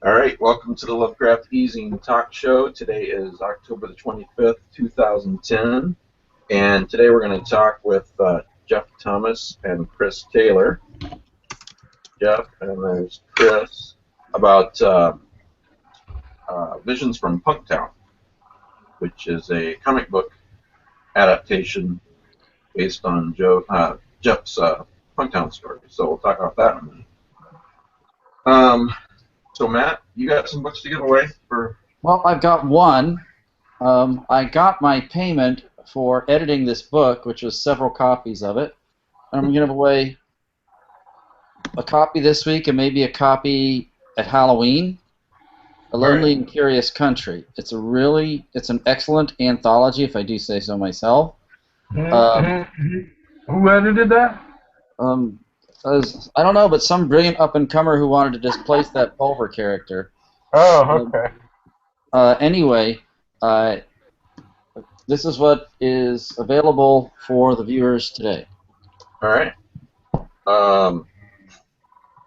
All right, welcome to the Lovecraft eZine Talk Show. Today is October the 25th, 2010, and today we're going to talk with Jeff Thomas and Chris Taylor. Jeff, and there's Chris, about Visions from Punktown, which is a comic book adaptation based on Jeff's Punktown story. So we'll talk about that in a minute. So Matt, you got some books to give away for? Well, I've got one. I got my payment for editing this book, which was several copies of it. I'm going to give away a copy this week and maybe a copy at Halloween. A Lonely and Curious Country. It's an excellent anthology, if I do say so myself. Who edited that? I don't know, but some brilliant up-and-comer who wanted to displace that Pulver character. Oh, okay. Anyway, this is what is available for the viewers today. All right.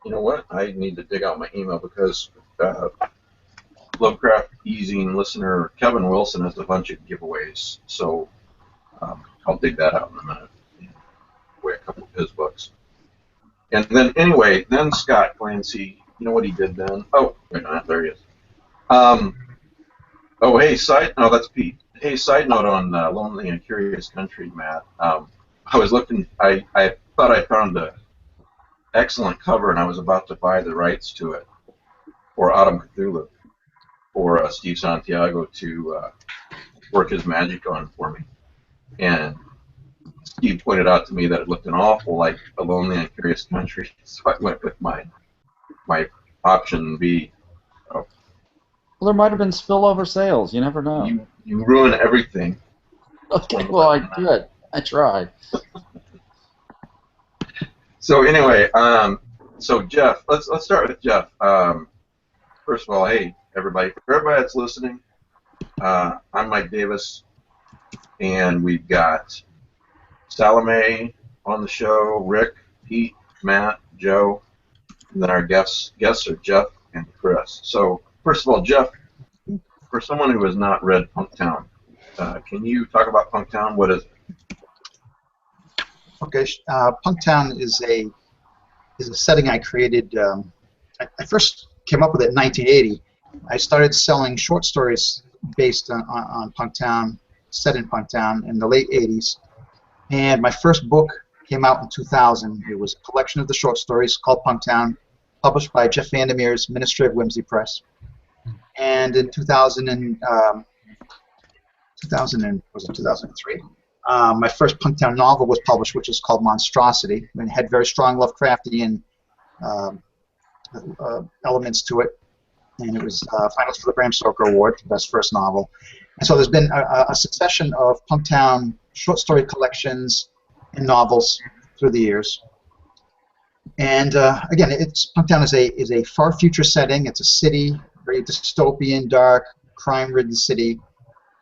You know what? I need to dig out my email because Lovecraft eZine listener Kevin Wilson has a bunch of giveaways. So I'll dig that out in a minute. Away a couple of his books. And then, anyway, then Scott Clancy, you know what he did then? Oh, wait a minute, there he is. Oh, hey, that's Pete. Hey, side note on Lonely and Curious Country, Matt. I was looking, I thought I found an excellent cover, and I was about to buy the rights to it for Autumn Cthulhu for Steve Santiago to work his magic on for me. And Steve pointed out to me that it looked an awful like A Lonely and Curious Country, so I went with my option B. Well, there might have been spillover sales. You never know. You ruin everything. Okay, well, I did. I tried. So anyway, so Jeff, let's start with Jeff. First of all, hey everybody, for everybody that's listening, I'm Mike Davis, and we've got Salome on the show, Rick, Pete, Matt, Joe, and then our guests are Jeff and Chris. So first of all, Jeff, for someone who has not read Punktown, can you talk about Punktown? What is it? Okay, Punktown is a setting I created. I first came up with it in 1980. I started selling short stories based on Punktown, set in Punktown in the late 80s. And my first book came out in 2000. It was a collection of the short stories called Punktown, published by Jeff Vandermeer's Ministry of Whimsy Press. And in 2003, my first Punktown novel was published, which is called Monstrosity, and it had very strong Lovecraftian elements to it. And it was finalist for the Bram Stoker Award for Best First Novel. And so there's been a succession of Punktown short story collections and novels through the years. And again, Punktown is a far future setting. It's a city, very dystopian, dark, crime-ridden city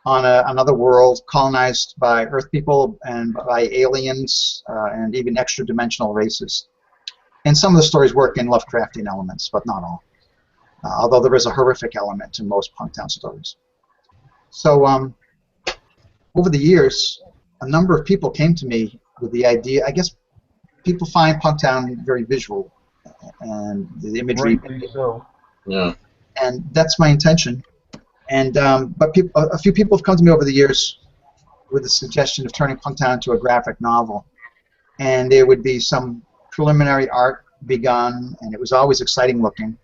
on another world colonized by Earth people and by aliens and even extra-dimensional races. And some of the stories work in Lovecraftian elements, but not all. Although there is a horrific element to most Punktown stories. So over the years, a number of people came to me with the idea. I guess people find Punktown very visual, and the imagery. So. Yeah. And that's my intention. And but a few people have come to me over the years with the suggestion of turning Punktown into a graphic novel, and there would be some preliminary art begun, and it was always exciting looking.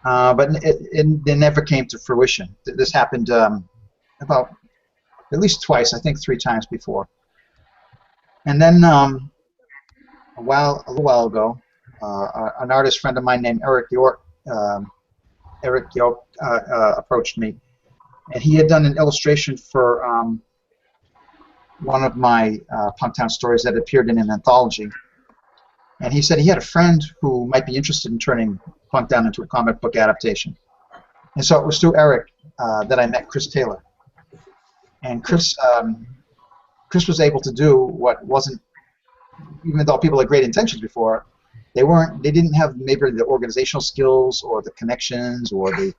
But it never came to fruition. This happened about at least twice, I think 3 times before. And then a little while ago, an artist friend of mine named Eric York approached me, and he had done an illustration for one of my Punktown stories that appeared in an anthology. And he said he had a friend who might be interested in turning Punktown into a comic book adaptation. And so it was through Eric that I met Chris Taylor. And Chris was able to do what wasn't, even though people had great intentions before, They didn't have maybe the organizational skills or the connections or the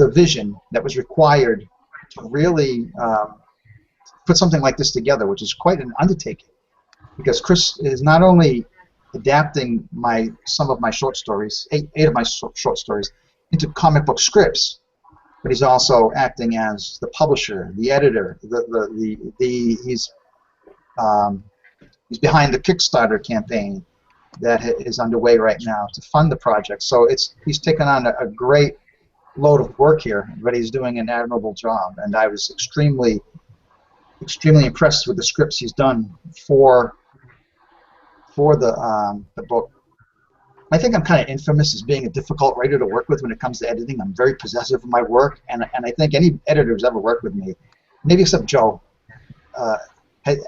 vision that was required to really put something like this together, which is quite an undertaking. Because Chris is not only adapting some of my short stories, eight of my short stories, into comic book scripts, but he's also acting as the publisher, the editor. He's behind the Kickstarter campaign that is underway right now to fund the project. So he's taken on a great load of work here, but he's doing an admirable job. And I was extremely impressed with the scripts he's done for the book. I think I'm kind of infamous as being a difficult writer to work with when it comes to editing. I'm very possessive of my work, and I think any editor who's ever worked with me, maybe except Joe,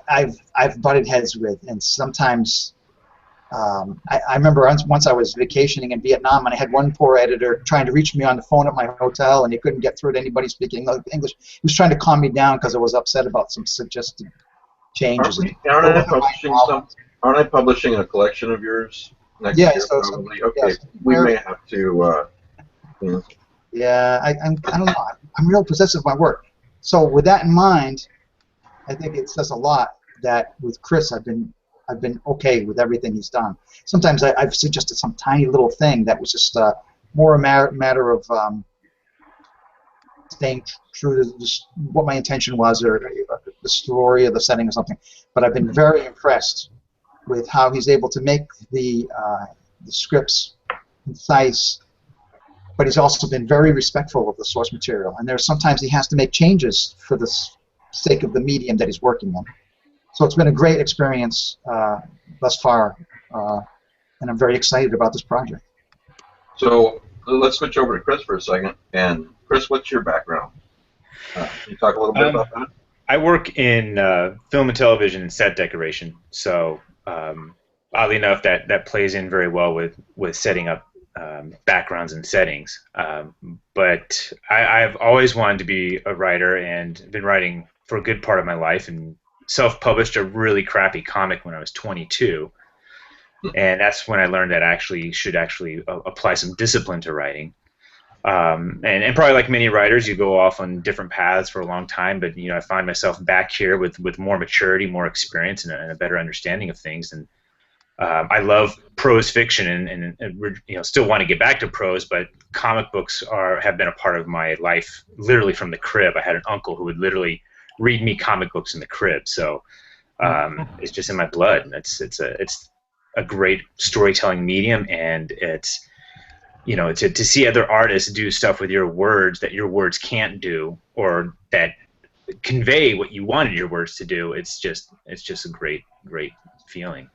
I've butted heads with, and sometimes I remember once I was vacationing in Vietnam, and I had one poor editor trying to reach me on the phone at my hotel, and he couldn't get through to anybody speaking English. He was trying to calm me down because I was upset about some suggested changes. Aren't I publishing a collection of yours next year? Probably. Okay, yes, we may have to. Yeah, I don't know. I'm real possessive of my work. So with that in mind, I think it says a lot that with Chris, I've been okay with everything he's done. Sometimes I've suggested some tiny little thing that was just more a matter of staying true to what my intention was, or the story or the setting or something. But I've been very impressed with how he's able to make the scripts concise, but he's also been very respectful of the source material. And there's sometimes he has to make changes for the sake of the medium that he's working in. So it's been a great experience thus far, and I'm very excited about this project. So let's switch over to Chris for a second. And Chris, what's your background? Can you talk a little bit about that? I work in film and television and set decoration. So oddly enough, that plays in very well with setting up backgrounds and settings. But I've always wanted to be a writer and been writing for a good part of my life, and self-published a really crappy comic when I was 22. And that's when I learned that I should apply some discipline to writing. And probably like many writers, you go off on different paths for a long time, but I find myself back here with more maturity, more experience, and a better understanding of things. And I love prose fiction, and still want to get back to prose, but comic books have been a part of my life literally from the crib. I had an uncle who would literally read me comic books in the crib, so it's just in my blood. It's a great storytelling medium, and it's to see other artists do stuff with your words that your words can't do, or that convey what you wanted your words to do. It's just a great feeling.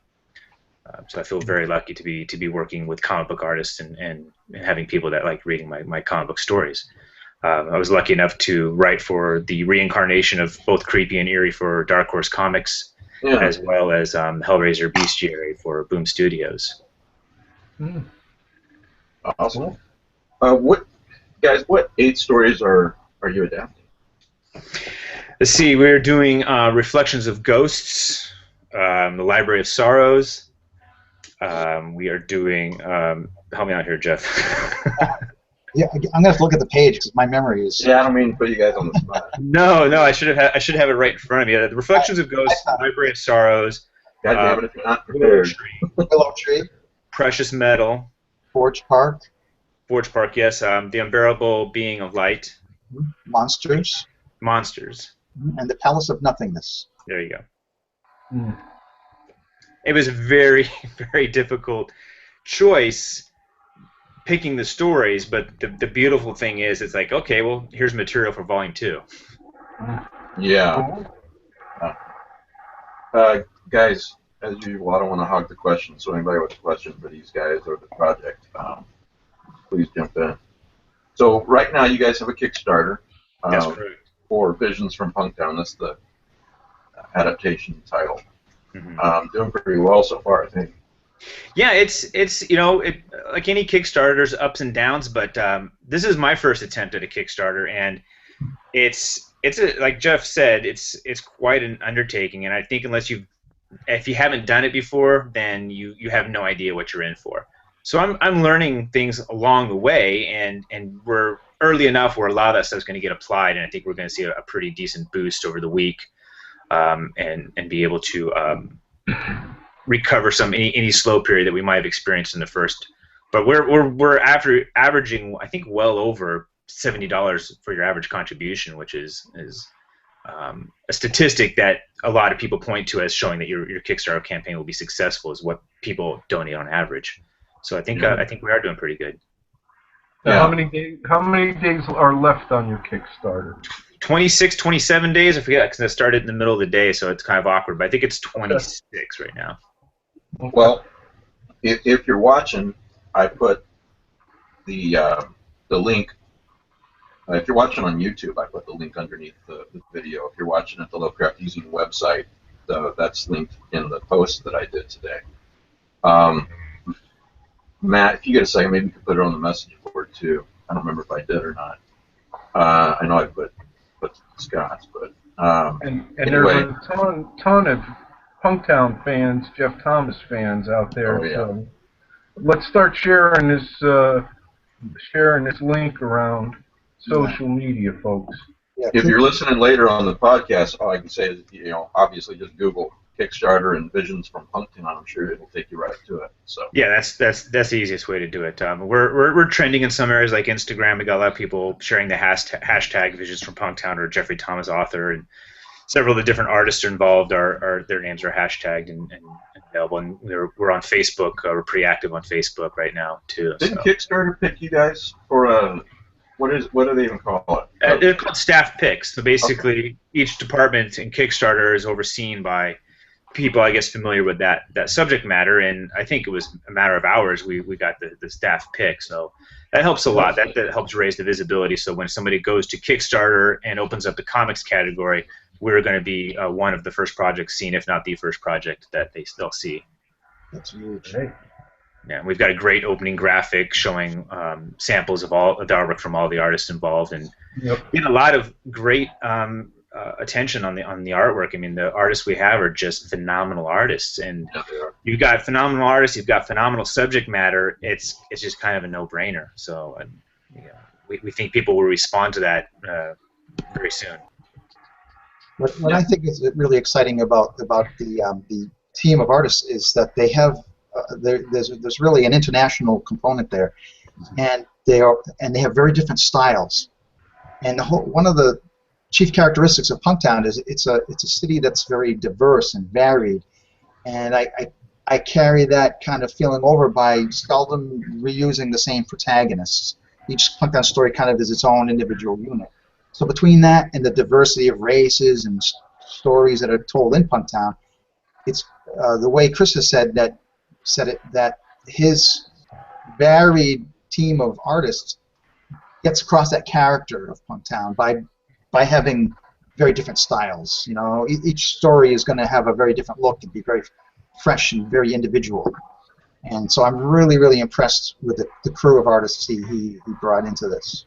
So I feel very lucky to be working with comic book artists and having people that like reading my comic book stories. I was lucky enough to write for the reincarnation of both Creepy and Eerie for Dark Horse Comics, as well as Hellraiser Bestiary for Boom Studios. Awesome. What 8 stories are you adapting? Let's see. We're doing Reflections of Ghosts, The Library of Sorrows. We are doing. Help me out here, Jeff. Yeah, I'm gonna have to look at the page because my memory is. Yeah, I don't mean to put you guys on the spot. No, I should have it right in front of me. The Reflections of Ghosts, The Library of Sorrows. God damn it, if you're not prepared. Willow Tree. Precious Metal. Forge Park. Forge Park, yes. The Unbearable Being of Light. Monsters. And the Palace of Nothingness. There you go. It was a very, very difficult choice picking the stories, but the beautiful thing is it's like, okay, well, here's material for Volume 2. Yeah. Guys, as usual, I don't want to hog the question, so anybody with a question for these guys or the project, please jump in. So right now you guys have a Kickstarter for Visions from Punktown. That's the adaptation title. Doing pretty well so far, I think. Yeah, it's like any Kickstarter, there's ups and downs, but this is my first attempt at a Kickstarter, and it's like Jeff said, it's quite an undertaking, and I think unless you've if you haven't done it before, then you have no idea what you're in for. So I'm learning things along the way, and we're early enough where a lot of that stuff's going to get applied, and I think we're going to see a pretty decent boost over the week, and be able to recover any slow period that we might have experienced in the first. But we're averaging, I think, well over $70 for your average contribution, which is a statistic that a lot of people point to as showing that your Kickstarter campaign will be successful, is what people donate on average. So I think we are doing pretty good. Yeah. How many days are left on your Kickstarter? 26, 27 days. I forget, because I started in the middle of the day, so it's kind of awkward. But I think it's 26 right now. Well, if you're watching, I put the link. If you're watching on YouTube, I put the link underneath the video. If you're watching at the Lovecraft eZine website, that's linked in the post that I did today. Matt, if you get a second, maybe you could put it on the message board too. I don't remember if I did or not. I know I put Scott's, but and anyway. There's a ton of Punktown fans, Jeff Thomas fans out there. Oh, yeah. So let's start sharing this link around social media, folks. Yeah, If you're listening later on the podcast, all I can say is, obviously just Google Kickstarter and Visions from Punktown. I'm sure it'll take you right to it. So yeah, that's the easiest way to do it. We're trending in some areas like Instagram. We got a lot of people sharing the hashtag Visions from Punktown or Jeffrey Thomas author, and several of the different artists are involved. Their names are hashtagged and available. And we're on Facebook. We're pretty active on Facebook right now too. Didn't Kickstarter pick you guys for what do they even call it? They're called staff picks. So basically, each department in Kickstarter is overseen by people, I guess, familiar with that subject matter, and I think it was a matter of hours we got the staff pick. So that helps a lot. That helps raise the visibility. So when somebody goes to Kickstarter and opens up the comics category, we're going to be one of the first projects seen, if not the first project that they'll see. That's huge. Hey. Yeah, we've got a great opening graphic showing samples of all the artwork from all the artists involved, and getting a lot of great attention on the artwork. I mean, the artists we have are just phenomenal artists, and you've got phenomenal artists, you've got phenomenal subject matter. It's just kind of a no-brainer. So we think people will respond to that very soon. What I think is really exciting about the team of artists is that they have there's really an international component there, and they have very different styles. And one of the chief characteristics of Punktown is it's a city that's very diverse and varied, and I carry that kind of feeling over by seldom reusing the same protagonists. Each Punktown story kind of is its own individual unit. So between that and the diversity of races and stories that are told in Punktown, it's the way Chris has said it that his varied team of artists gets across that character of Punktown by having very different styles. Each story is going to have a very different look and be very fresh and very individual. And so I'm really, really impressed with the crew of artists he brought into this.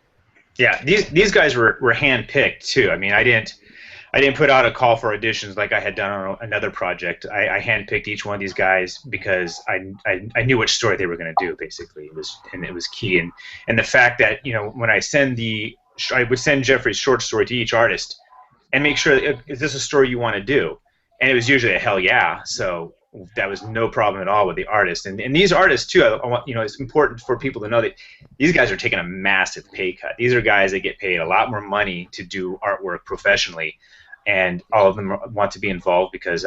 Yeah, these guys were hand-picked too. I mean, I didn't put out a call for auditions like I had done on another project. I hand-picked each one of these guys because I knew which story they were going to do. Basically, it was key. And the fact that when I would send Jeffrey's short story to each artist and make sure, is this a story you want to do? And it was usually a hell yeah. So that was no problem at all with the artist. And these artists too, it's important for people to know that these guys are taking a massive pay cut. These are guys that get paid a lot more money to do artwork professionally, and all of them want to be involved because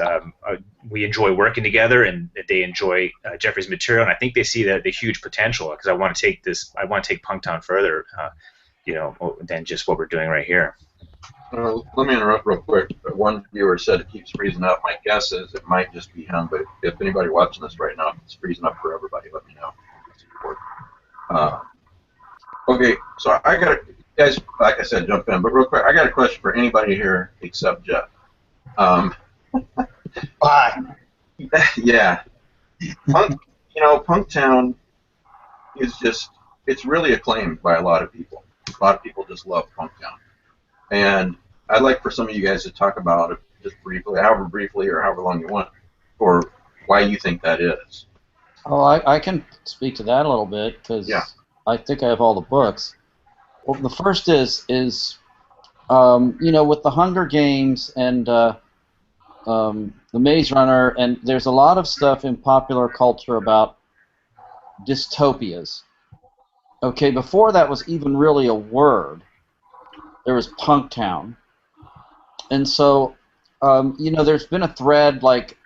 we enjoy working together, and they enjoy Jeffrey's material, and I think they see the huge potential, because I want to take Punktown further, than just what we're doing right here. Let me interrupt real quick. One viewer said it keeps freezing up. My guess is it might just be him, but if anybody watching this right now, if it's freezing up for everybody, let me know. Okay, so I got guys, like I said, jump in, but real quick, I got a question for anybody here except Jeff. Bye. Yeah. Punktown is it's really acclaimed by a lot of people. A lot of people just love Punktown. And I'd like for some of you guys to talk about it just briefly, however briefly or however long you want, or why you think that is. Oh, I can speak to that a little bit because Yeah. I think I have all the books. Well, the first is you know, with the Hunger Games and the Maze Runner, and there's a lot of stuff in popular culture about dystopias. Okay, before that was even really a word, there was Punktown. And so, you know, there's been a thread like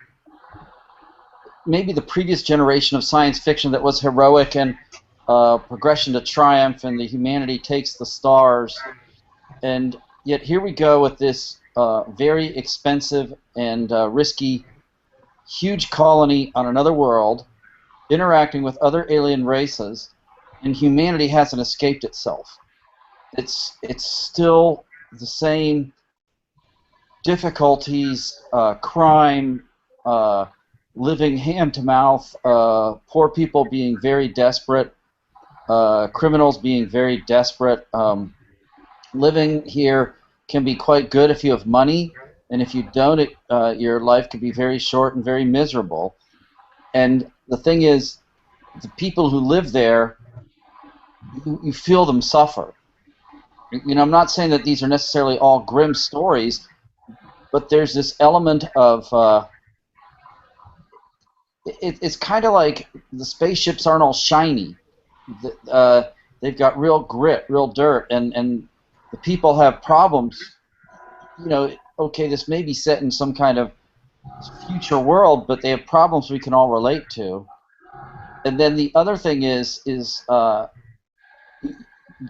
maybe the previous generation of science fiction that was heroic and progression to triumph and the humanity takes the stars. And yet here we go with this very expensive and risky huge colony on another world interacting with other alien races, and humanity hasn't escaped itself. It's still the same difficulties, crime, living hand to mouth, poor people being very desperate, criminals being very desperate. Living here can be quite good if you have money, and if you don't, your life can be very short and very miserable. And the thing is, the people who live there, you feel them suffer. You know, I'm not saying that these are necessarily all grim stories, but there's this element of it's kind of like the spaceships aren't all shiny. They've got real grit, real dirt, and the people have problems. You know, okay, this may be set in some kind of future world, but they have problems we can all relate to. And then the other thing is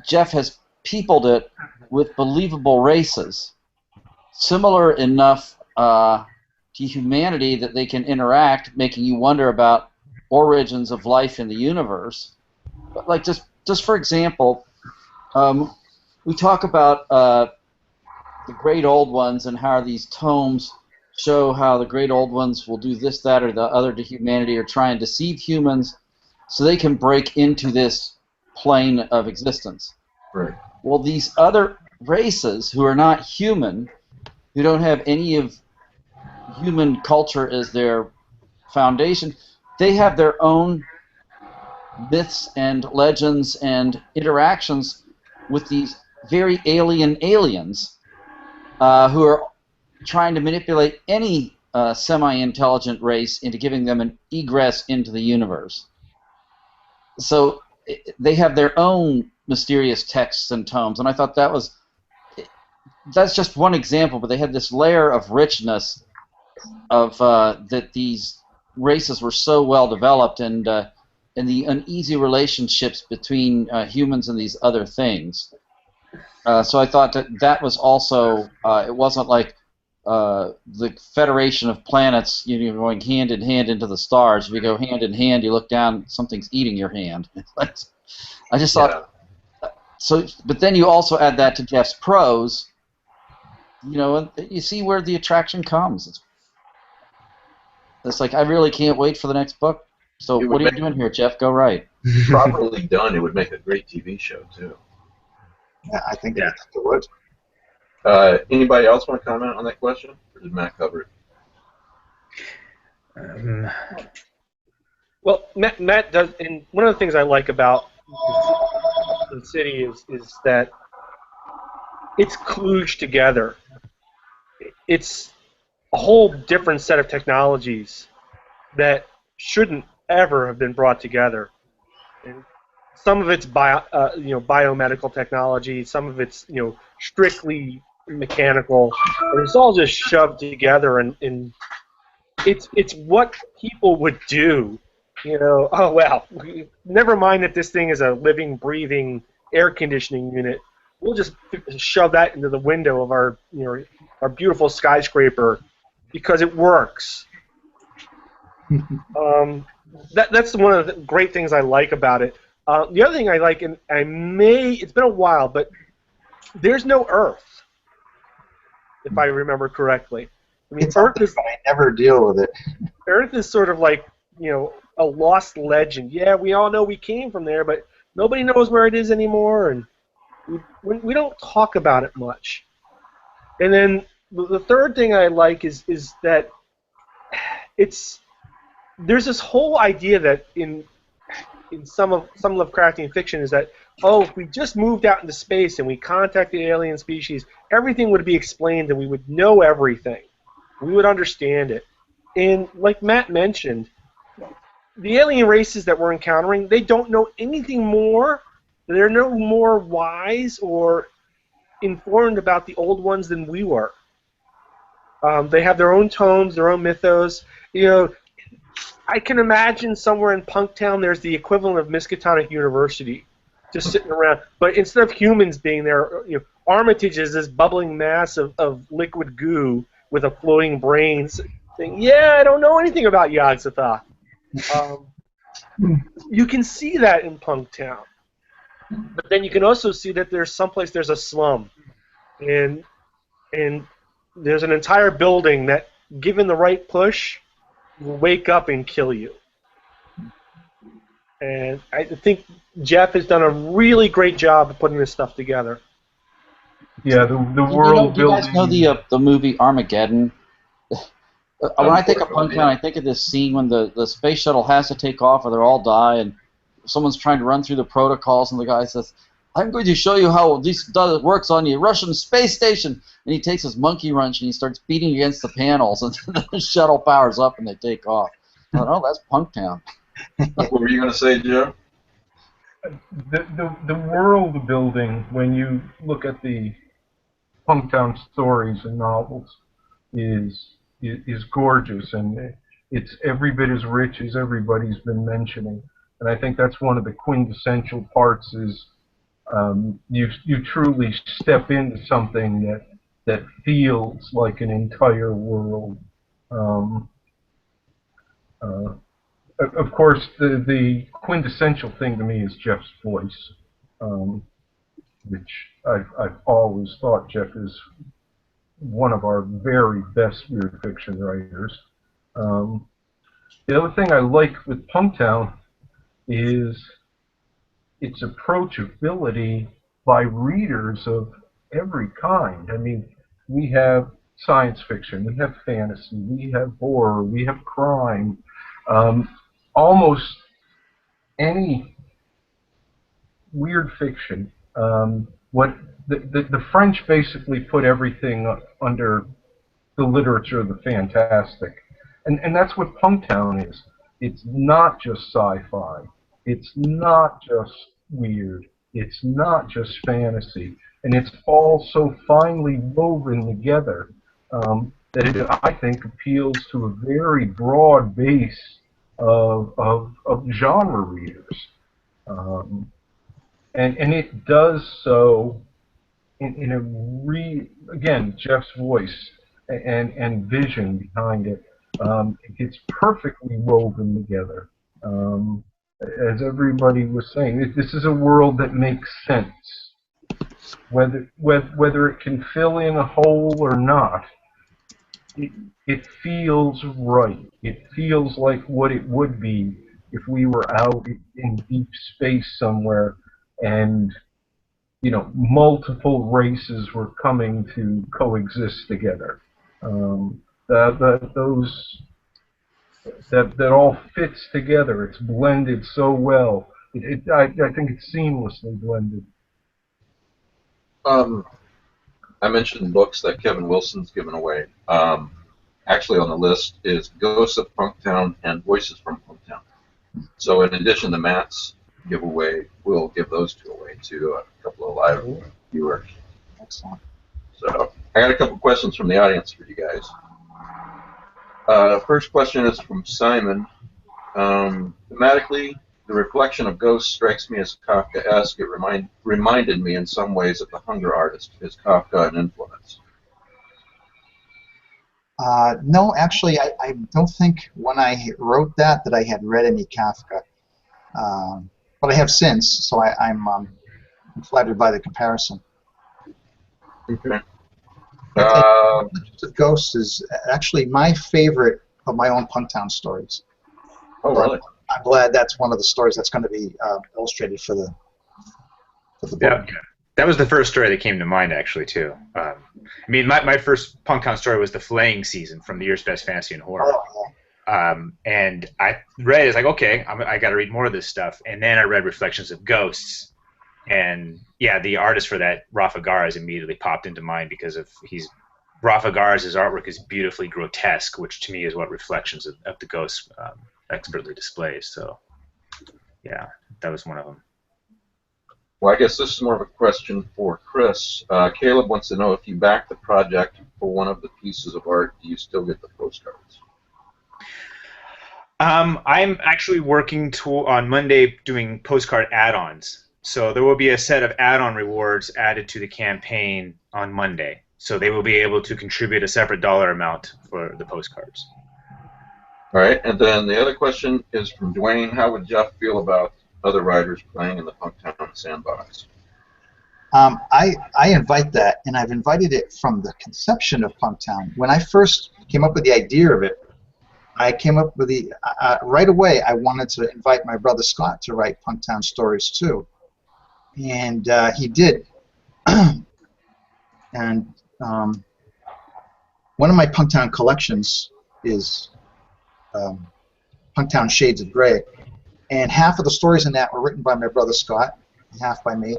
Jeff has peopled it with believable races, similar enough to humanity that they can interact, making you wonder about origins of life in the universe. But like just for example, we talk about the great old ones and how these tomes show how the great old ones will do this, that, or the other to humanity, or try and deceive humans so they can break into this plane of existence. Right. Well, these other races who are not human, who don't have any of human culture as their foundation, they have their own myths and legends and interactions with these very alien aliens who are trying to manipulate any semi-intelligent race into giving them an egress into the universe. So they have their own mysterious texts and tomes, and I thought that's just one example, but they had this layer of richness of that these races were so well developed, and the uneasy relationships between humans and these other things. So I thought that was also it wasn't like the Federation of Planets, you know, going hand in hand into the stars. If you go hand in hand, you look down, something's eating your hand. I just thought. So, but then you also add that to Jeff's prose, you know, and you see where the attraction comes. It's like, I really can't wait for the next book. So what are you doing here, Jeff? Go right. Properly done, it would make a great TV show, too. Yeah, I think it would. Anybody else want to comment on that question? Or did Matt cover it? Well, Matt does, and one of the things I like about the city is that it's kludged together. It's a whole different set of technologies that shouldn't ever have been brought together. And some of it's biomedical technology, some of it's strictly mechanical, and it's all just shoved together, and it's what people would do. Oh well, never mind that this thing is a living, breathing air conditioning unit. We'll just shove that into the window of our beautiful skyscraper because it works. That's one of the great things I like about it. The other thing I like, and it's been a while, but there's no Earth, if I remember correctly. I mean, Earth is. I never deal with it. Earth is sort of like a lost legend. Yeah, we all know we came from there, but nobody knows where it is anymore, and we don't talk about it much. And then the third thing I like is that it's there's this whole idea that in some Lovecraftian fiction is that, oh, if we just moved out into space and we contacted alien species, everything would be explained and we would know everything. We would understand it. And like Matt mentioned, the alien races that we're encountering, they don't know anything more. They're no more wise or informed about the old ones than we were. They have their own tomes, their own mythos. You know, I can imagine somewhere in Punktown there's the equivalent of Miskatonic University, just sitting around. But instead of humans being there, you know, Armitage is this bubbling mass of liquid goo with a floating brain saying, "Yeah, I don't know anything about Yog-Sothoth." You can see that in Punktown. But then you can also see that there's a slum. And there's an entire building that, given the right push, will wake up and kill you. And I think Jeff has done a really great job of putting this stuff together. Yeah, the world Do you guys building. know the movie Armageddon? When I think of Punktown, I think of this scene when the space shuttle has to take off or they'll all die, and someone's trying to run through the protocols, and the guy says, "I'm going to show you how this works on the Russian space station." And he takes his monkey wrench and he starts beating against the panels, and the shuttle powers up and they take off. I thought, oh, that's Punktown. What were you going to say, Joe? The world building, when you look at the Punktown stories and novels, is gorgeous, and it's every bit as rich as everybody's been mentioning. And I think that's one of the quintessential parts is you truly step into something that feels like an entire world. Of course, the quintessential thing to me is Jeff's voice, which I've always thought Jeff is one of our very best weird fiction writers. The other thing I like with Punktown is its approachability by readers of every kind. I mean, we have science fiction, we have fantasy, we have horror, we have crime. Almost any weird fiction. What the French basically put everything under the literature of the fantastic, and that's what Punktown is. It's not just sci-fi. It's not just weird. It's not just fantasy, and it's all so finely woven together that it, I think, appeals to a very broad base of genre readers, and it does so in a again, Jeff's voice and vision behind it. It gets perfectly woven together. As everybody was saying, this is a world that makes sense. Whether it can fill in a hole or not, it feels right. It feels like what it would be if we were out in deep space somewhere and, you know, multiple races were coming to coexist together. That all fits together. It's blended so well. I think it's seamlessly blended. I mentioned books that Kevin Wilson's given away. Actually on the list is Ghosts of Punktown and Voices from Punktown. So in addition to Matt's giveaway, we'll give those two away to a couple of live viewers. Excellent. So I got a couple questions from the audience for you guys. First question is from Simon. Thematically, the reflection of ghosts strikes me as Kafkaesque. It reminded me in some ways of The Hunger Artist. Is Kafka an influence? No, actually, I don't think when I wrote that I had read any Kafka, but I have since, so I'm flattered by the comparison. Okay. The Ghosts is actually my favorite of my own Punktown stories. Oh, really? I'm glad that's one of the stories that's going to be illustrated for the book. Yeah, that was the first story that came to mind, actually, too. I mean, my first Punktown story was the Flaying Season from the year's Best Fantasy and Horror. Oh, And I read, it's like, okay, I got to read more of this stuff. And then I read Reflections of Ghosts. And yeah, the artist for that, Rafa Garza, immediately popped into mind because Rafa Garza's artwork is beautifully grotesque, which to me is what Reflections of the Ghosts expertly displays. So yeah, that was one of them. Well, I guess this is more of a question for Chris. Caleb wants to know if you back the project for one of the pieces of art, do you still get the postcards? I'm actually working on Monday doing postcard add-ons. So there will be a set of add-on rewards added to the campaign on Monday. So they will be able to contribute a separate dollar amount for the postcards. All right, and then the other question is from Dwayne. How would Jeff feel about other writers playing in the Punktown sandbox? I invite that, and I've invited it from the conception of Punktown. When I first came up with the idea of it, I came up with the right away. I wanted to invite my brother Scott to write Punktown stories too, and he did. And one of my Punktown collections is Punktown Shades of Grey, and half of the stories in that were written by my brother Scott, and half by me.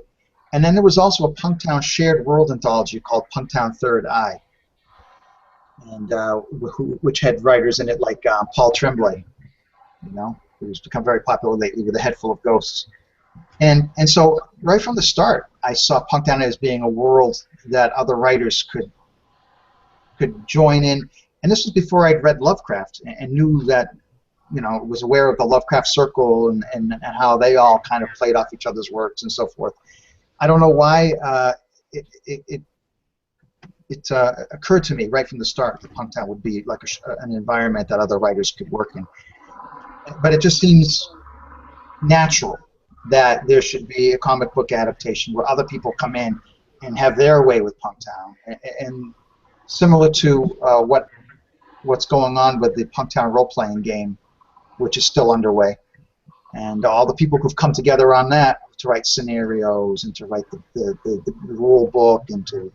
And then there was also a Punktown shared world anthology called Punktown Third Eye, and which had writers in it like Paul Tremblay, who's become very popular lately with A Head Full of Ghosts. And so right from the start, I saw Punktown as being a world that other writers could join in. And this was before I'd read Lovecraft and knew that, was aware of the Lovecraft circle and how they all kind of played off each other's works and so forth. I don't know why it occurred to me right from the start that Punktown would be like an environment that other writers could work in. But it just seems natural that there should be a comic book adaptation where other people come in and have their way with Punktown. And similar to what's going on with the Punktown role-playing game, which is still underway. And all the people who've come together on that to write scenarios and to write the rule book and to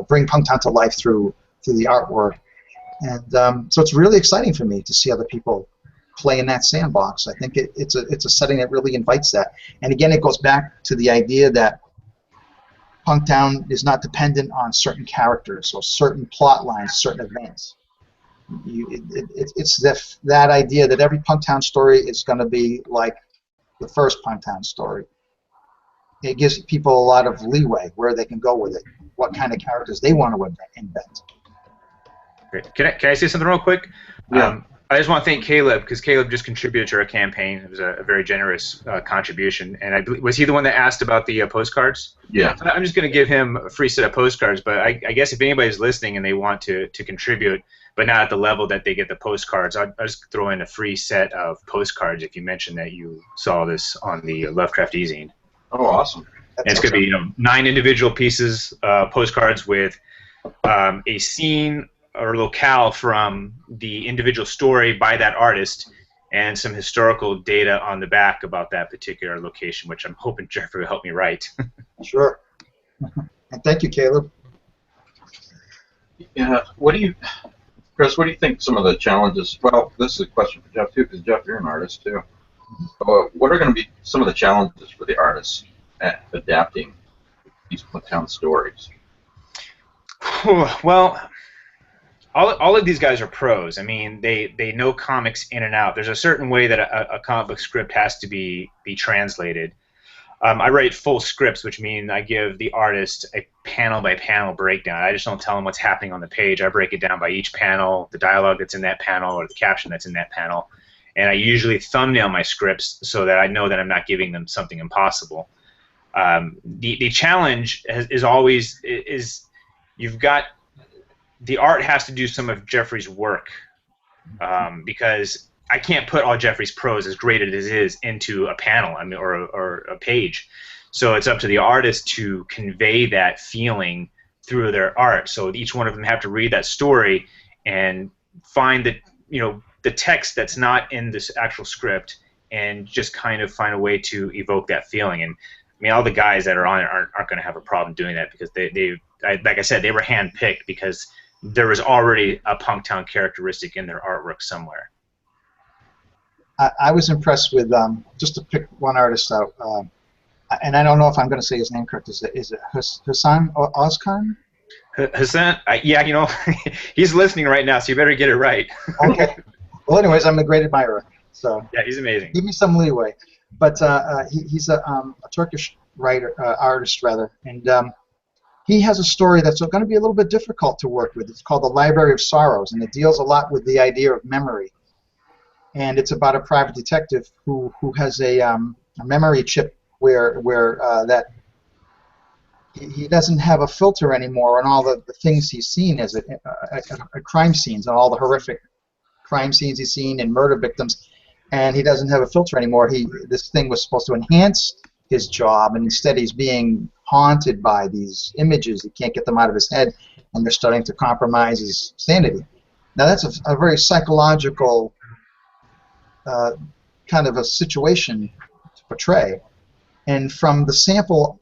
bring Punktown to life through the artwork. And so it's really exciting for me to see other people play in that sandbox. I think it's a setting that really invites that. And again, it goes back to the idea that Punktown is not dependent on certain characters or certain plot lines, certain events. It's that idea that every Punktown story is going to be like the first Punktown story. It gives people a lot of leeway where they can go with it, what kind of characters they want to invent. Great. Can I say something real quick? Yeah. I just want to thank Caleb, because Caleb just contributed to our campaign. It was a very generous contribution. And I believe, was he the one that asked about the postcards? Yeah. I'm just going to give him a free set of postcards, but I guess if anybody's listening and they want to contribute, but not at the level that they get the postcards, I'll just throw in a free set of postcards if you mention that you saw this on the Lovecraft eZine. Oh, awesome. And it's going to be 9 individual pieces, postcards with a scene or locale from the individual story by that artist and some historical data on the back about that particular location, which I'm hoping Jeffrey will help me write. Sure. And thank you, Caleb. Yeah. Chris, what do you think some of the challenges? Well, this is a question for Jeff too, because Jeff, you're an artist too. What are going to be some of the challenges for the artists at adapting these Punktown stories? Well, all of these guys are pros. I mean, they know comics in and out. There's a certain way that a comic book script has to be translated. I write full scripts, which means I give the artist a panel-by-panel breakdown. I just don't tell them what's happening on the page. I break it down by each panel, the dialogue that's in that panel, or the caption that's in that panel. And I usually thumbnail my scripts so that I know that I'm not giving them something impossible. The challenge is always you've got the art has to do some of Jeffrey's work, because I can't put all Jeffrey's prose, as great as it is, into a panel, or a page. So it's up to the artist to convey that feeling through their art. So each one of them have to read that story and find the text that's not in this actual script, and just kind of find a way to evoke that feeling. And I mean, all the guys that are on it aren't going to have a problem doing that, because they like I said, they were handpicked because there was already a Punktown characteristic in their artwork somewhere. I was impressed with, just to pick one artist out, and I don't know if I'm going to say his name correct. Is it Hassan Ozkan? Hassan, yeah, you know, he's listening right now, so you better get it right. Okay. Well, anyways, I'm a great admirer. So yeah, he's amazing. Give me some leeway. But he's a Turkish artist, rather, and he has a story that's going to be a little bit difficult to work with. It's called The Library of Sorrows, and it deals a lot with the idea of memory. And it's about a private detective who has a memory chip where that he doesn't have a filter anymore on all the things he's seen as a crime scenes and all the horrific crime scenes he's seen and murder victims, and he doesn't have a filter anymore. This thing was supposed to enhance his job, and instead he's being haunted by these images. He can't get them out of his head, and they're starting to compromise his sanity. Now that's a very psychological kind of a situation to portray, and from the sample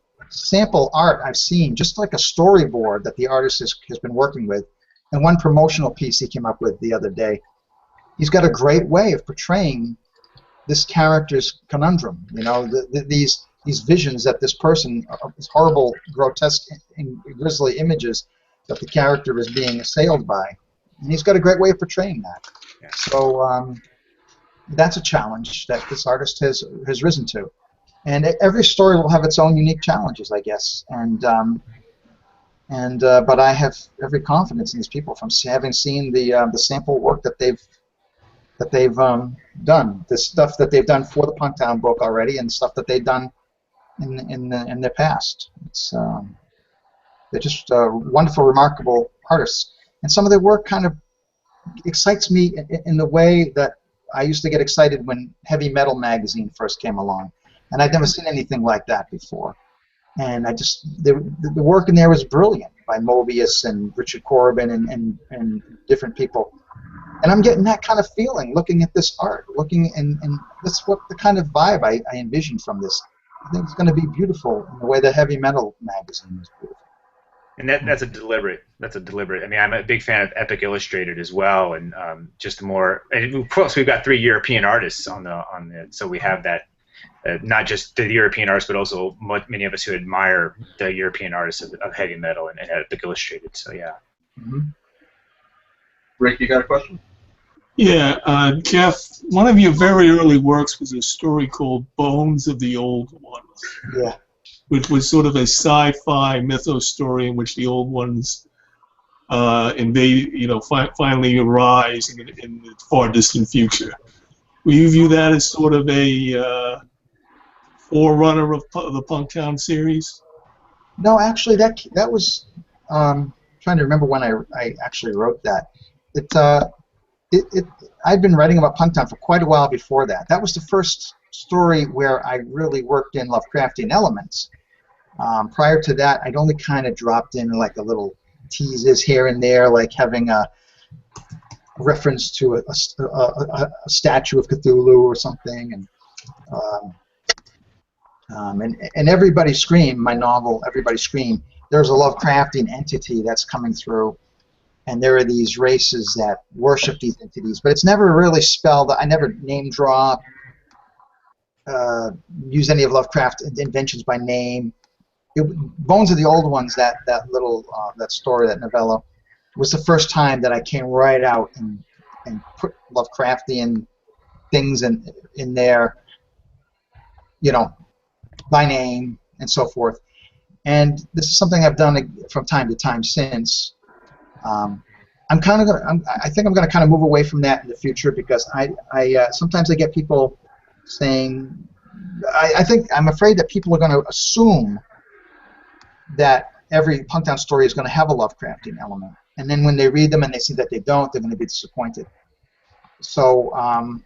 art I've seen, just like a storyboard that the artist has been working with, and one promotional piece he came up with the other day, he's got a great way of portraying this character's conundrum. You know, these visions that this person, these horrible, grotesque, and grisly images that the character is being assailed by, and he's got a great way of portraying that. Yeah. So that's a challenge that this artist has risen to. And every story will have its own unique challenges, I guess. But I have every confidence in these people from having seen the sample work that they've done, the stuff that they've done for the Punktown book already, and stuff that they've done in their past. They're just wonderful, remarkable artists, and some of their work kind of excites me in the way that I used to get excited when Heavy Metal magazine first came along. And I'd never seen anything like that before. And the work in there was brilliant by Mobius and Richard Corbin and different people. And I'm getting that kind of feeling looking at this art, and that's what the kind of vibe I envision from this. I think it's going to be beautiful in the way the Heavy Metal magazine is beautiful. And that's a deliberate. I mean, I'm a big fan of Epic Illustrated as well, and just more. And of course, we've got 3 European artists on the so we have that. Not just the European artists, but also many of us who admire the European artists of heavy metal and Epic Illustrated. So yeah. Mm-hmm. Rick, you got a question? Yeah, Jeff. One of your very early works was a story called "Bones of the Old Ones." Yeah. Which was sort of a sci-fi mythos story in which the old ones finally arise in the far distant future. Will you view that as sort of a forerunner of the Punktown series? No, actually, that was trying to remember when I actually wrote that. I'd been writing about Punktown for quite a while before that. That was the first story where I really worked in Lovecraftian elements. Prior to that, I'd only kind of dropped in like a little teases here and there, like having a reference to a statue of Cthulhu or something, and Everybody Scream, my novel Everybody Scream, there's a Lovecraftian entity that's coming through, and there are these races that worship these entities, but it's never really spelled. I never name drop, use any of Lovecraft inventions by name. Bones of the Old Ones, that story, that novella, was the first time that I came right out and put Lovecraftian things in there, by name and so forth. And this is something I've done from time to time since. I think I'm going to kind of move away from that in the future, because sometimes I get people saying, I'm afraid that people are going to assume that every Punktown story is going to have a Lovecraftian element, and then when they read them and they see that they don't, they're going to be disappointed. So I'm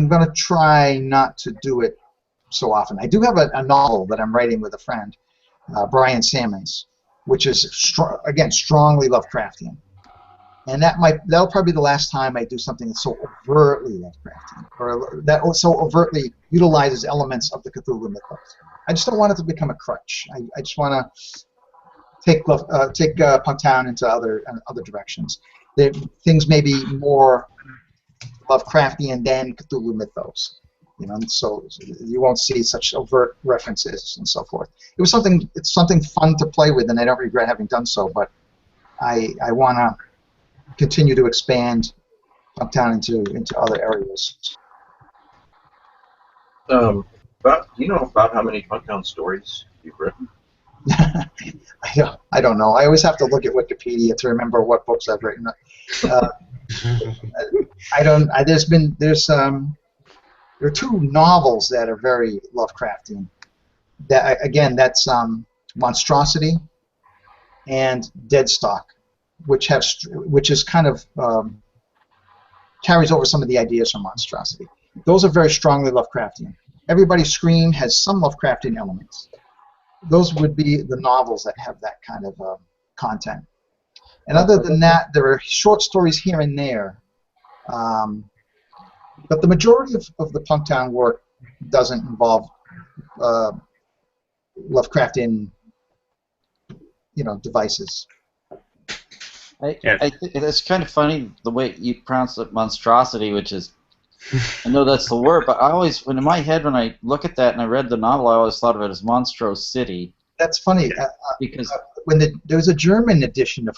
going to try not to do it so often. I do have a novel that I'm writing with a friend, Brian Sammons, which is strongly Lovecraftian, and that'll probably be the last time I do something that's so overtly Lovecraftian, or that so overtly utilizes elements of the Cthulhu mythos. I just don't want it to become a crutch. I just want take Punktown into other directions. Things may be more Lovecraftian than Cthulhu mythos, so you won't see such overt references and so forth. It's something fun to play with, and I don't regret having done so. But I want to continue to expand Punktown into other areas. Do you know about how many Punktown stories you've written? I don't know. I always have to look at Wikipedia to remember what books I've written. I don't. There are two novels that are very Lovecraftian. That's Monstrosity and Deadstock, which is kind of carries over some of the ideas from Monstrosity. Those are very strongly Lovecraftian. Everybody's Scream has some Lovecraftian elements. Those would be the novels that have that kind of content. And other than that, there are short stories here and there. But the majority of the Punktown work doesn't involve Lovecraftian, devices. I think it's kind of funny the way you pronounce it, monstrosity, which is, I know that's the word, but in my head, when I look at that and I read the novel, I always thought of it as Monstro City. That's funny. Because when there was a German edition of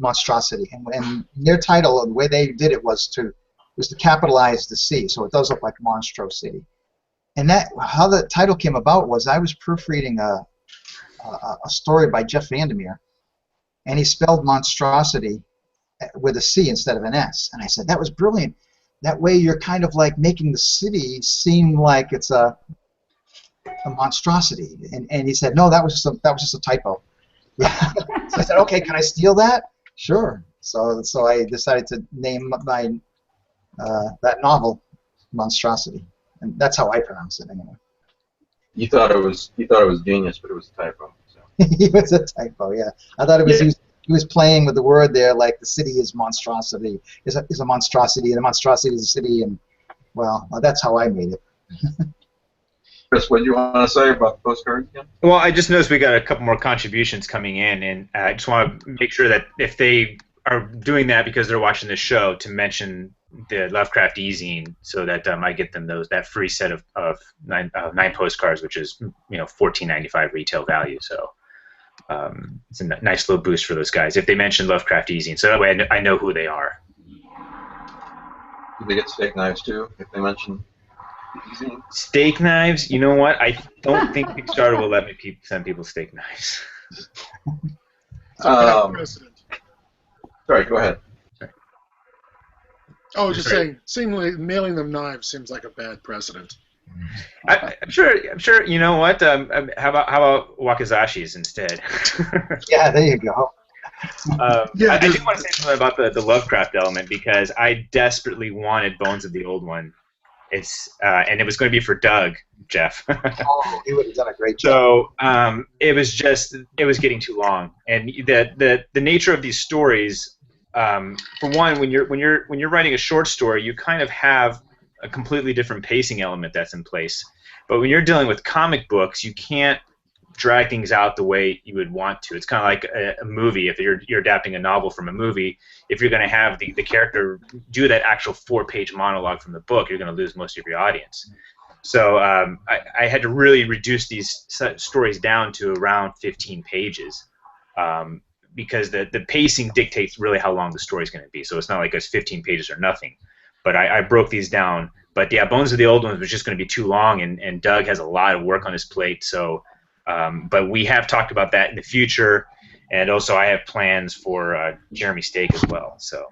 Monstrosity, and their title, the way they did it was to capitalize the C, so it does look like Monstro City. And how the title came about was I was proofreading a story by Jeff Vandermeer, and he spelled monstrosity with a C instead of an S. And I said, that was brilliant. That way you're kind of like making the city seem like it's a monstrosity. And he said, no, that was just a typo. Yeah. So I said, okay, can I steal that? Sure. So I decided to name my that novel Monstrosity, and that's how I pronounce it anyway. You thought it was genius, but it was a typo. So. It was a typo, yeah. I thought he was playing with the word there, like the city is monstrosity, is a monstrosity, and a monstrosity is a city, and well, that's how I made it. Chris, what do you want to say about the postcards again? Well, I just noticed we got a couple more contributions coming in, and I just want to make sure that if they are doing that because they're watching the show, to mention the Lovecraft eZine, so that I get them that free set of nine postcards, which is $14.95 retail value. So it's a nice little boost for those guys if they mention Lovecraft eZine. So that way I know who they are. Do they get steak knives too if they mention eZine? Steak knives? You know what? I don't think Kickstarter will let me send people steak knives. Precedent. Sorry, go ahead. I was just saying, seemingly mailing them knives seems like a bad precedent. I'm sure. You know what? How about wakizashis instead? Yeah, there you go. I do want to say something about the Lovecraft element, because I desperately wanted Bones of the Old One. And it was going to be for Doug, Jeff. Oh, he would have done a great job. So it was getting too long, and the nature of these stories. For one, when you're writing a short story, you kind of have a completely different pacing element that's in place. But when you're dealing with comic books, you can't drag things out the way you would want to. It's kind of like a movie. If you're adapting a novel from a movie, if you're going to have the character do that actual 4-page monologue from the book, you're going to lose most of your audience. So I had to really reduce these stories down to around 15 pages. Because the pacing dictates really how long the story is going to be. So it's not like it's 15 pages or nothing. But I broke these down. But yeah, Bones of the Old Ones was just going to be too long, and Doug has a lot of work on his plate. So, but we have talked about that in the future, and also I have plans for Jeremy Stake as well. So,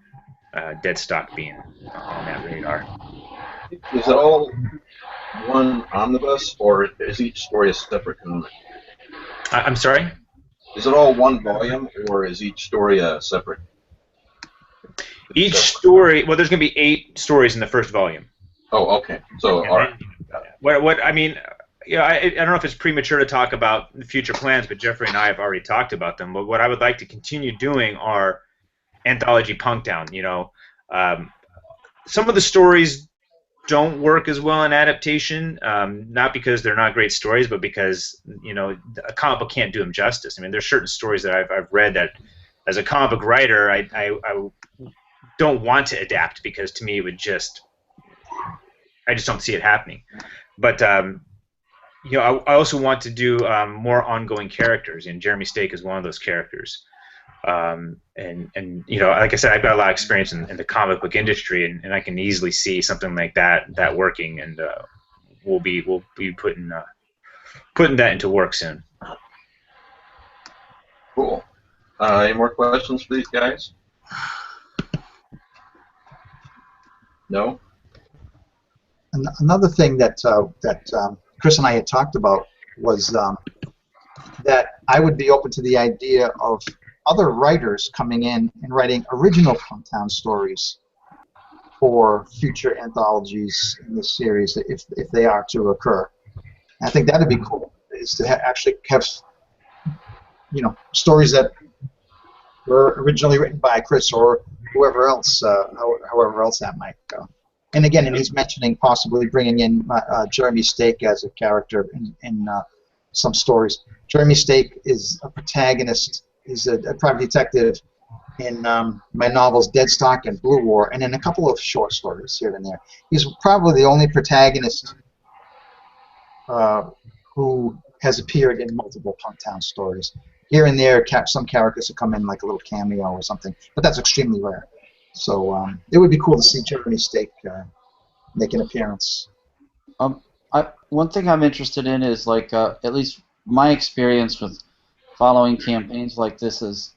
Deadstock being on that radar. Is it all one omnibus, or is each story a separate comic? I'm sorry? Is it all one volume, or is each story a separate? Each story, well, there's going to be 8 stories in the first volume. Oh, okay. So, all right. What I mean, I don't know if it's premature to talk about the future plans, but Jeffrey and I have already talked about them. But what I would like to continue doing are anthology Punktown. Some of the stories don't work as well in adaptation, not because they're not great stories, but because a comic book can't do them justice. I mean, there's certain stories that I've read that, as a comic book writer, I don't want to adapt because to me it would I just don't see it happening. But I also want to do more ongoing characters, and Jeremy Stake is one of those characters. And like I said, I've got a lot of experience in the comic book industry, and I can easily see something like that working, and we'll be putting that into work soon. Cool. Any more questions for these guys? No? Another thing that Chris and I had talked about was that I would be open to the idea of other writers coming in and writing original Punktown stories for future anthologies in this series, if they are to occur. And I think that'd be cool, is to actually have stories that were originally written by Chris or whoever else, however else that might go. And again, he's mentioning possibly bringing in Jeremy Stake as a character in some stories. Jeremy Stake is a protagonist. He's a private detective in my novels Deadstock and Blue War, and in a couple of short stories here and there. He's probably the only protagonist who has appeared in multiple Punktown stories. Here and there, some characters have come in like a little cameo or something, but that's extremely rare. So it would be cool to see Jeremy Stake make an appearance. One thing I'm interested in is, like, at least my experience with following campaigns like this is,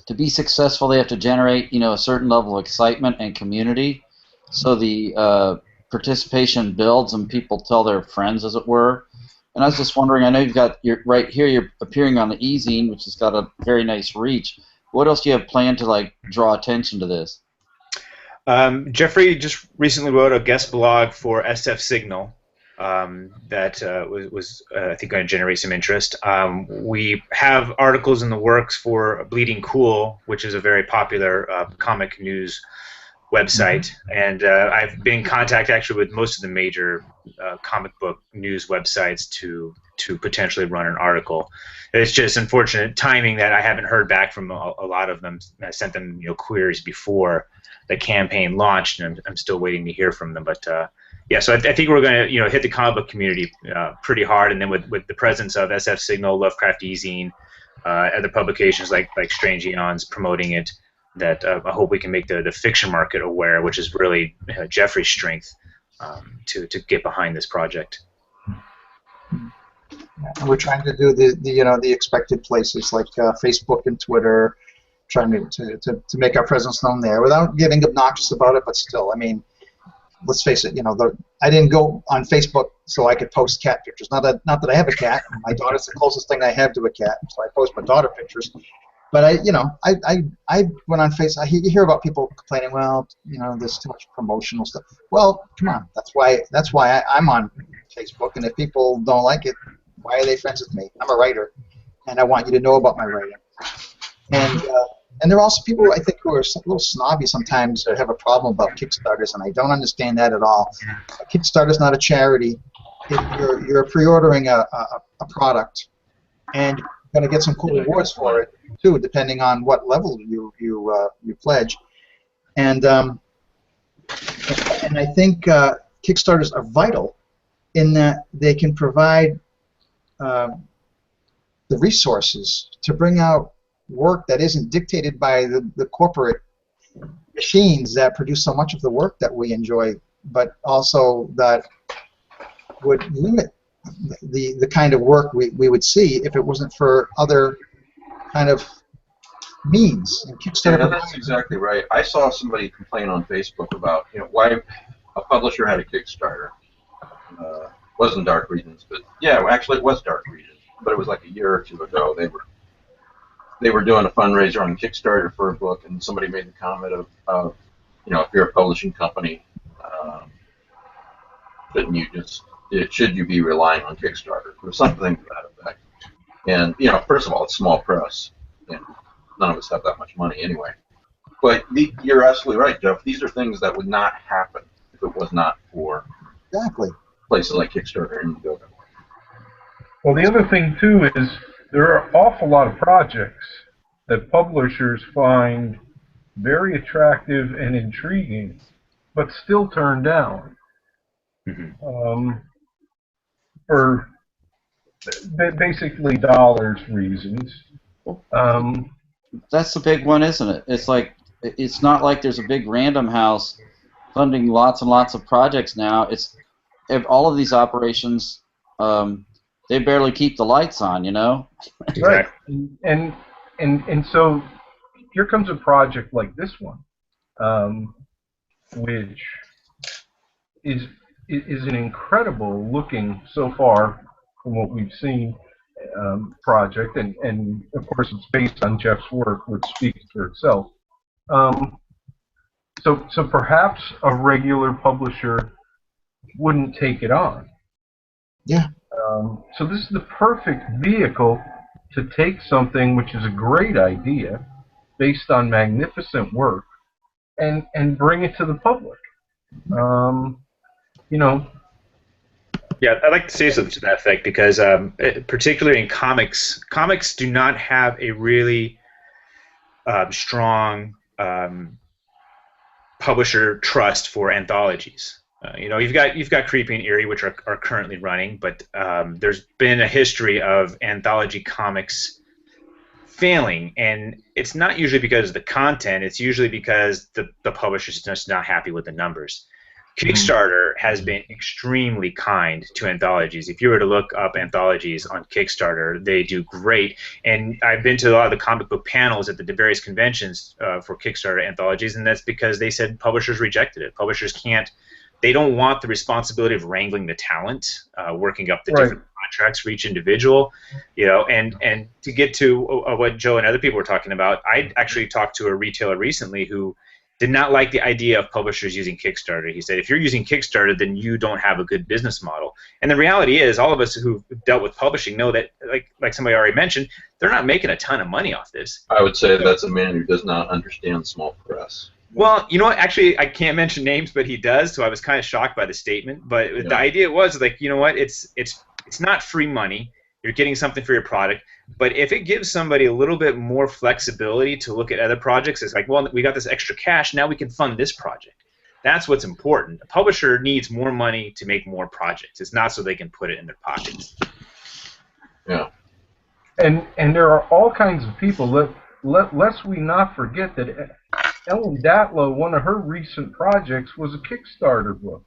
to be successful, they have to generate, a certain level of excitement and community, so the participation builds and people tell their friends, as it were. And I was just wondering, I know you're right here, you're appearing on the eZine, which has got a very nice reach. What else do you have planned to, like, draw attention to this? Jeffrey just recently wrote a guest blog for SF Signal that was I think, going to generate some interest. We have articles in the works for Bleeding Cool, which is a very popular comic news website, and I've been in contact actually with most of the major comic book news websites to potentially run an article. It's just unfortunate timing that I haven't heard back from a lot of them. I sent them queries before the campaign launched, and I'm still waiting to hear from them. But yeah, so I think we're going to hit the comic book community pretty hard, and then with the presence of SF Signal, Lovecraft eZine, other publications like Strange Eons promoting it, that I hope we can make the fiction market aware, which is really Jeffrey's strength, to get behind this project. And we're trying to do the expected places like Facebook and Twitter, trying to make our presence known there without getting obnoxious about it. But still, I mean, let's face it. I didn't go on Facebook so I could post cat pictures. Not that I have a cat. My daughter's the closest thing I have to a cat, so I post my daughter pictures. But I went on Facebook. You hear about people complaining, well, there's too much promotional stuff. Well, come on, that's why I'm on Facebook. And if people don't like it, why are they friends with me? I'm a writer, and I want you to know about my writing. And there are also people, I think, who are a little snobby sometimes, or have a problem about Kickstarters, and I don't understand that at all. Kickstarter's not a charity. You're pre-ordering a product, and you're going to get some cool rewards for it too, depending on what level you pledge. And I think Kickstarters are vital in that they can provide the resources to bring out work that isn't dictated by the corporate machines that produce so much of the work that we enjoy, but also that would limit the kind of work we would see if it wasn't for other kind of means. And Kickstarter. Yeah, that's exactly right. I saw somebody complain on Facebook about why a publisher had a Kickstarter. Wasn't Dark Regions, but yeah, actually it was Dark Regions, but it was like a year or two ago. They were doing a fundraiser on Kickstarter for a book, and somebody made the comment of if you're a publishing company, should you be relying on Kickstarter or something to that effect? And first of all, it's small press, and none of us have that much money anyway. But you're absolutely right, Jeff. These are things that would not happen if it was not for Exactly. places like Kickstarter and Indiegogo. Well, the other thing too is there are an awful lot of projects that publishers find very attractive and intriguing, but still turn down for basically dollars reasons. That's the big one, isn't it? It's like it's not like there's a big Random House funding lots and lots of projects now. It's all of these operations. They barely keep the lights on, you know. Right. And so here comes a project like this one, which is an incredible looking so far from what we've seen project, and of course it's based on Jeff's work, which speaks for itself. So perhaps a regular publisher wouldn't take it on. Yeah. So this is the perfect vehicle to take something which is a great idea, based on magnificent work, and bring it to the public. You know. Yeah, I'd like to say something to that effect because, particularly in comics, comics do not have a really strong publisher trust for anthologies. You know, you've got Creepy and Eerie, which are currently running, but there's been a history of anthology comics failing, and it's not usually because of the content. It's usually because the publisher's just not happy with the numbers. Kickstarter has been extremely kind to anthologies. If you were to look up anthologies on Kickstarter, they do great. And I've been to a lot of the comic book panels at the various conventions for Kickstarter anthologies, and that's because they said publishers rejected it. Publishers can't. They don't want the responsibility of wrangling the talent, working up the different contracts for each individual, you know. And to get to what Joe and other people were talking about, I actually talked to a retailer recently who did not like the idea of publishers using Kickstarter. He said, if you're using Kickstarter, then you don't have a good business model. And the reality is, all of us who've dealt with publishing know that, like somebody already mentioned, they're not making a ton of money off this. I would say that's a man who does not understand small press. Well, you know what? Actually, I can't mention names, but he does, so I was kind of shocked by the statement. But the idea was, like, you know what? It's not free money. You're getting something for your product. But if it gives somebody a little bit more flexibility to look at other projects, it's like, well, we got this extra cash, now we can fund this project. That's what's important. A publisher needs more money to make more projects. It's not so they can put it in their pockets. Yeah. And there are all kinds of people. Lest we not forget that Ellen Datlow, one of her recent projects was a Kickstarter book.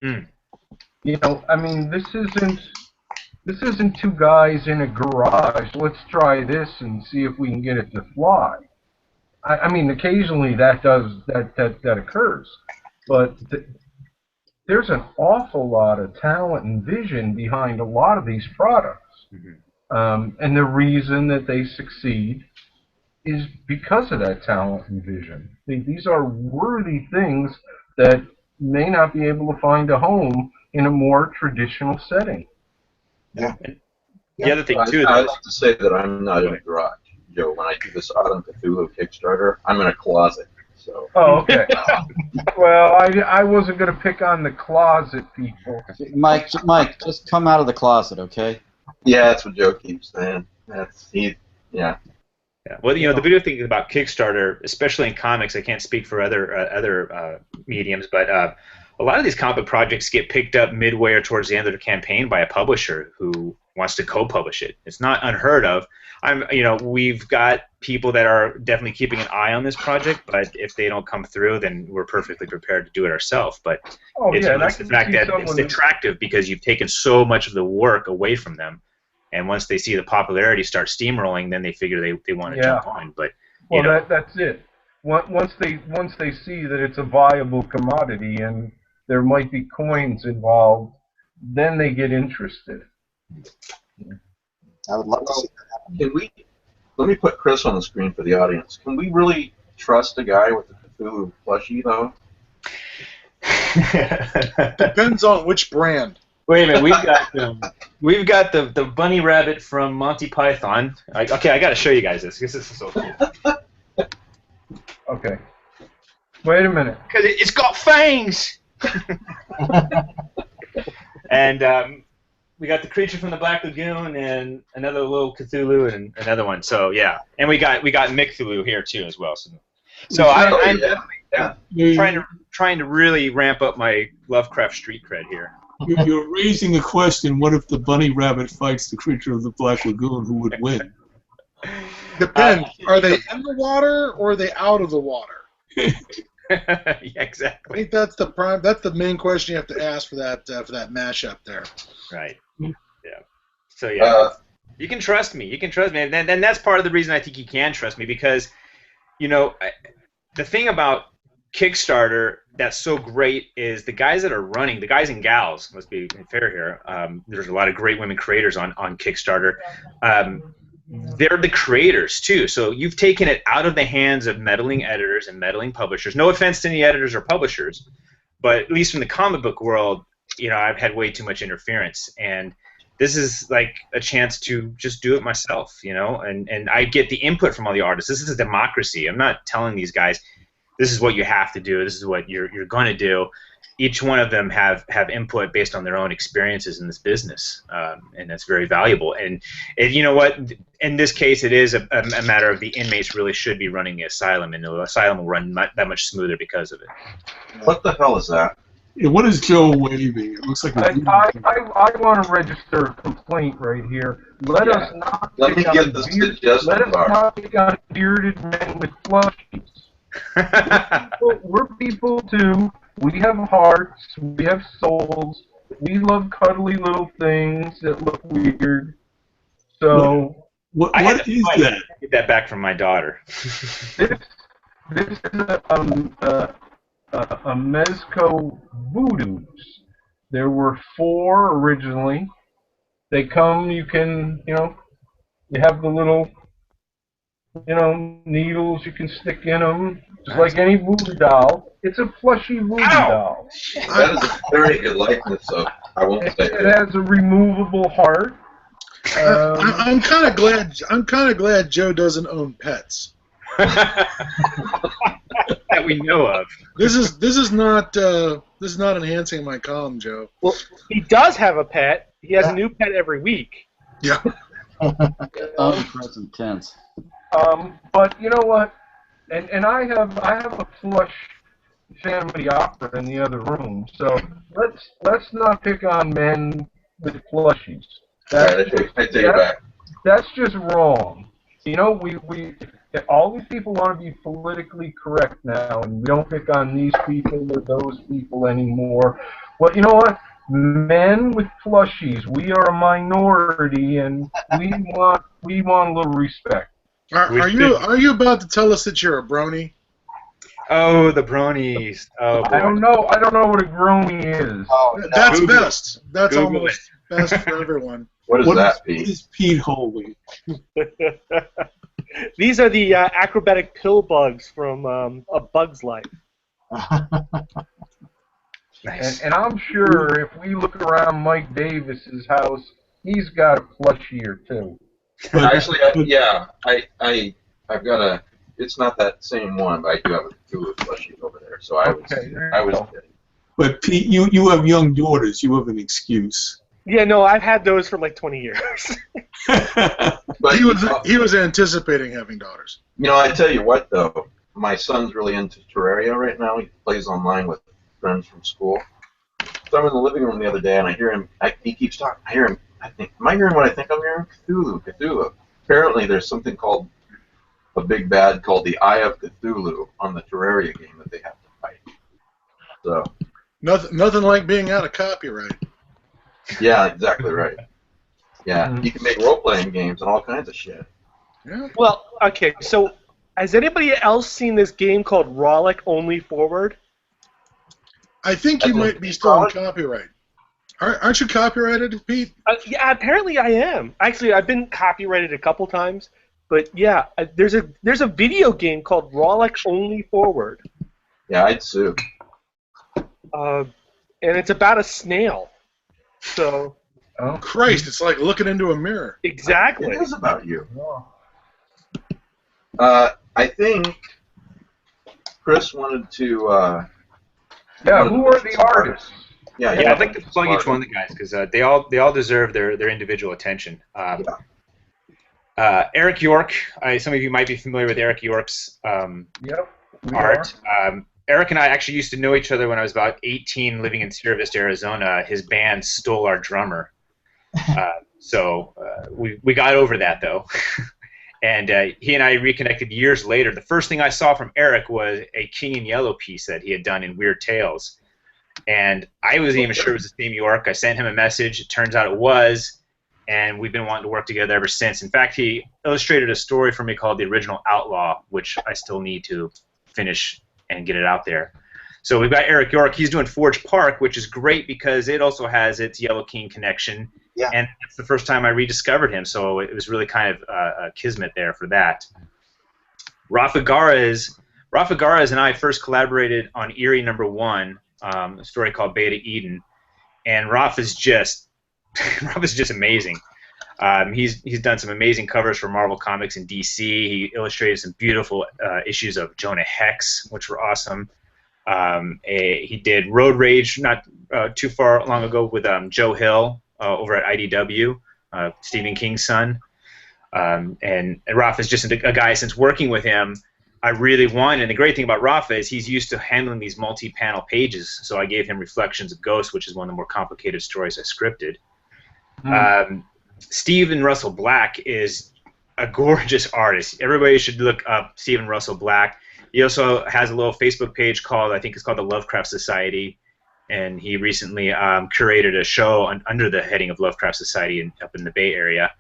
You know, I mean, this isn't two guys in a garage. Let's try this and see if we can get it to fly. I mean, occasionally that occurs, but there's an awful lot of talent and vision behind a lot of these products, and the reason that they succeed is because of that talent and vision. These are worthy things that may not be able to find a home in a more traditional setting. Yeah. The other thing too, I'd like to say that I'm not in a garage, Joe. When I do this Autumn Cthulhu Kickstarter, I'm in a closet. So. Oh, okay. Well, I wasn't going to pick on the closet people. Mike, just come out of the closet, okay? Yeah, that's what Joe keeps saying. Yeah. Yeah. Well, you know, the good thing about Kickstarter, especially in comics, I can't speak for other mediums, but a lot of these comic projects get picked up midway or towards the end of the campaign by a publisher who wants to co-publish it. It's not unheard of. We've got people that are definitely keeping an eye on this project, but if they don't come through, then we're perfectly prepared to do it ourselves. But it's the fact that it's attractive because you've taken so much of the work away from them. And once they see the popularity start steamrolling, then they figure they want to jump on. But that's it. Once they see that it's a viable commodity and there might be coins involved, then they get interested. I would love to see that happen. Let me put Chris on the screen for the audience. Can we really trust a guy with a Cthulhu plushie, though? Depends on which brand. Wait a minute, we've got the bunny rabbit from Monty Python. Okay, I got to show you guys this. This is so cool. Okay. Wait a minute. Because it's got fangs. And we got the creature from the Black Lagoon and another little Cthulhu and another one. So yeah, and we got Micthulhu here too as well. So I'm trying to really ramp up my Lovecraft street cred here. You're raising a question. What if the bunny rabbit fights the creature of the Black Lagoon? Who would win? Depends. Are they in the water or are they out of the water? Yeah, I exactly. think that's the prime. That's the main question you have to ask for that mashup there. Right. Yeah. So yeah, you can trust me. You can trust me, and then that's part of the reason I think you can trust me because, you know, the thing about Kickstarter that's so great is the guys that are running, the guys and gals. Let's be fair here. There's a lot of great women creators on Kickstarter. They're the creators too, so you've taken it out of the hands of meddling editors and meddling publishers. No offense to any editors or publishers, but at least from the comic book world, you know, I've had way too much interference, and this is like a chance to just do it myself, you know, and I get the input from all the artists. This is a democracy. I'm not telling these guys this is what you have to do, this is what you're going to do. Each one of them have input based on their own experiences in this business, and that's very valuable. And you know what? In this case, it is a matter of the inmates really should be running the asylum, and the asylum will run that much smoother because of it. What the hell is that? Yeah, what is Joe waving? It looks like I want to register a complaint right here. Let us not pick on bearded men with plushies. We're people too. We have hearts. We have souls. We love cuddly little things that look weird. So what is that? Get that back from my daughter. This is a Mezco voodoos. There were 4 originally. They come. You can, you know, you have the little, you know, needles you can stick in them, just like any voodoo doll. It's a plushy voodoo doll. That is a very good likeness, so I won't say it. It has a removable heart. I'm kind of glad. I'm kind of glad Joe doesn't own pets. That we know of. This is not enhancing my column, Joe. Well, he does have a pet. He has a new pet every week. Yeah. Present tense. But you know what? And I have a plush family opera in the other room. So let's not pick on men with plushies. I take it back. That's just wrong. You know, we all these people want to be politically correct now, and we don't pick on these people or those people anymore. Well, you know what? Men with plushies, we are a minority, and we want a little respect. Are you about to tell us that you're a brony? Oh, the bronies. Oh, boy. I don't know what a grony is. Oh, no. That's Google best. That's Google almost best for everyone. What is that, Pete? What is Pete holding? These are the acrobatic pill bugs from A Bug's Life. Nice. And I'm sure if we look around Mike Davis's house, he's got a plushie or two. Actually, I've got a. It's not that same one, but I do have a Cthulhu plushie over there. So I was kidding. But Pete, you have young daughters. You have an excuse. Yeah, no, I've had those for like 20 years. But He was anticipating having daughters. You know, I tell you what though, my son's really into Terraria right now. He plays online with friends from school. So I'm in the living room the other day, and I hear him. He keeps talking. I hear him. I think, am I hearing what I think I'm hearing? Cthulhu. Apparently, there's something called a big bad called the Eye of Cthulhu on the Terraria game that they have to fight. So. Nothing like being out of copyright. Yeah, exactly right. Yeah, you can make role-playing games and all kinds of shit. Yeah. Well, okay, so has anybody else seen this game called Rollick Only Forward? I think you might be still on copyright. Aren't you copyrighted, Pete? Yeah, apparently I am. Actually, I've been copyrighted a couple times, but yeah, there's a video game called Rollick Only Forward. Yeah, I'd sue. And it's about a snail. So. Oh Christ! It's like looking into a mirror. Exactly. It is about you. I think Chris wanted to Yeah, who are the artists? Yeah, Yeah, I'd like to plug each one of the guys because they all deserve their individual attention. Eric York, some of you might be familiar with Eric York's Yep, we art. are. Eric and I actually used to know each other when I was about 18, living in Sierra Vista, Arizona. His band stole our drummer, so we got over that though. And he and I reconnected years later. The first thing I saw from Eric was a King in Yellow piece that he had done in Weird Tales. And I wasn't even sure it was the same York. I sent him a message. It turns out it was. And we've been wanting to work together ever since. In fact, he illustrated a story for me called The Original Outlaw, which I still need to finish and get it out there. So we've got Eric York. He's doing Forge Park, which is great because it also has its Yellow King connection. Yeah. And it's the first time I rediscovered him, so it was really kind of a kismet there for that. Rafa Garaz and I first collaborated on Eerie #1, a story called Beta Eden, and Rafa's just amazing. He's done some amazing covers for Marvel Comics and DC. He illustrated some beautiful issues of Jonah Hex, which were awesome. He did Road Rage not too far long ago with Joe Hill over at IDW, Stephen King's son. And Rafa's just a guy, since working with him, I really wanted, and the great thing about Rafa is he's used to handling these multi-panel pages, so I gave him Reflections of Ghosts, which is one of the more complicated stories I scripted. Stephen Russell Black is a gorgeous artist. Everybody should look up Stephen Russell Black. He also has a little Facebook page called, I think it's called the Lovecraft Society, and he recently curated a show under the heading of Lovecraft Society up in the Bay Area.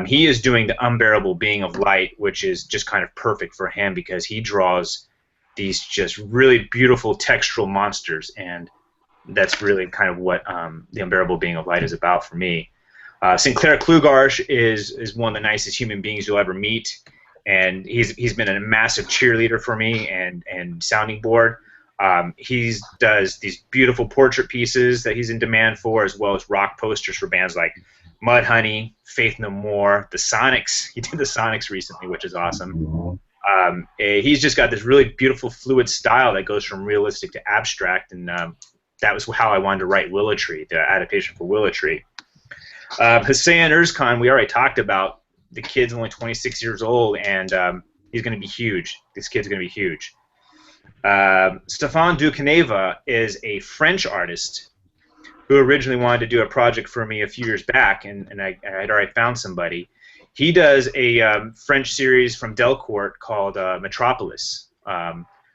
He is doing the Unbearable Being of Light, which is just kind of perfect for him because he draws these just really beautiful textural monsters, and that's really kind of what the Unbearable Being of Light is about for me. Sinclair Klugarsh is one of the nicest human beings you'll ever meet, and he's been a massive cheerleader for me and sounding board. He does these beautiful portrait pieces that he's in demand for, as well as rock posters for bands like Mudhoney, Faith No More, the Sonics. He did the Sonics recently, which is awesome. He's just got this really beautiful fluid style that goes from realistic to abstract, and that was how I wanted to write Willow Tree, the adaptation for Willow Tree. Hussein Erzkan, we already talked about. The kid's only 26 years old, and he's going to be huge. This kid's going to be huge. Stefan Ducaneva is a French artist who originally wanted to do a project for me a few years back, and I had already found somebody. He does a French series from Delcourt called Metropolis,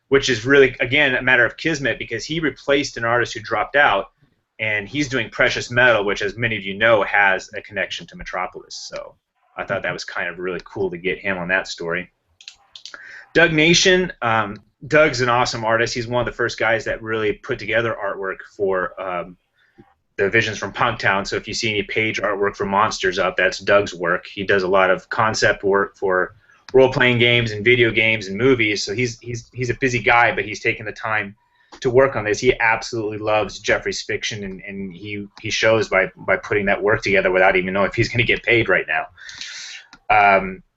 which is really, again, a matter of kismet because he replaced an artist who dropped out, and he's doing Precious Metal, which, as many of you know, has a connection to Metropolis. So I thought that was kind of really cool to get him on that story. Doug Nation. Doug's an awesome artist. He's one of the first guys that really put together artwork for the Visions from Punktown. So if you see any page artwork for Monsters up, that's Doug's work. He does a lot of concept work for role-playing games and video games and movies. So he's a busy guy, but he's taken the time to work on this. He absolutely loves Jeffrey's fiction, and he shows by putting that work together without even knowing if he's going to get paid right now.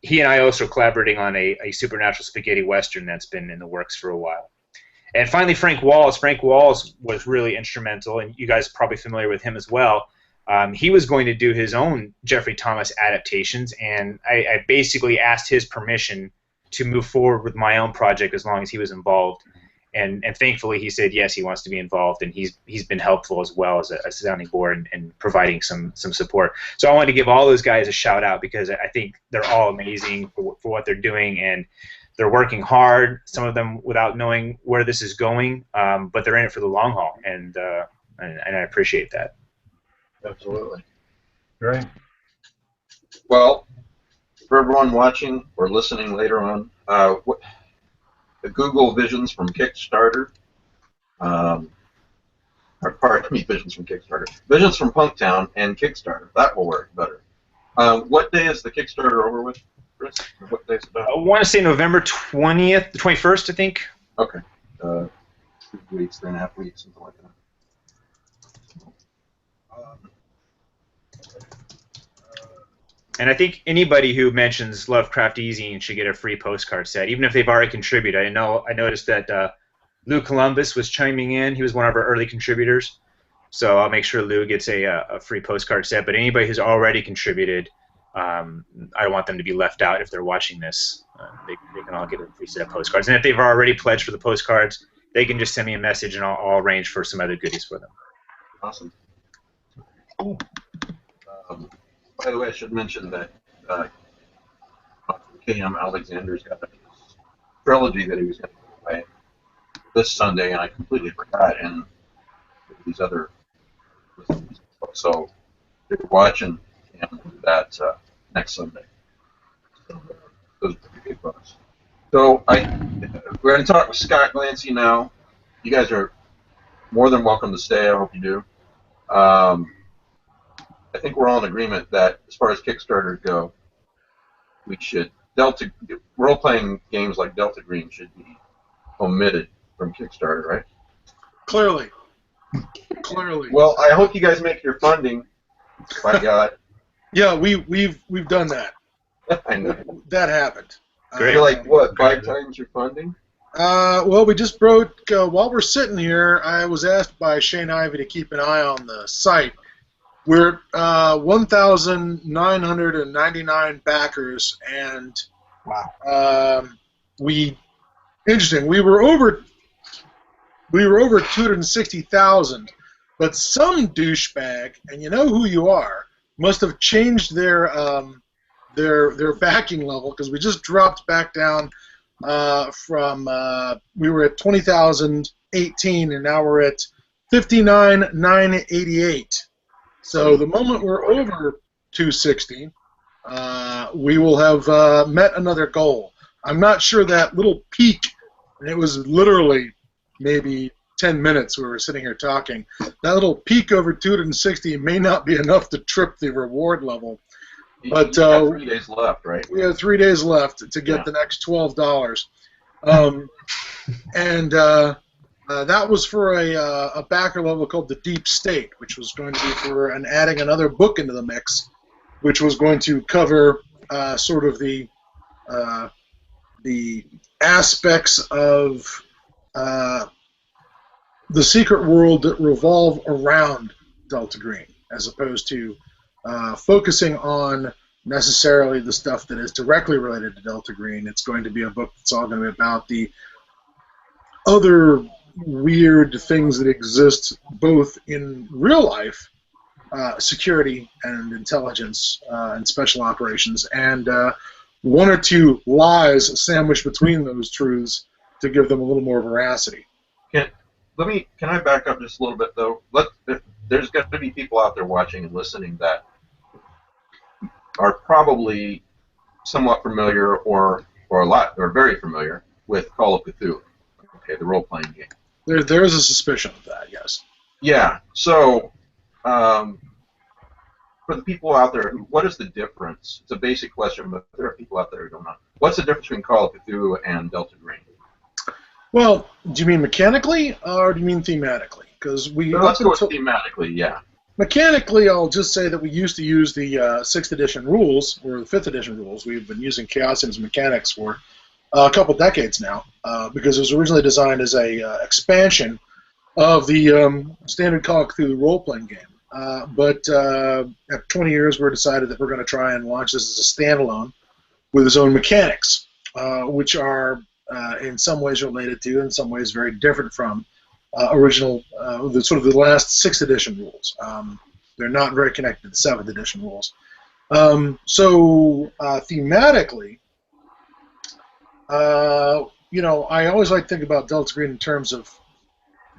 He and I are also collaborating on a supernatural spaghetti western that's been in the works for a while. And finally, Frank Walls. Frank Walls was really instrumental, and you guys are probably familiar with him as well. He was going to do his own Jeffrey Thomas adaptations, and I basically asked his permission to move forward with my own project as long as he was involved. And thankfully, he said yes, he wants to be involved, and he's been helpful as well as a sounding board and providing some support. So I wanted to give all those guys a shout out because I think they're all amazing for what they're doing, and they're working hard. Some of them without knowing where this is going, but they're in it for the long haul, and I appreciate that. Absolutely. Great. Well, for everyone watching or listening later on, the Google Visions from Kickstarter, or pardon me, Visions from Kickstarter, Visions from Punktown and Kickstarter. That will work better. What day is the Kickstarter over with, Chris? What day is it about? I want to say November 20th, the 21st, I think. Okay. 2 weeks, 3.5 weeks, something like that. And I think anybody who mentions Lovecraft eZine should get a free postcard set, even if they've already contributed. I noticed that Lou Columbus was chiming in. He was one of our early contributors. So I'll make sure Lou gets a free postcard set. But anybody who's already contributed, I don't want them to be left out if they're watching this. They can all get a free set of postcards. And if they've already pledged for the postcards, they can just send me a message and I'll arrange for some other goodies for them. Awesome. Cool. By the way, I should mention that K.M. Alexander's got a trilogy that he was going to give away this Sunday, and I completely forgot. And these other books, so if you're watching, and do that next Sunday. So, those are pretty big books. So we're going to talk with Scott Glancy now. You guys are more than welcome to stay. I hope you do. I think we're all in agreement that as far as Kickstarters go, we should role-playing games like Delta Green should be omitted from Kickstarter, right? Clearly. Clearly. Well, I hope you guys make your funding. By God. Yeah, we've done that. I know. That happened. You're like what? 5 times your funding? Well, we just broke. While we're sitting here, I was asked by Shane Ivey to keep an eye on the site. We're 1,999 backers, and wow. Interesting. We were over 260,000, but some douchebag, and you know who you are, must have changed their backing level, because we just dropped back down from we were at 20,018, and now we're at 59,988. So the moment we're over 260, we will have met another goal. I'm not sure that little peak, and it was literally maybe 10 minutes we were sitting here talking, that little peak over 260 may not be enough to trip the reward level. But you have 3 days left, right? We have 3 days left to get the next $12. That was for a backer level called the Deep State, which was going to be for adding another book into the mix, which was going to cover sort of the aspects of the secret world that revolve around Delta Green, as opposed to focusing on necessarily the stuff that is directly related to Delta Green. It's going to be a book that's all going to be about the other weird things that exist both in real life, security and intelligence and special operations, and one or two lies sandwiched between those truths to give them a little more veracity. Can I back up just a little bit, though? There's got to be people out there watching and listening that are probably somewhat familiar or very familiar with Call of Cthulhu, okay, the role-playing game. There is a suspicion of that, yes. Yeah. So, for the people out there, what is the difference? It's a basic question, but there are people out there who don't know. What's the difference between Call of Cthulhu and Delta Green? Well, do you mean mechanically or do you mean thematically? Because let's go thematically, yeah. Mechanically, I'll just say that we used to use the 6th edition rules, or the 5th edition rules. We've been using Chaosium's mechanics for a couple decades now, because it was originally designed as a expansion of the standard Call of Cthulhu role-playing game. But after 20 years, we decided that we're going to try and launch this as a standalone with its own mechanics, which are in some ways related to, in some ways very different from, original, the last 6th edition rules. They're not very connected to 7th edition rules. Thematically, I always like to think about Delta Green in terms of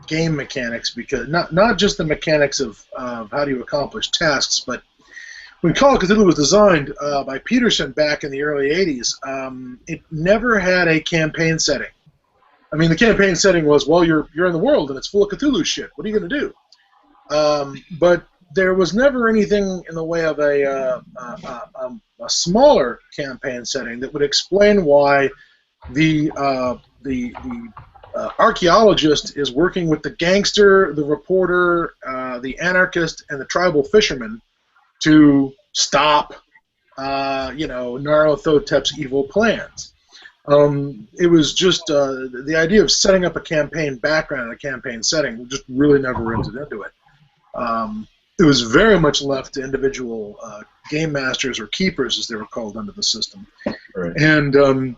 game mechanics, because not just the mechanics of how do you accomplish tasks, but when Call of Cthulhu was designed by Peterson back in the early 80s, it never had a campaign setting. I mean, the campaign setting was, well, you're in the world and it's full of Cthulhu shit. What are you going to do? But there was never anything in the way of a smaller campaign setting that would explain why the archaeologist is working with the gangster, the reporter, the anarchist, and the tribal fisherman to stop, Nyarlathotep's evil plans. It was just the idea of setting up a campaign background and a campaign setting. We just really never entered into it. It was very much left to individual game masters or keepers, as they were called under the system. Right. And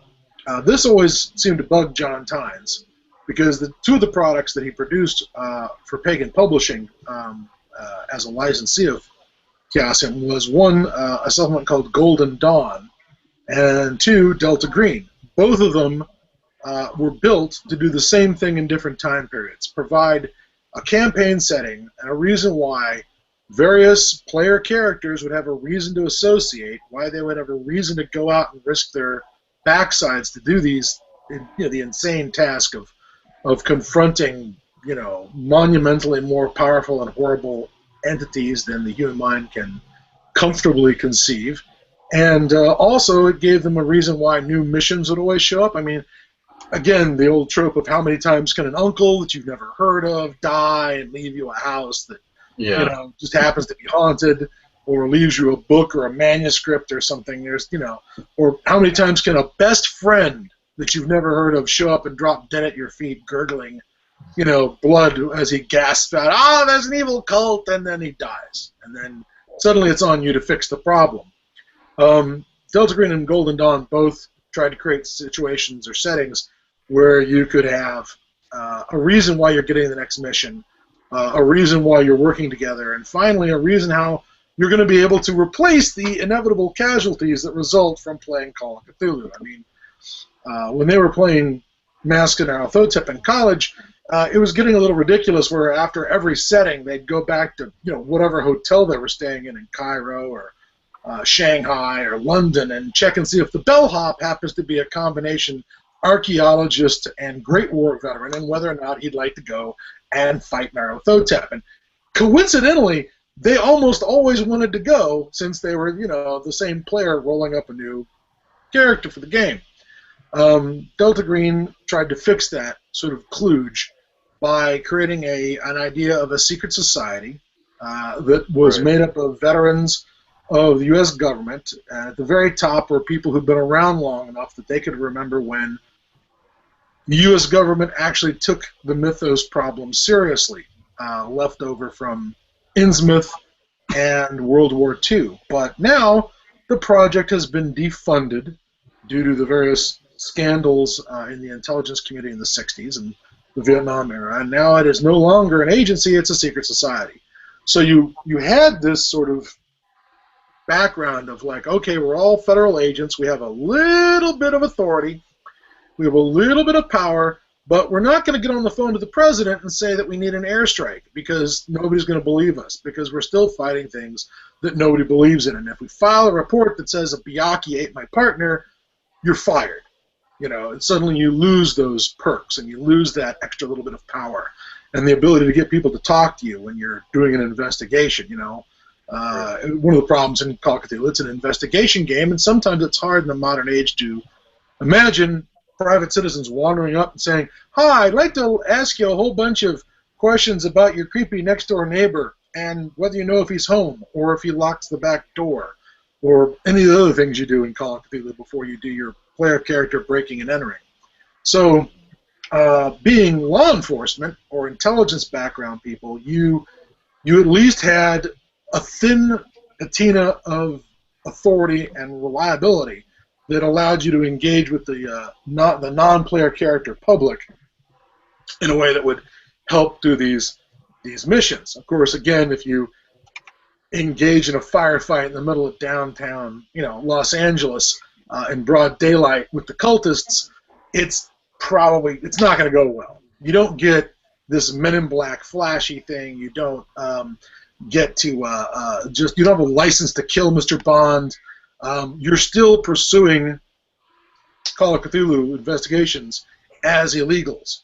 this always seemed to bug John Tynes, because the two of the products that he produced for Pagan Publishing as a licensee of Chaosium was one, a supplement called Golden Dawn, and two, Delta Green. Both of them were built to do the same thing in different time periods, provide a campaign setting and a reason why various player characters would have a reason to associate, why they would have a reason to go out and risk their backsides to do these, the insane task of confronting, monumentally more powerful and horrible entities than the human mind can comfortably conceive. And also, it gave them a reason why new missions would always show up. I mean, again, the old trope of how many times can an uncle that you've never heard of die and leave you a house that just happens to be haunted, or leaves you a book or a manuscript or something. There's, or how many times can a best friend that you've never heard of show up and drop dead at your feet, gurgling, blood as he gasps out, "Ah, there's an evil cult," and then he dies, and then suddenly it's on you to fix the problem. Delta Green and Golden Dawn both tried to create situations or settings where you could have a reason why you're getting the next mission, a reason why you're working together, and finally a reason how you're going to be able to replace the inevitable casualties that result from playing Call of Cthulhu. I mean, when they were playing Mask and Nyarlathotep in college, it was getting a little ridiculous where after every setting they'd go back to whatever hotel they were staying in Cairo or Shanghai or London and check and see if the bellhop happens to be a combination archaeologist and Great War veteran, and whether or not he'd like to go and fight Nyarlathotep. And coincidentally, they almost always wanted to go, since they were, the same player rolling up a new character for the game. Delta Green tried to fix that sort of kludge by creating an idea of a secret society that was made up of veterans of the U.S. government. At the very top were people who'd been around long enough that they could remember when the U.S. government actually took the Mythos problem seriously, left over from Innsmouth and World War II. But now the project has been defunded due to the various scandals in the intelligence community in the 60s and the Vietnam era, and now it is no longer an agency, it's a secret society. So you had this sort of background of like, okay, we're all federal agents, we have a little bit of authority, we have a little bit of power, but we're not going to get on the phone to the president and say that we need an airstrike, because nobody's going to believe us, because we're still fighting things that nobody believes in. And if we file a report that says a Byakhee ate my partner, you're fired. And suddenly you lose those perks, and you lose that extra little bit of power and the ability to get people to talk to you when you're doing an investigation. One of the problems in Call of Cthulhu, it's an investigation game, and sometimes it's hard in the modern age to imagine private citizens wandering up and saying, "Hi, I'd like to ask you a whole bunch of questions about your creepy next-door neighbor and whether you know if he's home or if he locks the back door," or any of the other things you do in Call of Cthulhu before you do your player character breaking and entering. So, being law enforcement or intelligence background people, you at least had a thin patina of authority and reliability that allowed you to engage with the non-player character public in a way that would help do these missions. Of course, again, if you engage in a firefight in the middle of downtown, Los Angeles, in broad daylight with the cultists, it's not going to go well. You don't get this Men in Black flashy thing. You don't get to you don't have a license to kill Mr. Bond. You're still pursuing Call of Cthulhu investigations as illegals,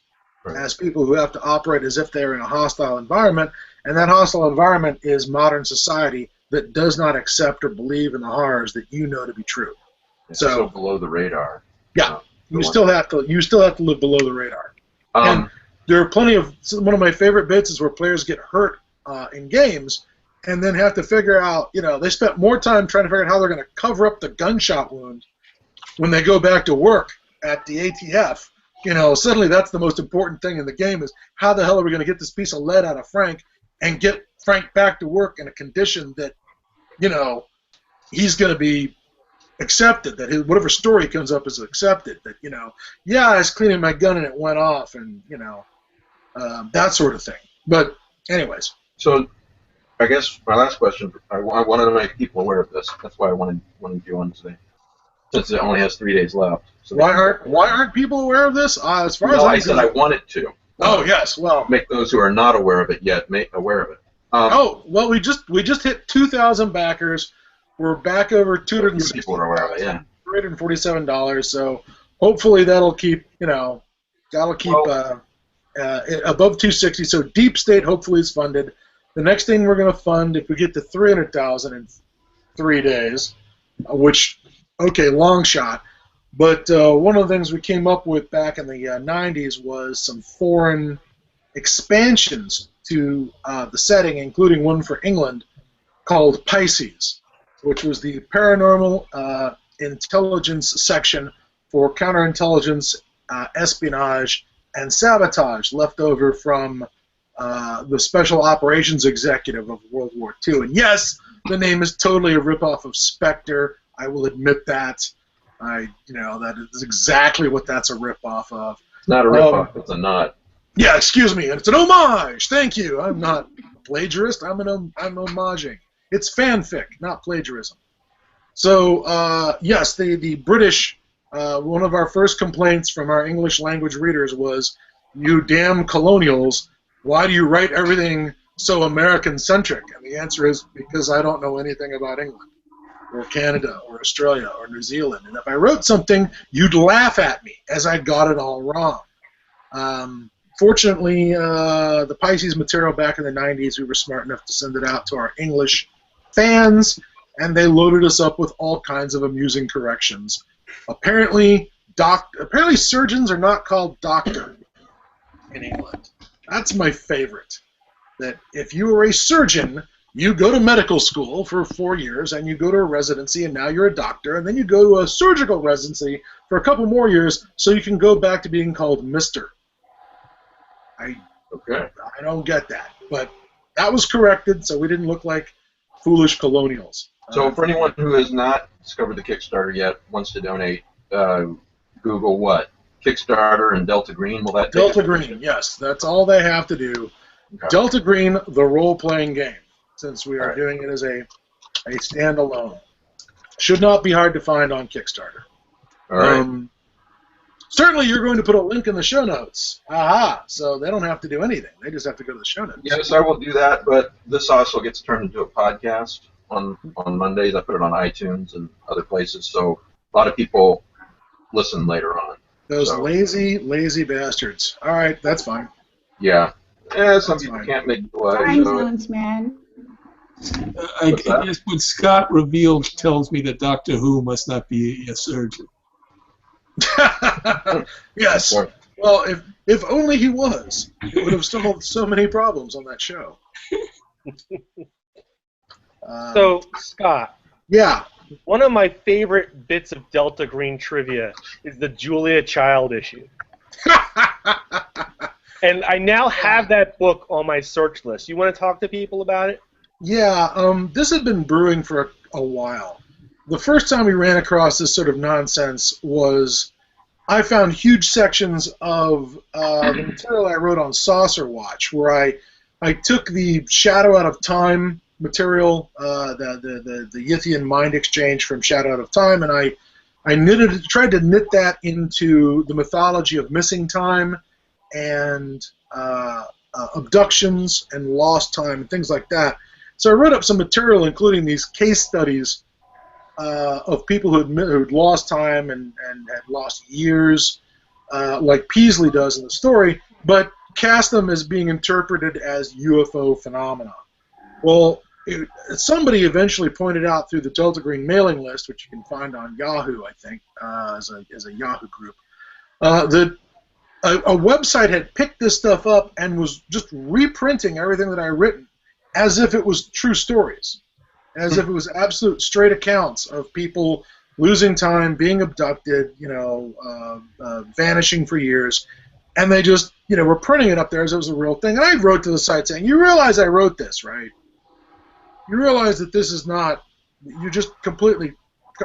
as people who have to operate as if they're in a hostile environment, and that hostile environment is modern society that does not accept or believe in the horrors that you know to be true. So below the radar. Yeah, you still have to live below the radar. And there are plenty of, one of my favorite bits is where players get hurt in games and then have to figure out, they spent more time trying to figure out how they're going to cover up the gunshot wound when they go back to work at the ATF, suddenly that's the most important thing in the game is how the hell are we going to get this piece of lead out of Frank and get Frank back to work in a condition that, he's going to be accepted, that whatever story comes up is accepted, that, yeah, I was cleaning my gun and it went off, and, that sort of thing. But anyways. So I guess my last question, I wanted to make people aware of this. That's why I wanted you on today, since it only has 3 days left. So why aren't people aware of this? As far as I said I wanted to. Oh yes, well, make those who are not aware of it yet aware of it. Well, we just hit 2,000 backers. We're back over $260. People are aware of it, yeah. $347. So hopefully that'll keep above 260. So Deep State hopefully is funded. The next thing we're going to fund, if we get to 300,000 in 3 days, which, okay, long shot. But one of the things we came up with back in the 90s was some foreign expansions to the setting, including one for England called Pisces, which was the paranormal intelligence section for counterintelligence, espionage, and sabotage left over from the Special Operations Executive of World War II. And yes, the name is totally a ripoff of Spectre. I will admit that. That is exactly what that's a ripoff of. It's not a ripoff, it's a nod. Yeah, excuse me, it's an homage. Thank you. I'm not a plagiarist. I'm homaging. It's fanfic, not plagiarism. So yes, the British. One of our first complaints from our English language readers was, "You damn colonials! Why do you write everything so American-centric?" And the answer is because I don't know anything about England, or Canada, or Australia, or New Zealand. And if I wrote something, you'd laugh at me, as I got it all wrong. Fortunately, the Pisces material back in the 90s, we were smart enough to send it out to our English fans, and they loaded us up with all kinds of amusing corrections. Apparently surgeons are not called doctor in England. That's my favorite. That if you were a surgeon, you go to medical school for 4 years, and you go to a residency, and now you're a doctor, and then you go to a surgical residency for a couple more years so you can go back to being called Mr. I don't get that. But that was corrected, so we didn't look like foolish colonials. So for anyone who has not discovered the Kickstarter yet, wants to donate, Google what? Kickstarter and Delta Green? Will that Delta Green, yes. That's all they have to do. Okay. Delta Green, the role-playing game, since we are doing it as a standalone. Should not be hard to find on Kickstarter. All right. Certainly you're going to put a link in the show notes. Aha! So they don't have to do anything. They just have to go to the show notes. Yes, I will do that, but this also gets turned into a podcast on Mondays. I put it on iTunes and other places, so a lot of people listen later on. Those lazy bastards. All right, that's fine. Yeah. Some people can't make delay. Time zones, man. I guess what Scott revealed tells me that Doctor Who must not be a surgeon. Yes. Well, if only he was, it would have solved so many problems on that show. So, Scott. Yeah. One of my favorite bits of Delta Green trivia is the Julia Child issue. And I now have that book on my search list. You want to talk to people about it? Yeah, this had been brewing for a while. The first time we ran across this sort of nonsense was I found huge sections of the material I wrote on Saucer Watch, where I took the Shadow Out of Time material, the Yithian mind exchange from Shadow Out of Time, and I tried to knit that into the mythology of missing time and abductions and lost time and things like that. So I wrote up some material, including these case studies of people who'd lost time and had lost years, like Peasley does in the story, but cast them as being interpreted as UFO phenomena. Well, somebody eventually pointed out through the Delta Green mailing list, which you can find on Yahoo, I think, as a Yahoo group, that a website had picked this stuff up and was just reprinting everything that I had written as if it was true stories, as if it was absolute straight accounts of people losing time, being abducted, vanishing for years, and they just, were printing it up there as it was a real thing. And I wrote to the site saying, "You realize I wrote this, right? You realize that this is not, you just completely,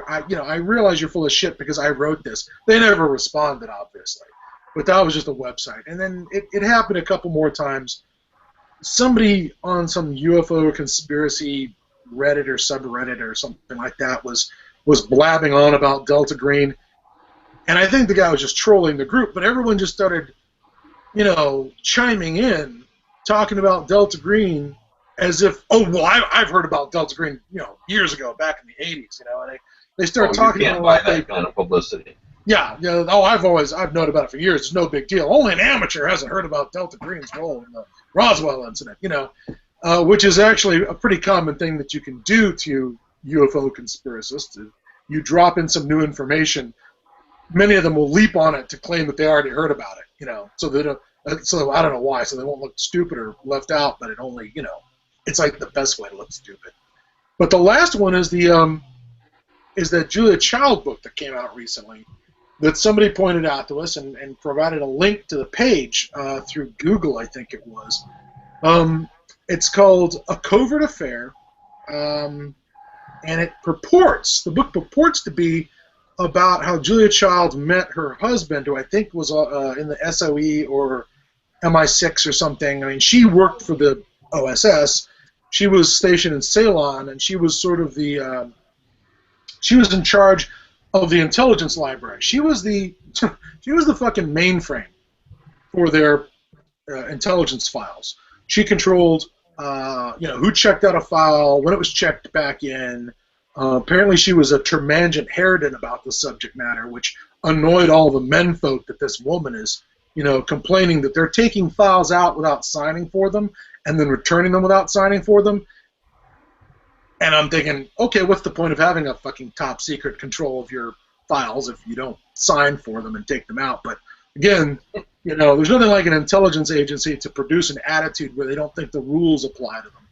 I realize you're full of shit because I wrote this." They never responded, obviously, but that was just a website. And then it happened a couple more times. Somebody on some UFO conspiracy Reddit or subreddit or something like that was blabbing on about Delta Green, and I think the guy was just trolling the group, but everyone just started, chiming in, talking about Delta Green as if, oh, well, I've heard about Delta Green, years ago, back in the 80s, and they start talking about like that kind of publicity. Yeah, I've known about it for years. It's no big deal. Only an amateur hasn't heard about Delta Green's role in the Roswell incident, which is actually a pretty common thing that you can do to UFO conspiracists. You drop in some new information, many of them will leap on it to claim that they already heard about it, so they don't. So I don't know why, so they won't look stupid or left out, but it only, it's like the best way to look stupid. But the last one is that Julia Child book that came out recently that somebody pointed out to us and provided a link to the page through Google, I think it was. It's called A Covert Affair, and the book purports to be about how Julia Child met her husband, who I think was in the SOE or MI6 or something. I mean, she worked for the OSS. She was stationed in Ceylon, and she was sort of she was in charge of the intelligence library. She was the fucking mainframe for their intelligence files. She controlled, who checked out a file, when it was checked back in. Apparently she was a termagant harridan about the subject matter, which annoyed all the menfolk that this woman is, complaining that they're taking files out without signing for them and then returning them without signing for them. And I'm thinking, okay, what's the point of having a fucking top secret control of your files if you don't sign for them and take them out? But again, there's nothing like an intelligence agency to produce an attitude where they don't think the rules apply to them.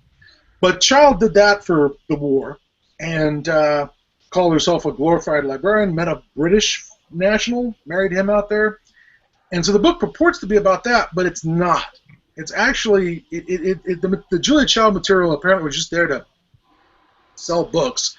But Child did that for the war and called herself a glorified librarian, met a British national, married him out there. And so the book purports to be about that, but it's not. It's actually, the Julia Child material apparently was just there to sell books,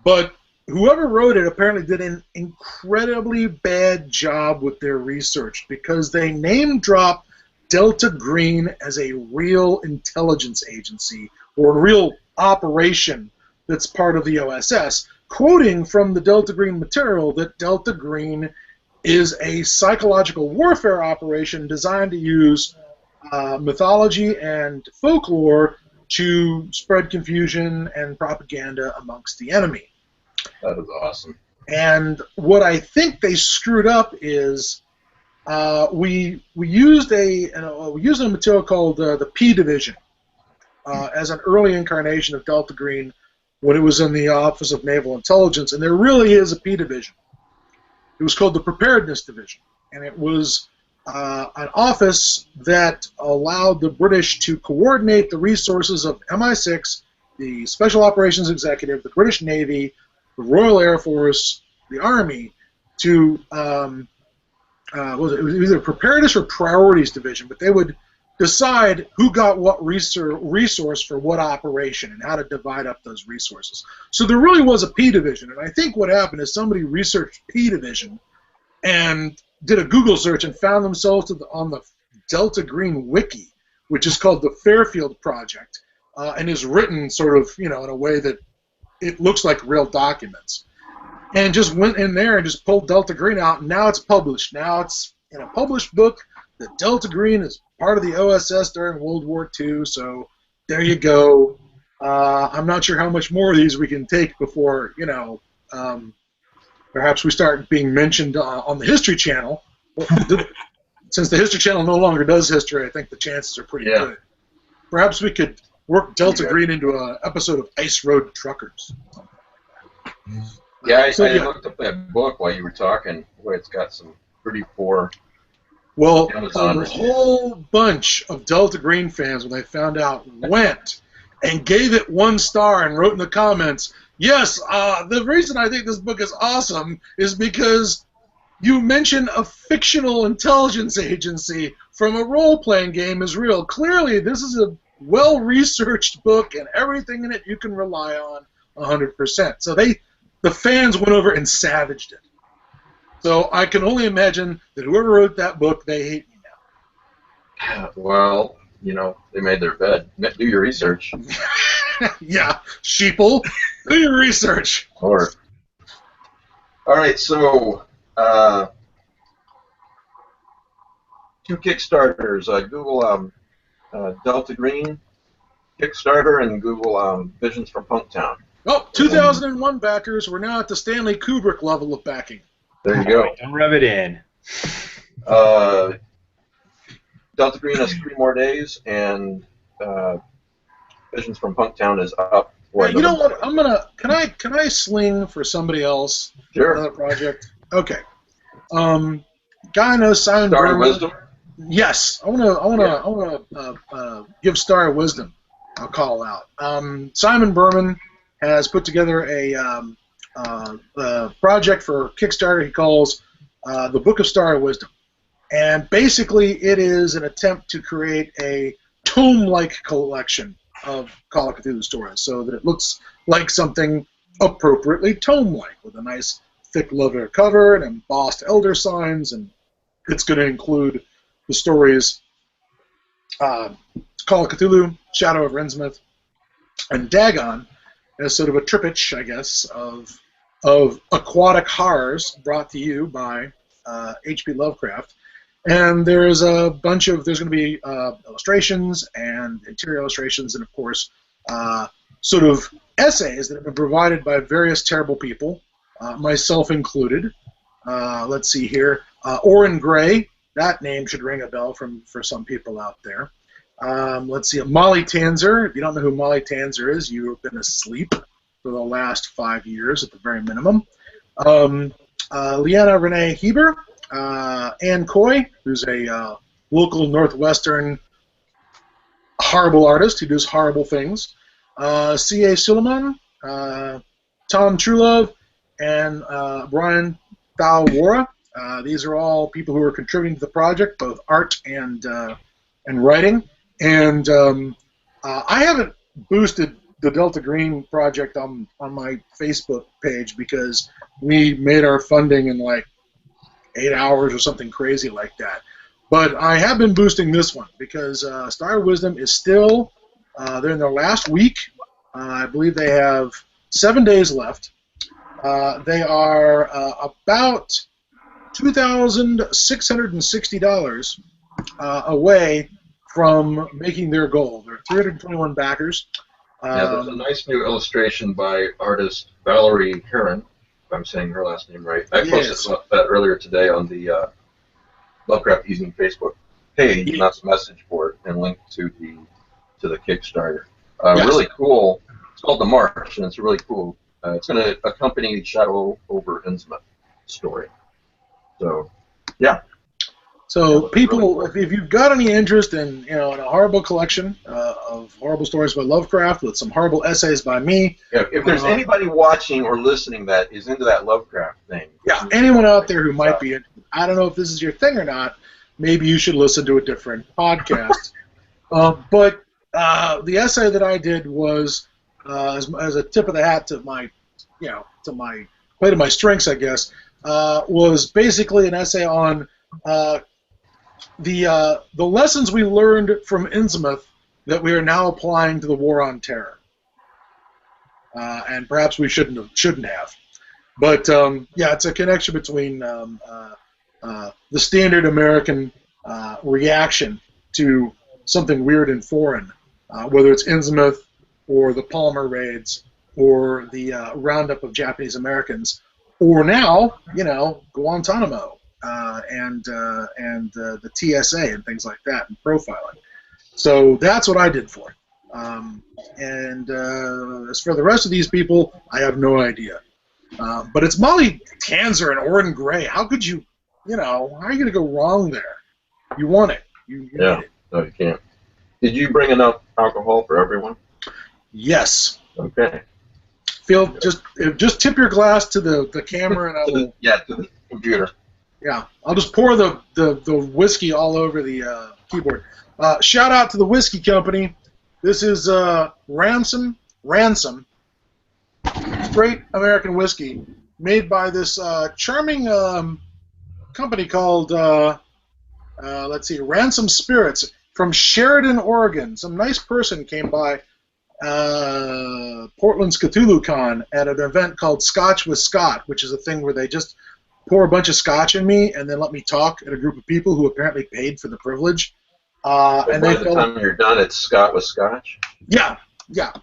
but whoever wrote it apparently did an incredibly bad job with their research because they name-drop Delta Green as a real intelligence agency or a real operation that's part of the OSS, quoting from the Delta Green material that Delta Green is a psychological warfare operation designed to use mythology and folklore to spread confusion and propaganda amongst the enemy. That is awesome. And what I think they screwed up is we used a material called the P Division as an early incarnation of Delta Green when it was in the Office of Naval Intelligence, and there really is a P Division. It was called the Preparedness Division, and it was an office that allowed the British to coordinate the resources of MI6, the Special Operations Executive, the British Navy, the Royal Air Force, the Army, to it was either Preparedness or Priorities Division, but they would decide who got what resource for what operation and how to divide up those resources. So there really was a P Division, and I think what happened is somebody researched P Division and did a Google search and found themselves on the Delta Green Wiki, which is called the Fairfield Project, and is written sort of, in a way that it looks like real documents. And just went in there and just pulled Delta Green out, and now it's published. Now it's in a published book that Delta Green is part of the OSS during World War II, so there you go. I'm not sure how much more of these we can take before, perhaps we start being mentioned on the History Channel. Since the History Channel no longer does history, I think the chances are pretty good. Perhaps we could work Delta Green into an episode of Ice Road Truckers. Yeah, I looked up that book while you were talking. Boy, it's got some pretty poor. Well, a whole bunch of Delta Green fans, when they found out, went and gave it 1 star and wrote in the comments, Yes, the reason I think this book is awesome is because you mention a fictional intelligence agency from a role-playing game is real. Clearly, this is a well-researched book, and everything in it you can rely on 100%. So the fans went over and savaged it. So I can only imagine that whoever wrote that book, they hate me now. Well, they made their bed. Do your research. Yeah, sheeple, do your research. All right, so 2 Kickstarters. Google Delta Green Kickstarter and Google Visions from Punktown. Oh, 2001 backers. We're now at the Stanley Kubrick level of backing. There you go. Don't rub it in. Delta Green has 3 more days, and Visions from Punktown is up. Yeah, you know what? I'm gonna. Can I sling for somebody else? Sure. Another project. Okay. Guy knows Simon Star of Berman. Wisdom. Yes, I wanna give Star of Wisdom a call out. Simon Berman has put together a project for Kickstarter he calls the Book of Star of Wisdom, and basically it is an attempt to create a tome-like collection of Call of Cthulhu stories, so that it looks like something appropriately tome-like with a nice thick leather cover and embossed elder signs, and it's going to include the stories Call of Cthulhu, Shadow of Rinsmouth, and Dagon as sort of a triptych, I guess, of aquatic horrors brought to you by H.P. Lovecraft. And there's there's going to be illustrations and interior illustrations, and of course, sort of essays that have been provided by various terrible people, myself included. Let's see here. Oren Gray, that name should ring a bell for some people out there. Let's see. Molly Tanzer. If you don't know who Molly Tanzer is, you've been asleep for the last 5 years at the very minimum. Leanna Renee Heber. Ann Coy, who's a local Northwestern horrible artist who does horrible things. C.A. Suleiman, Tom Trulove, and Brian Thawara. These are all people who are contributing to the project, both art and writing. And I haven't boosted the Delta Green project on my Facebook page because we made our funding in like 8 hours or something crazy like that. But I have been boosting this one because Star of Wisdom is still, they're in their last week. I believe they have 7 days left. They are about $2,660 away from making their goal. There are 321 backers. There's a nice new illustration by artist Valerie Heron, if I'm saying her last name right. I posted that earlier today on the Lovecraft eZine Facebook page, and that's a message board and link to the Kickstarter. Really cool. It's called The March, and it's really cool. It's going to accompany the Shadow over Innsmouth story. So, yeah. So people, if you've got any interest in in a horrible collection of horrible stories by Lovecraft with some horrible essays by me, if there's anybody watching or listening that is into that Lovecraft thing, anyone out there who might be, I don't know if this is your thing or not. Maybe you should listen to a different podcast. But the essay that I did was as a tip of the hat to my, to my play to my strengths, I guess, was basically an essay on the lessons we learned from Innsmouth that we are now applying to the War on Terror, and perhaps we shouldn't have. But it's a connection between the standard American reaction to something weird and foreign, whether it's Innsmouth or the Palmer raids or the roundup of Japanese Americans, or now Guantanamo. And the TSA and things like that, and profiling. So that's what I did for it. And as for the rest of these people, I have no idea. But it's Molly Tanzer and Oren Gray. How could you, how are you going to go wrong there? You want it. You need it. No, you can't. Did you bring enough alcohol for everyone? Yes. Okay. He'll just tip your glass to the camera, and I will. Yeah, to the computer. Yeah, I'll just pour the whiskey all over the keyboard. Shout out to the whiskey company. This is Ransom, straight American whiskey, made by this charming company called, let's see, Ransom Spirits from Sheridan, Oregon. Some nice person came by Portland's Cthulhu Con at an event called Scotch with Scott, which is a thing where they just pour a bunch of scotch in me and then let me talk at a group of people who apparently paid for the privilege. And by the time you're done, it's Scott with Scotch? Yeah,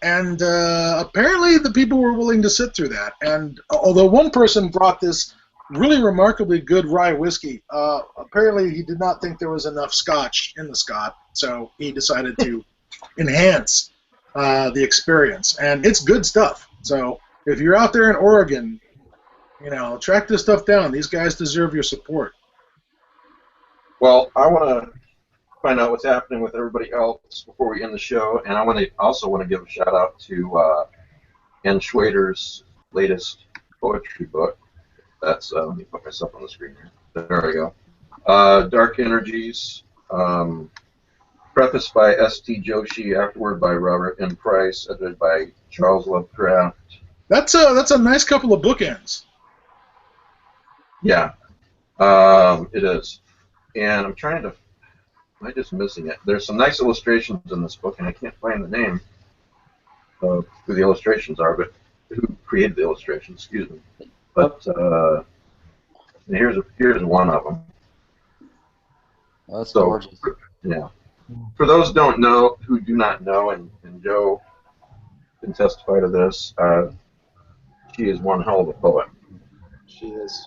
and apparently the people were willing to sit through that. And although one person brought this really remarkably good rye whiskey, apparently he did not think there was enough scotch in the Scott, so he decided to enhance the experience. And it's good stuff. So if you're out there in Oregon, track this stuff down. These guys deserve your support. Well, I want to find out what's happening with everybody else before we end the show, and I also want to give a shout out to Ann Schwader's latest poetry book. That's let me put myself on the screen here. There we go. Dark Energies, prefaced by S.T. Joshi, afterward by Robert M. Price, edited by Charles Lovecraft. That's a nice couple of bookends. Yeah, it is. And I'm trying to. Am I just missing it? There's some nice illustrations in this book, and I can't find the name of who the illustrations are, but who created the illustrations, excuse me. But here's one of them. That's gorgeous. Yeah. For those who do not know, and Joe can testify to this, she is one hell of a poet. She is.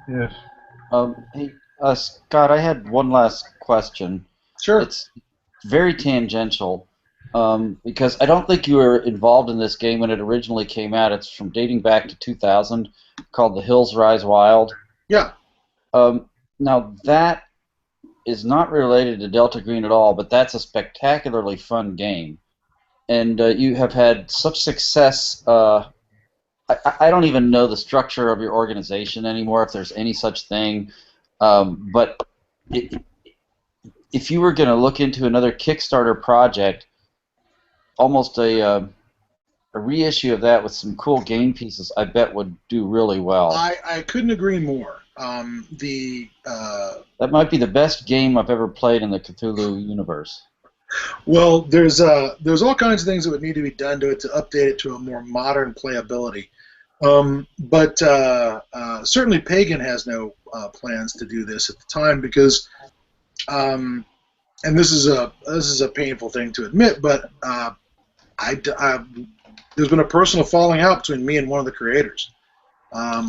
Yes. Hey, Scott, I had one last question. Sure. It's very tangential, because I don't think you were involved in this game when it originally came out. It's from dating back to 2000, called The Hills Rise Wild. Yeah. Now, that is not related to Delta Green at all, but that's a spectacularly fun game. And you have had such success. I don't even know the structure of your organization anymore, if there's any such thing. But if you were going to look into another Kickstarter project, almost a reissue of that with some cool game pieces, I bet would do really well. I couldn't agree more. That might be the best game I've ever played in the Cthulhu universe. Well, there's all kinds of things that would need to be done to it to update it to a more modern playability. But certainly Pagan has no plans to do this at the time because, and this is a painful thing to admit, but there's been a personal falling out between me and one of the creators.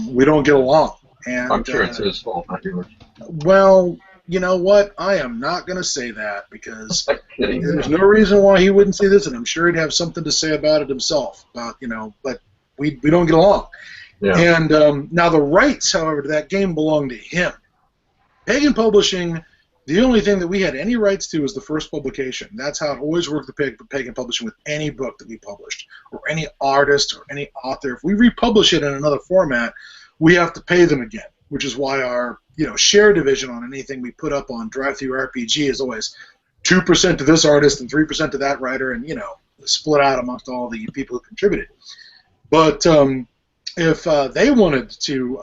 We don't get along, and I'm sure it's his fault, not yours. Well, you know what? I am not going to say that because there's no reason why he wouldn't say this, and I'm sure he'd have something to say about it himself. But we don't get along. Yeah. And now the rights, however, to that game belong to him. Pagan Publishing, the only thing that we had any rights to was the first publication. That's how it always worked with Pagan Publishing with any book that we published, or any artist, or any author. If we republish it in another format, we have to pay them again, which is why our share division on anything we put up on Drive-Thru-RPG is always 2% to this artist and 3% to that writer, and split out amongst all the people who contributed. But if they wanted to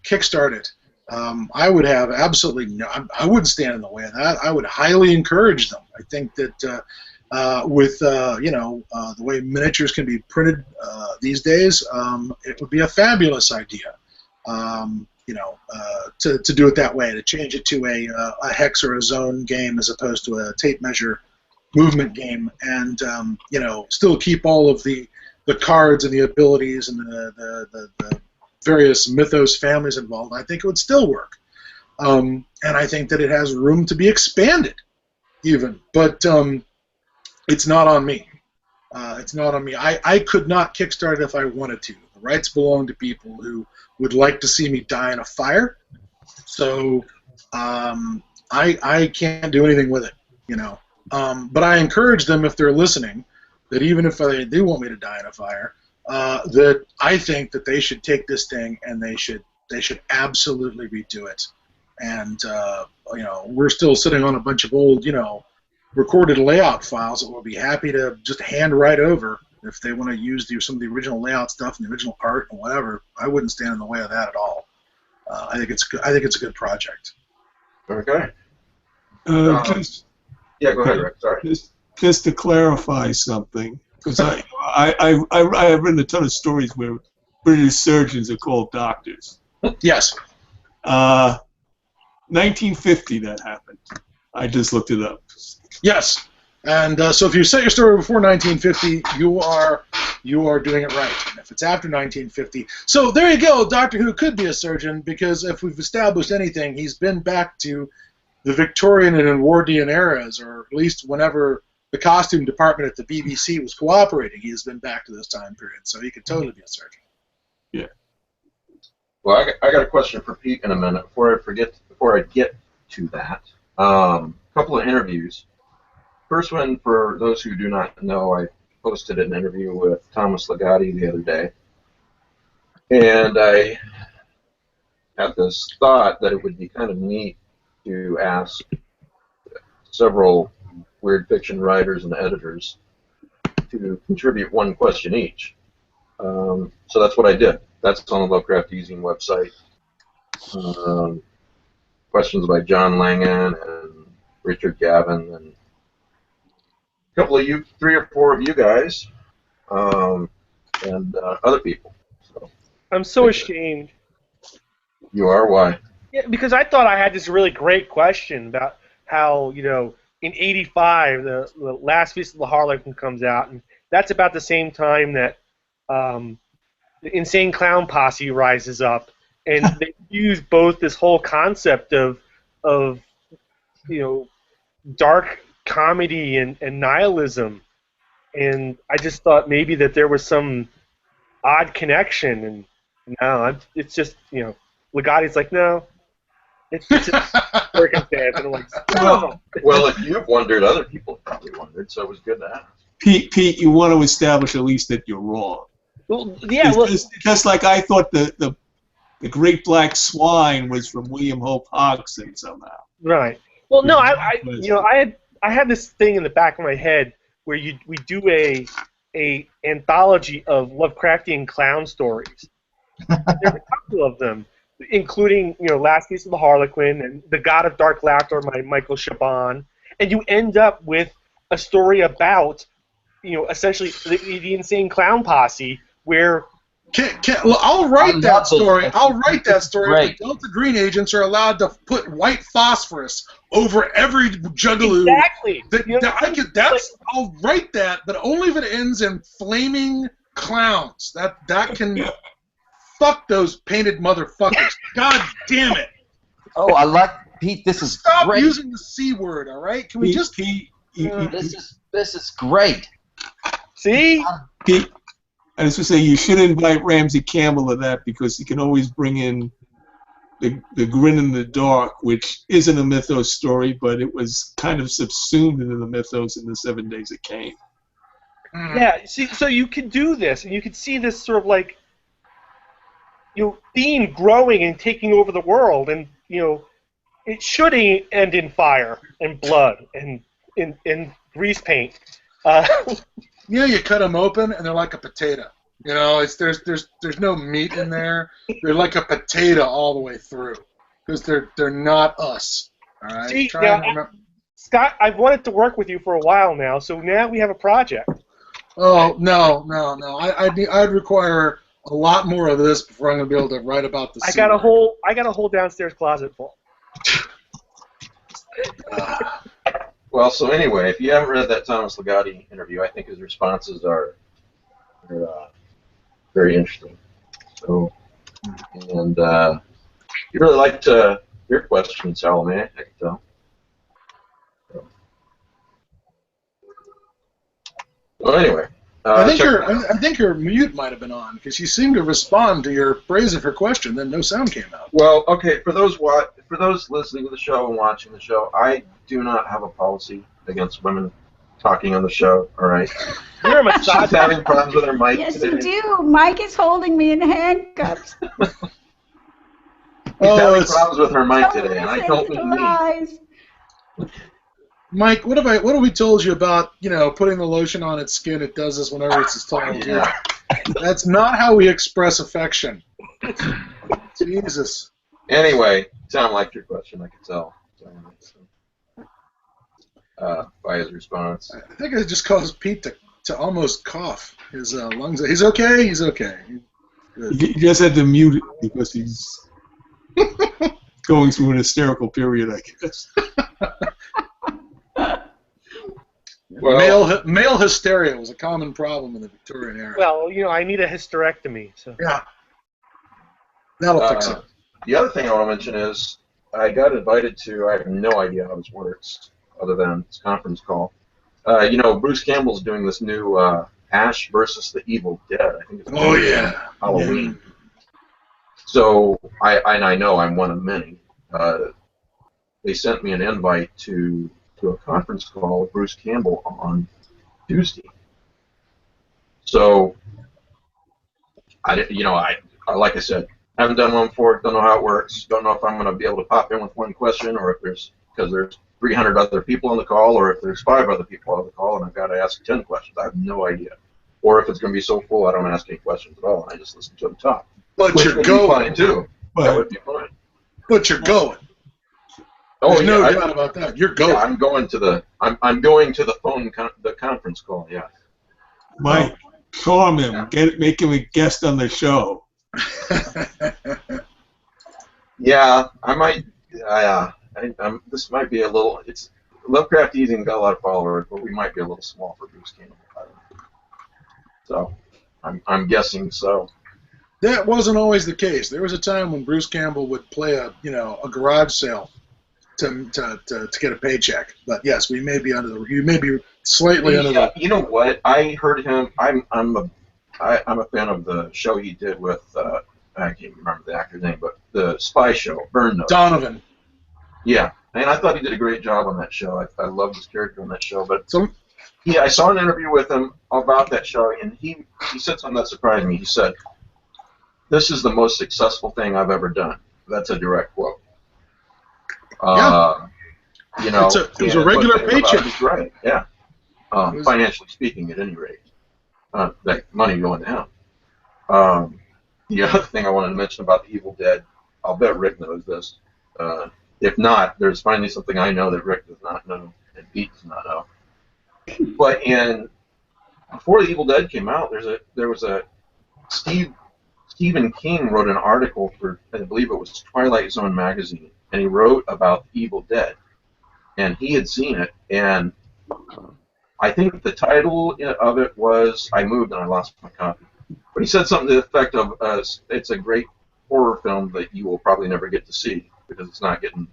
kickstart it, I would have absolutely I wouldn't stand in the way of that. I would highly encourage them. I think that with the way miniatures can be printed these days, it would be a fabulous idea. To do it that way, to change it to a hex or a zone game as opposed to a tape measure movement game, and still keep all of the cards and the abilities and the various mythos families involved. I think it would still work, and I think that it has room to be expanded, even. But it's not on me. It's not on me. I could not kickstart it if I wanted to. The rights belong to people who would like to see me die in a fire. So I can't do anything with it, But I encourage them, if they're listening, that even if they do want me to die in a fire, that I think that they should take this thing and they should absolutely redo it. And we're still sitting on a bunch of old recorded layout files that we'll be happy to just hand right over if they want to use some of the original layout stuff and the original art and whatever. I wouldn't stand in the way of that at all. I think it's good. I think it's a good project. Okay. Yeah, go ahead, Rick. Sorry. Just to clarify something, because I've written a ton of stories where British surgeons are called doctors. Yes. 1950 that happened. I just looked it up. Yes. And so if you set your story before 1950, you are doing it right. And if it's after 1950, so there you go. Doctor Who could be a surgeon, because if we've established anything, he's been back to the Victorian and Edwardian eras, or at least whenever the costume department at the BBC was cooperating, he has been back to this time period. So he could totally be a surgeon. Yeah. Well, I got a question for Pete in a minute. Before I get to that, couple of interviews. First one, for those who do not know, I posted an interview with Thomas Legatti the other day, and I had this thought that it would be kind of neat to ask several weird fiction writers and editors to contribute one question each. So that's what I did. That's on the Lovecraft eZine website. Questions by John Langan and Richard Gavin and a couple of you, 3 or 4 of you guys, and other people. So, I'm so ashamed. You are? Why? Yeah, because I thought I had this really great question about how, in '85, the Last Feast of the Harlequin comes out, and that's about the same time that the Insane Clown Posse rises up, and they use both this whole concept of dark comedy and nihilism, and I just thought maybe that there was some odd connection, and no, it's just, Legatti's like, no, it's just circumstance, and I'm like, no. Well, if you've wondered, other people probably wondered, so it was good to ask. Pete, you want to establish at least that you're wrong. Well, yeah, just like I thought the Great Black Swine was from William Hope Hodgson somehow. Right. Well, no, I had this thing in the back of my head where we do a anthology of Lovecraftian clown stories. There's a couple of them, including Last Feast of the Harlequin and The God of Dark Laughter by Michael Chabon, and you end up with a story about essentially the Insane Clown Posse, where I'll write that story. I'll write that story. Right. The Delta Green agents are allowed to put white phosphorus over every juggaloo. Exactly. I'll write that, but only if it ends in flaming clowns. That can fuck those painted motherfuckers. God damn it! Oh, I like Pete. This is Stop great. using the C word. All right? Can we just? Pete, This is great. see? Pete, I was going to say, you should invite Ramsey Campbell to that, because he can always bring in the Grin in the Dark, which isn't a mythos story, but it was kind of subsumed into the mythos in the 7 Days of Cain. Yeah, see, so you could do this, and you could see this sort of like, theme growing and taking over the world, and, it should end in fire and blood and in grease paint. You cut them open and they're like a potato. There's no meat in there. They're like a potato all the way through, because they're not us. All right. See, Scott, I've wanted to work with you for a while now, so now we have a project. Oh no! I'd require a lot more of this before I'm going to be able to write about the. I got a whole downstairs closet full. Well, so anyway, if you haven't read that Thomas Legatti interview, I think his responses are very interesting. So, and you really liked your question, Salome, I can tell. So. Well, anyway. I think her mute might have been on, because she seemed to respond to your praise of her question, then no sound came out. Well, okay, for those listening to the show and watching the show, I do not have a policy against women talking on the show. All right. You're a She's misogynist. having problems with her mic Yes, today. you do. Mike is holding me in handcuffs. She's Oh, having it's- problems with her mic Don't today, and I listen don't to mean the me. lies. Mike, what have we told you about, putting the lotion on its skin? It does this whenever it's told. Yeah. That's not how we express affection. Jesus. Anyway, sound like your question, I could tell. By his response. I think it just caused Pete to almost cough. His lungs. He's okay. He's okay. Good. You just had to mute it because he's going through an hysterical period, I guess. Well, Male hysteria was a common problem in the Victorian era. Well, I need a hysterectomy. So. Yeah. That'll fix it. the other thing I want to mention is I got invited to, I have no idea how this works other than this conference call. Bruce Campbell's doing this new Ash versus the Evil Dead. I think it's Halloween. Yeah. So I know I'm one of many. They sent me an invite to a conference call with Bruce Campbell on Tuesday. So like I said, haven't done one before. Don't know how it works. Don't know if I'm going to be able to pop in with one question, or if there's 300 other people on the call, or if there's 5 other people on the call, and I've got to ask 10 questions. I have no idea. Or if it's going to be so full, I don't ask any questions at all, and I just listen to them talk. But Which you're would going. be fine too. That But would be fine. But you're going. Oh There's no yeah, doubt about that. You're going. I'm going to the the conference call. Yeah. Mike, charm him. Make him a guest on the show. Yeah, I might. This might be a little. It's Lovecraft eZine got a lot of followers, but we might be a little small for Bruce Campbell. So, I'm guessing so. That wasn't always the case. There was a time when Bruce Campbell would play a garage sale to get a paycheck. But yes, you may be slightly under the. You know what? I heard him. I'm a fan of the show he did with I can't remember the actor's name, but the spy show, Burn Notice. Donovan. Yeah, and I thought he did a great job on that show. I loved his character on that show. But So I saw an interview with him about that show, and he said something that surprised me. He said, "This is the most successful thing I've ever done." That's a direct quote. It was a regular paycheck. He's right. Yeah. Financially speaking, at any rate, that money going down. The other thing I wanted to mention about the Evil Dead, I'll bet Rick knows this. If not, there's finally something I know that Rick does not know and Pete does not know. But before the Evil Dead came out, there was a Stephen King wrote an article for, I believe it was Twilight Zone magazine, and he wrote about the Evil Dead, and he had seen it, and I think the title of it was "I Moved and I Lost My Copy." But he said something to the effect of, "It's a great horror film that you will probably never get to see because it's not getting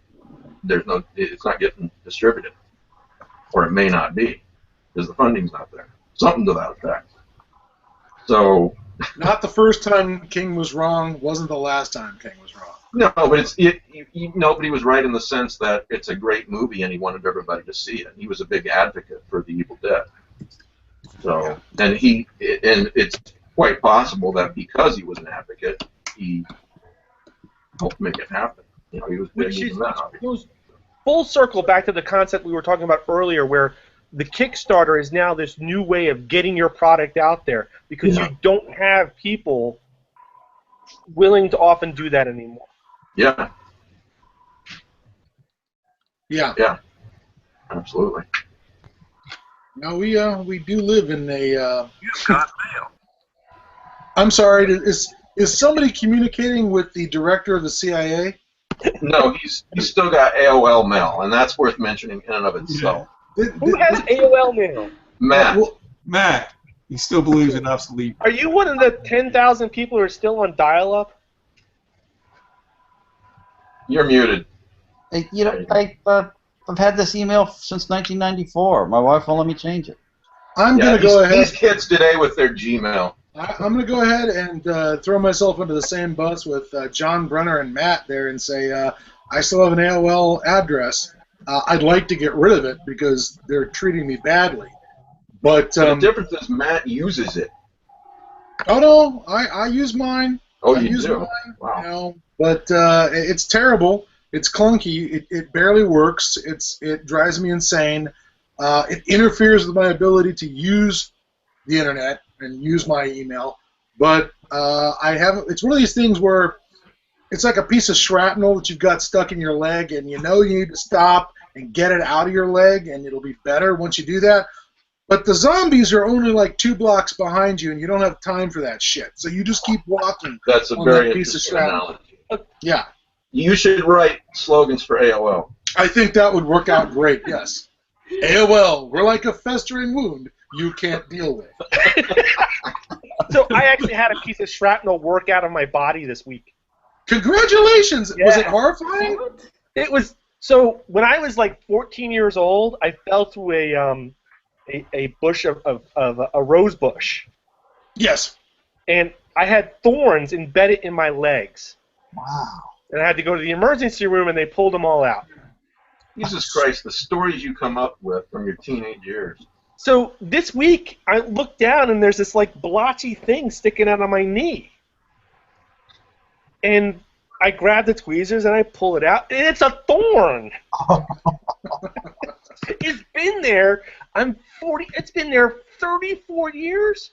distributed, or it may not be because the funding's not there." Something to that effect. So. not the first time King was wrong. Wasn't the last time King was wrong. No, but nobody was right in the sense that it's a great movie and he wanted everybody to see it. He was a big advocate for the Evil Dead. So, and it's quite possible that because he was an advocate, he helped make it happen. He was big in that. Goes full circle back to the concept we were talking about earlier, where the Kickstarter is now this new way of getting your product out there because you don't have people willing to often do that anymore. Yeah. Yeah. Yeah. Absolutely. Now we do live in a. You've got mail. I'm sorry. Is somebody communicating with the director of the CIA? No, he's still got AOL mail, and that's worth mentioning in and of itself. Who has AOL mail? Matt. Matt, he still believes in obsolete. Are you one of the 10,000 people who are still on dial-up? You're muted. I've had this email since 1994. My wife won't let me change it. I'm going to go ahead. These kids today with their Gmail. I'm going to go ahead and throw myself into the same bus with John Brenner and Matt there and say I still have an AOL address. I'd like to get rid of it because they're treating me badly. But So the difference is Matt uses it. oh no, I use mine. Oh, I you use do? mine, Wow. you know, but it's terrible. It's clunky. It barely works. It drives me insane. It interferes with my ability to use the internet and use my email. But I haven't. It's one of these things where it's like a piece of shrapnel that you've got stuck in your leg, and you know you need to stop and get it out of your leg, and it'll be better once you do that. But the zombies are only like 2 blocks behind you, and you don't have time for that shit. So you just keep walking. That's a on very that piece of interesting shrapnel. analogy. Yeah, You should write slogans for AOL. I think that would work out great. Yes. AOL, we're like a festering wound you can't deal with. So I actually had a piece of shrapnel work out of my body this week. Congratulations! Yeah. Was it horrifying? It was. So when I was like 14 years old, I fell through a bush of a rose bush, Yes. and I had thorns embedded in my legs, Wow. and I had to go to the emergency room, and they pulled them all out. Jesus Christ, the stories you come up with from your teenage years. So this week, I looked down, and there's this like blotchy thing sticking out of my knee, and I grab the tweezers and I pull it out, and it's a thorn. It's been there. I'm 40. It's been there 34 years.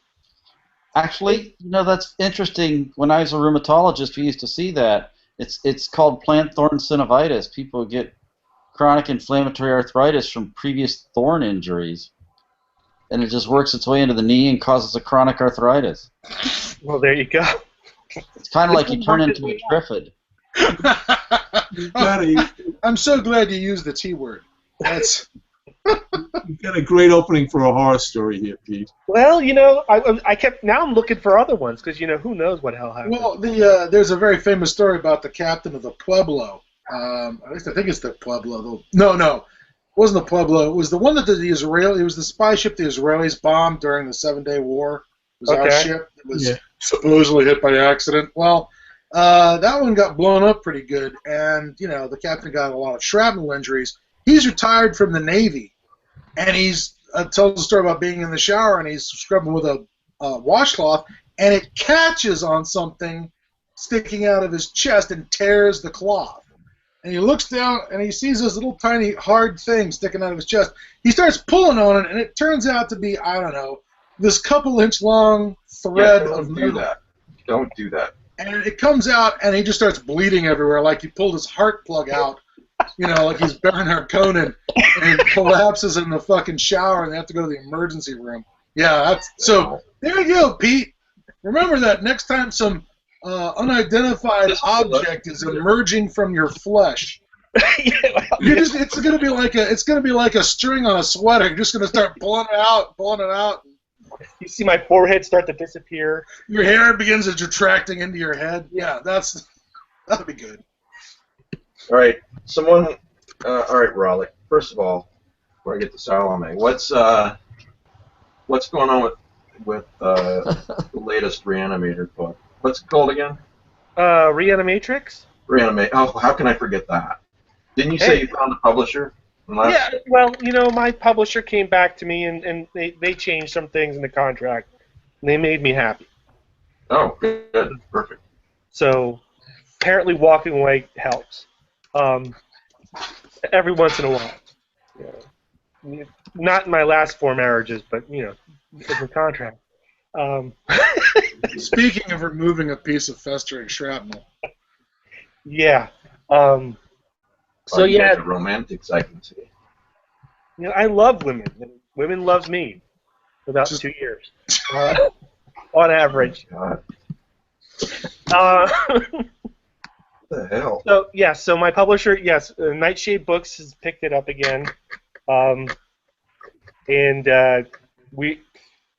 Actually, you know, that's interesting. When I was a rheumatologist, we used to see that. It's called plant thorn synovitis. People get chronic inflammatory arthritis from previous thorn injuries, and it just works its way into the knee and causes a chronic arthritis. Well, there you go. It's kind of like you turn into a triffid. You've I'm so glad you used the T word. That's got a great opening for a horror story here, Pete. Well, you know, I kept. Now I'm looking for other ones because you know who knows what hell happened. well. There's a very famous story about the captain of the Pueblo. At least I think it's the Pueblo. No, it wasn't the Pueblo. It was the one that the Israeli. It was the spy ship the Israelis bombed during the 7-Day War. It was our Okay. ship. It was supposedly hit by accident. Well, that one got blown up pretty good, and you know the captain got a lot of shrapnel injuries. He's retired from the Navy, and he's tells a story about being in the shower and he's scrubbing with a washcloth, and it catches on something sticking out of his chest and tears the cloth. And he looks down and he sees this little tiny hard thing sticking out of his chest. He starts pulling on it, and it turns out to be, I don't know, this couple-inch long thread of Don't do metal. that. Don't do that. And it comes out, and he just starts bleeding everywhere, like he pulled his heart plug out, you know, like he's Bernard Conan, and he collapses in the fucking shower, and they have to go to the emergency room. Yeah, that's so. There you go, Pete. Remember that next time some unidentified object is emerging from your flesh. It's gonna be like a string on a sweater. You're just gonna start pulling it out. You see my forehead start to disappear. Your hair begins retracting into your head. Yeah, that'll be good. All right, someone. All right, Raleigh. First of all, before I get to Salome, what's going on with the latest Reanimator book? What's it called again? Reanimatrix? Reanimate. Oh, how can I forget that? Didn't you say you found a publisher? Yeah, well, you know, my publisher came back to me and they changed some things in the contract, and they made me happy. Oh, good. Perfect. So, apparently walking away helps. Every once in a while. Yeah. Not in my last 4 marriages, but, you know, it's a contract. Speaking of removing a piece of festering shrapnel. Yeah. So You yeah, guys are romantics, I can see. you know, I love women, and women love me. For about 2 years, on average. God. What the hell? So yeah, so my publisher, yes, Nightshade Books has picked it up again, and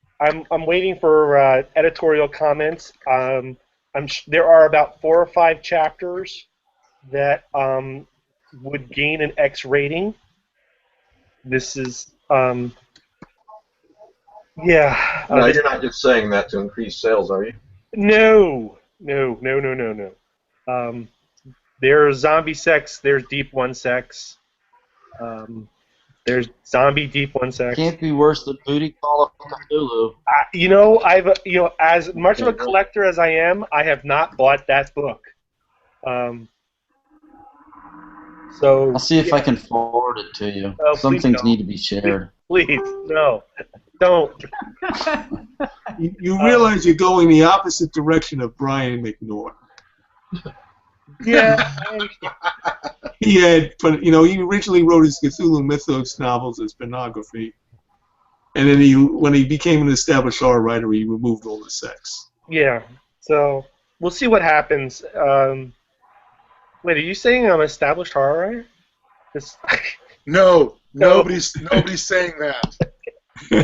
I'm waiting for editorial comments. There are about 4 or 5 chapters that would gain an X rating. This is yeah. No, you're not just saying that to increase sales, are you? No. There's zombie sex. There's deep one sex. There's Zombie Deep One Sex. Can't be worse than Booty Call of Cthulhu. As much of a collector as I am, I have not bought that book. So I'll see if I can forward it to you. Oh, Some please things don't. need to be shared. Please, no, don't. You realize you're going the opposite direction of Brian McNaught. Yeah. He he originally wrote his Cthulhu Mythos novels as pornography, and then when he became an established horror writer, he removed all the sex. Yeah. So we'll see what happens. Wait, are you saying I'm an established horror writer? No, nobody's saying that. No.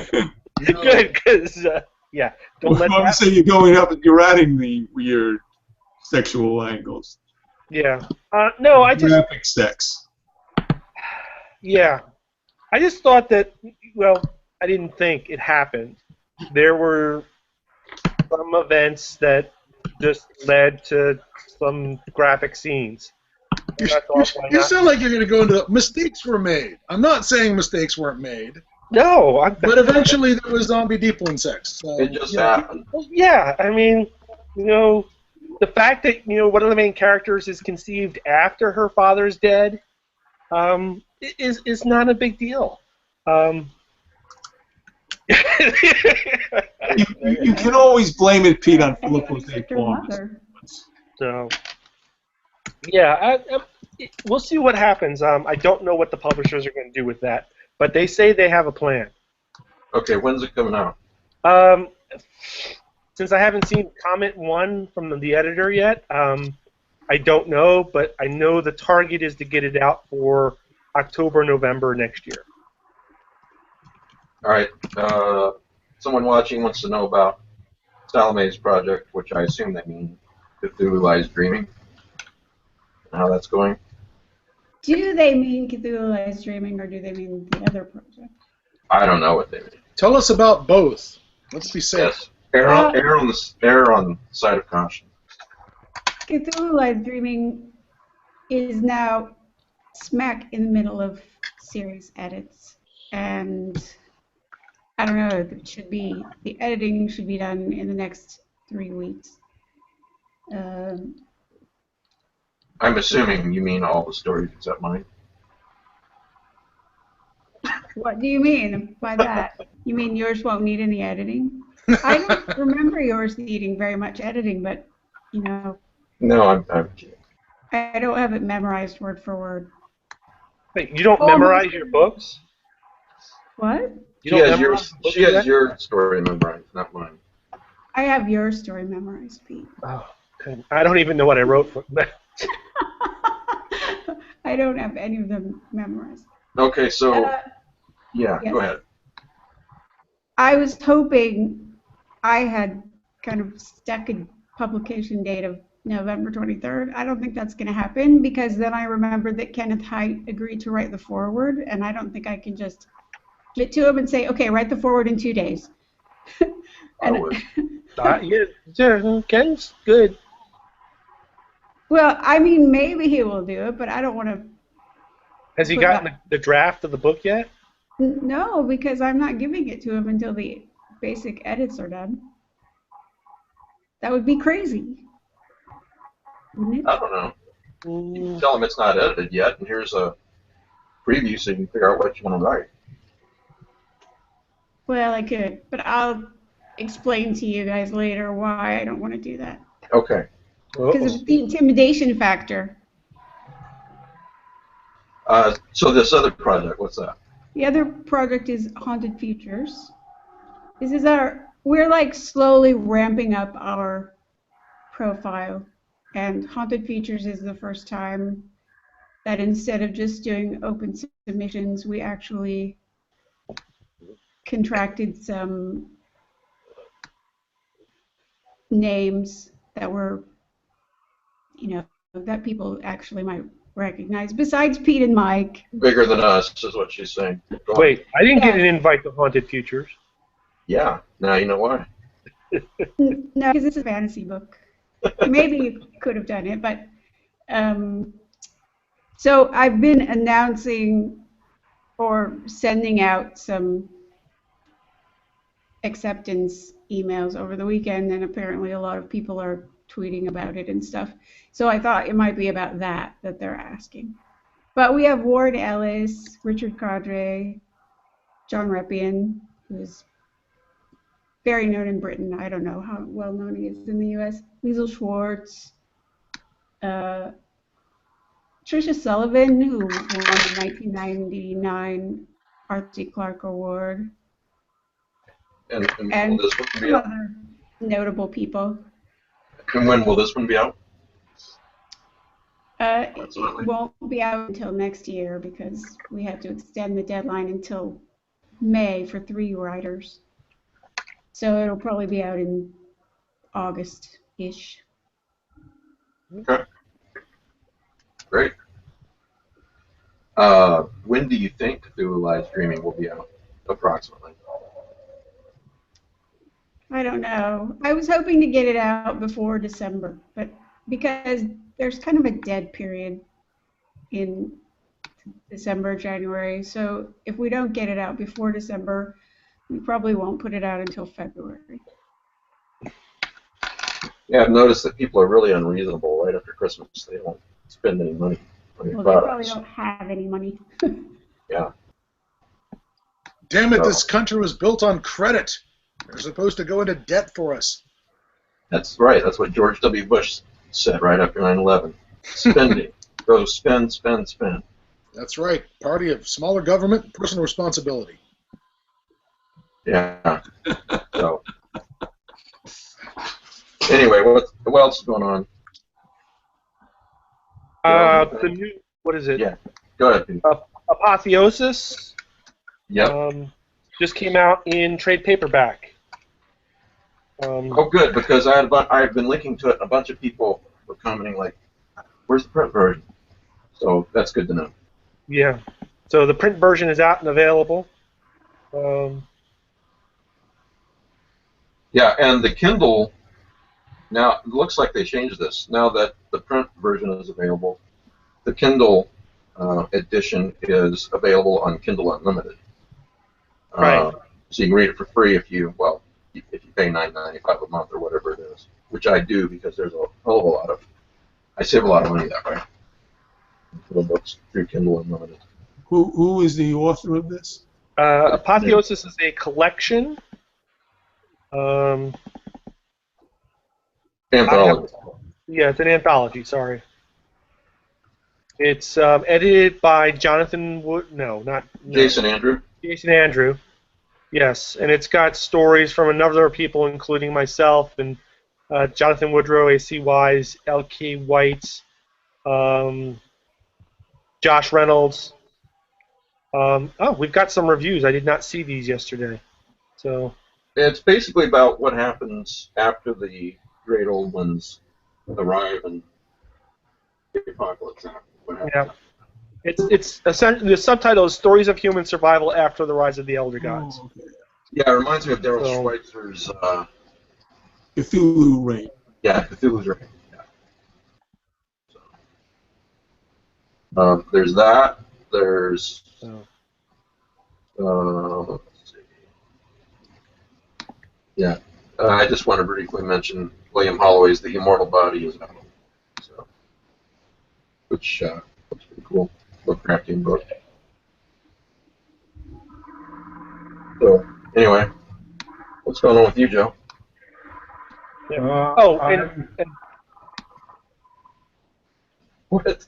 Good, because yeah, don't let I'm that. saying you're going up and you're adding the weird sexual angles. Yeah. No, I just. Graphic sex. Yeah. I just thought that. Well, I didn't think it happened. There were some events that just led to some graphic scenes. You sound like you're going to go into mistakes were made. I'm not saying mistakes weren't made. No, but eventually there was zombie deep one sex. So, it just happened. Well, yeah, I mean, the fact that one of the main characters is conceived after her father's dead, is not a big deal. You can always blame it, Pete, on Filippo's A. Palmer's. So, yeah, we'll see what happens. I don't know what the publishers are going to do with that, but they say they have a plan. Okay, when's it coming out? Since I haven't seen comment 1 from the editor yet, I don't know, but I know the target is to get it out for October, November next year. All right. Someone watching wants to know about Salome's project, which I assume they mean Cthulhu Lies Dreaming, and how that's going. Do they mean Cthulhu Lies Dreaming, or do they mean the other project? I don't know what they mean. Tell us about both. Let's be safe. Yes. Err on the side of caution. Cthulhu Lies Dreaming is now smack in the middle of series edits, and I don't know. The editing should be done in the next 3 weeks. I'm assuming you mean all the stories except mine. What do you mean by that? You mean yours won't need any editing? I don't remember yours needing very much editing, but No, I'm kidding. I don't have it memorized word for word. Wait, you don't memorize your books? What? She has your story memorized, not mine. I have your story memorized, Pete. Oh, okay. I don't even know what I wrote for. I don't have any of them memorized. Okay, so yes. Go ahead. I was hoping I had kind of stuck a publication date of November 23rd. I don't think that's going to happen, because then I remembered that Kenneth Hite agreed to write the foreword, and I don't think I can just get to him and say, okay, write the foreword in 2 days. I would. Yeah, Ken's good. Well, I mean, maybe he will do it, but I don't want to. Has he gotten the draft of the book yet? No, because I'm not giving it to him until the basic edits are done. That would be crazy, wouldn't it? I don't know. You can tell him it's not edited yet, and here's a preview so you can figure out what you want to write. Well, I could, but I'll explain to you guys later why I don't want to do that. Okay. Because of the intimidation factor. So this other project, what's that? The other project is Haunted Futures. We're like slowly ramping up our profile, and Haunted Futures is the first time that instead of just doing open submissions, we actually contracted some names that were, that people actually might recognize, besides Pete and Mike. Bigger than us, is what she's saying. Wait, I didn't get an invite to Haunted Futures. Yeah, now you know why. No, because it's a fantasy book. Maybe you could have done it, but so I've been announcing or sending out some acceptance emails over the weekend, and apparently a lot of people are tweeting about it and stuff. So I thought it might be about that they're asking. But we have Ward Ellis, Richard Cadre, John Reppian, who's very known in Britain. I don't know how well known he is in the U.S. Liesl Schwartz, Tricia Sullivan, who won the 1999 Arthur C. Clarke Award, And and will this one be some out? other notable people. And when will this one be out? It won't be out until next year because we have to extend the deadline until May for 3 writers. So it'll probably be out in August-ish. Okay. Great. When do you think Cthulhu Live Streaming will be out, approximately? I don't know. I was hoping to get it out before December, but because there's kind of a dead period in December, January, so if we don't get it out before December, we probably won't put it out until February. Yeah, I've noticed that people are really unreasonable right after Christmas. They don't spend any money on your Well, they probably products. don't have any money. Yeah. Damn it, So- this country was built on credit. They're supposed to go into debt for us. That's right. That's what George W. Bush said right after 9/11. Spending. Go spend, spend, spend. That's right. Party of smaller government, personal responsibility. Yeah. So. Anyway, what else is going on? The new, what is it? Yeah. Go ahead, Pete. Apotheosis. Yep. Just came out in trade paperback. Oh, good, because I've been linking to it. A bunch of people were commenting like, "Where's the print version?" So that's good to know. Yeah. So the print version is out and available. Yeah, and the Kindle. Now it looks like they changed this. Now that the print version is available, the Kindle edition is available on Kindle Unlimited. Right. So you can read it for free if you pay $9.95 a month or whatever it is, which I do because there's a hell of a lot of. I save a lot of money that way. For the books through Kindle Unlimited. Who is the author of this? Apotheosis is a collection. Anthology. Yeah, it's an anthology. Sorry. It's edited by Jonathan Wood. No. Jason Andrew. Jason Andrew. Yes, and it's got stories from a number of people, including myself and Jonathan Woodrow, A.C. Wise, L.K. White, Josh Reynolds. We've got some reviews. I did not see these yesterday. So It's basically about what happens after the great old ones arrive and the apocalypse happens. What happens? yeah, it's essentially the subtitle is Stories of Human Survival After the Rise of the Elder Gods. Oh, okay. Yeah, it reminds me of Daryl So- Schweitzer's. Cthulhu Reign. Yeah, Cthulhu's Reign. Yeah. So, there's that. There's. Let's see. Yeah, I just want to briefly mention William Holloway's The Immortal Body is out. So, which looks pretty cool. Lovecraftian book. So, anyway, what's going on with you, Joe? And What?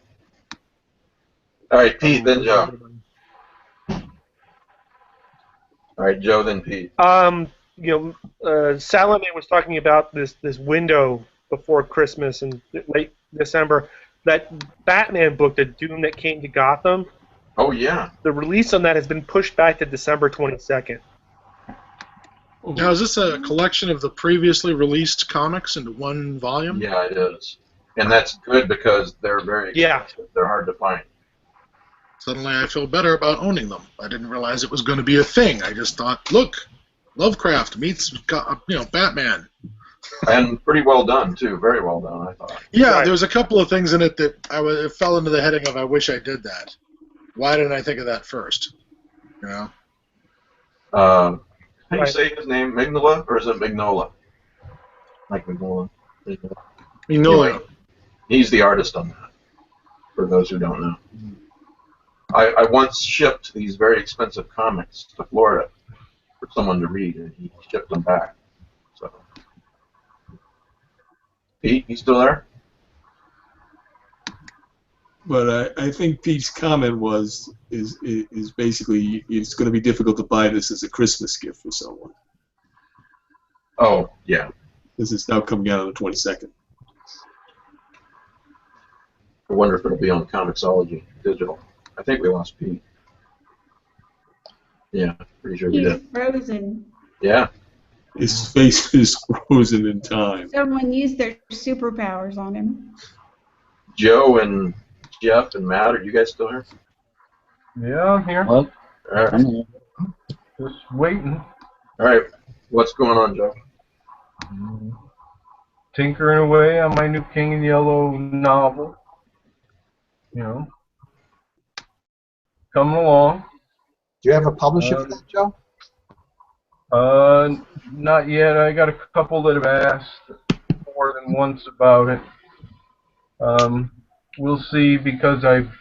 All right, Pete, then Joe. All right, Joe, then Pete. Salome was talking about this window before Christmas and late December. That Batman book, The Doom That Came to Gotham, Oh, yeah. the release on that has been pushed back to December 22nd. Now, is this a collection of the previously released comics into one volume? Yeah, it is. And that's good because they're very expensive. Yeah. They're hard to find. Suddenly I feel better about owning them. I didn't realize it was going to be a thing. I just thought, look, Lovecraft meets Batman. And pretty well done, too. Very well done, I thought. Yeah, Right. there was a couple of things in it that it fell into the heading of I wish I did that. Why didn't I think of that first? Yeah. How do you Right. say his name? Mignola, or is it Mignola? Like Mignola. Mignola. Magnolia. Anyway, he's the artist on that, for those who don't know. I once shipped these very expensive comics to Florida for someone to read, and he shipped them back. So, Pete, you still there? But I think Pete's comment is basically it's going to be difficult to buy this as a Christmas gift for someone. Oh, yeah. This is now coming out on the 22nd. I wonder if it'll be on Comixology digital. I think we lost Pete. Yeah, pretty sure we He's did. frozen. Yeah. His face is frozen in time. Someone used their superpowers on him. Joe and Jeff and Matt, are you guys still here? Yeah, I'm here. What? All right. I'm here. Just waiting. All right. What's going on, Joe? Tinkering away on my new King in Yellow novel. You know, coming along. Do you have a publisher for that, Joe? Not yet. I got a couple that have asked more than once about it. We'll see, because I've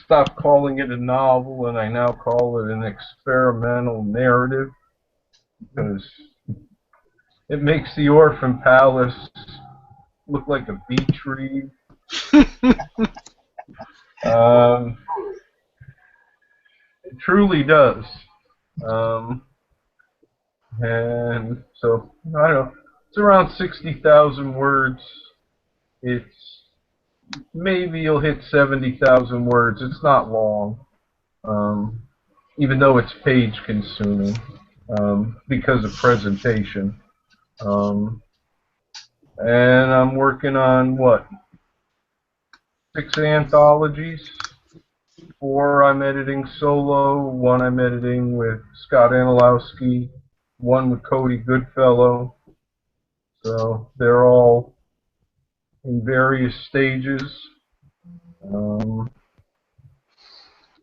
stopped calling it a novel and I now call it an experimental narrative, because it makes the Orphan Palace look like a beach read. It truly does. And so, I don't know, it's around 60,000 words. It's, maybe you'll hit 70,000 words. It's not long, even though it's page consuming, because of presentation. And I'm working on, what, 6 anthologies? 4 I'm editing solo, 1 I'm editing with Scott Anilowski, 1 with Cody Goodfellow. So they're all in various stages.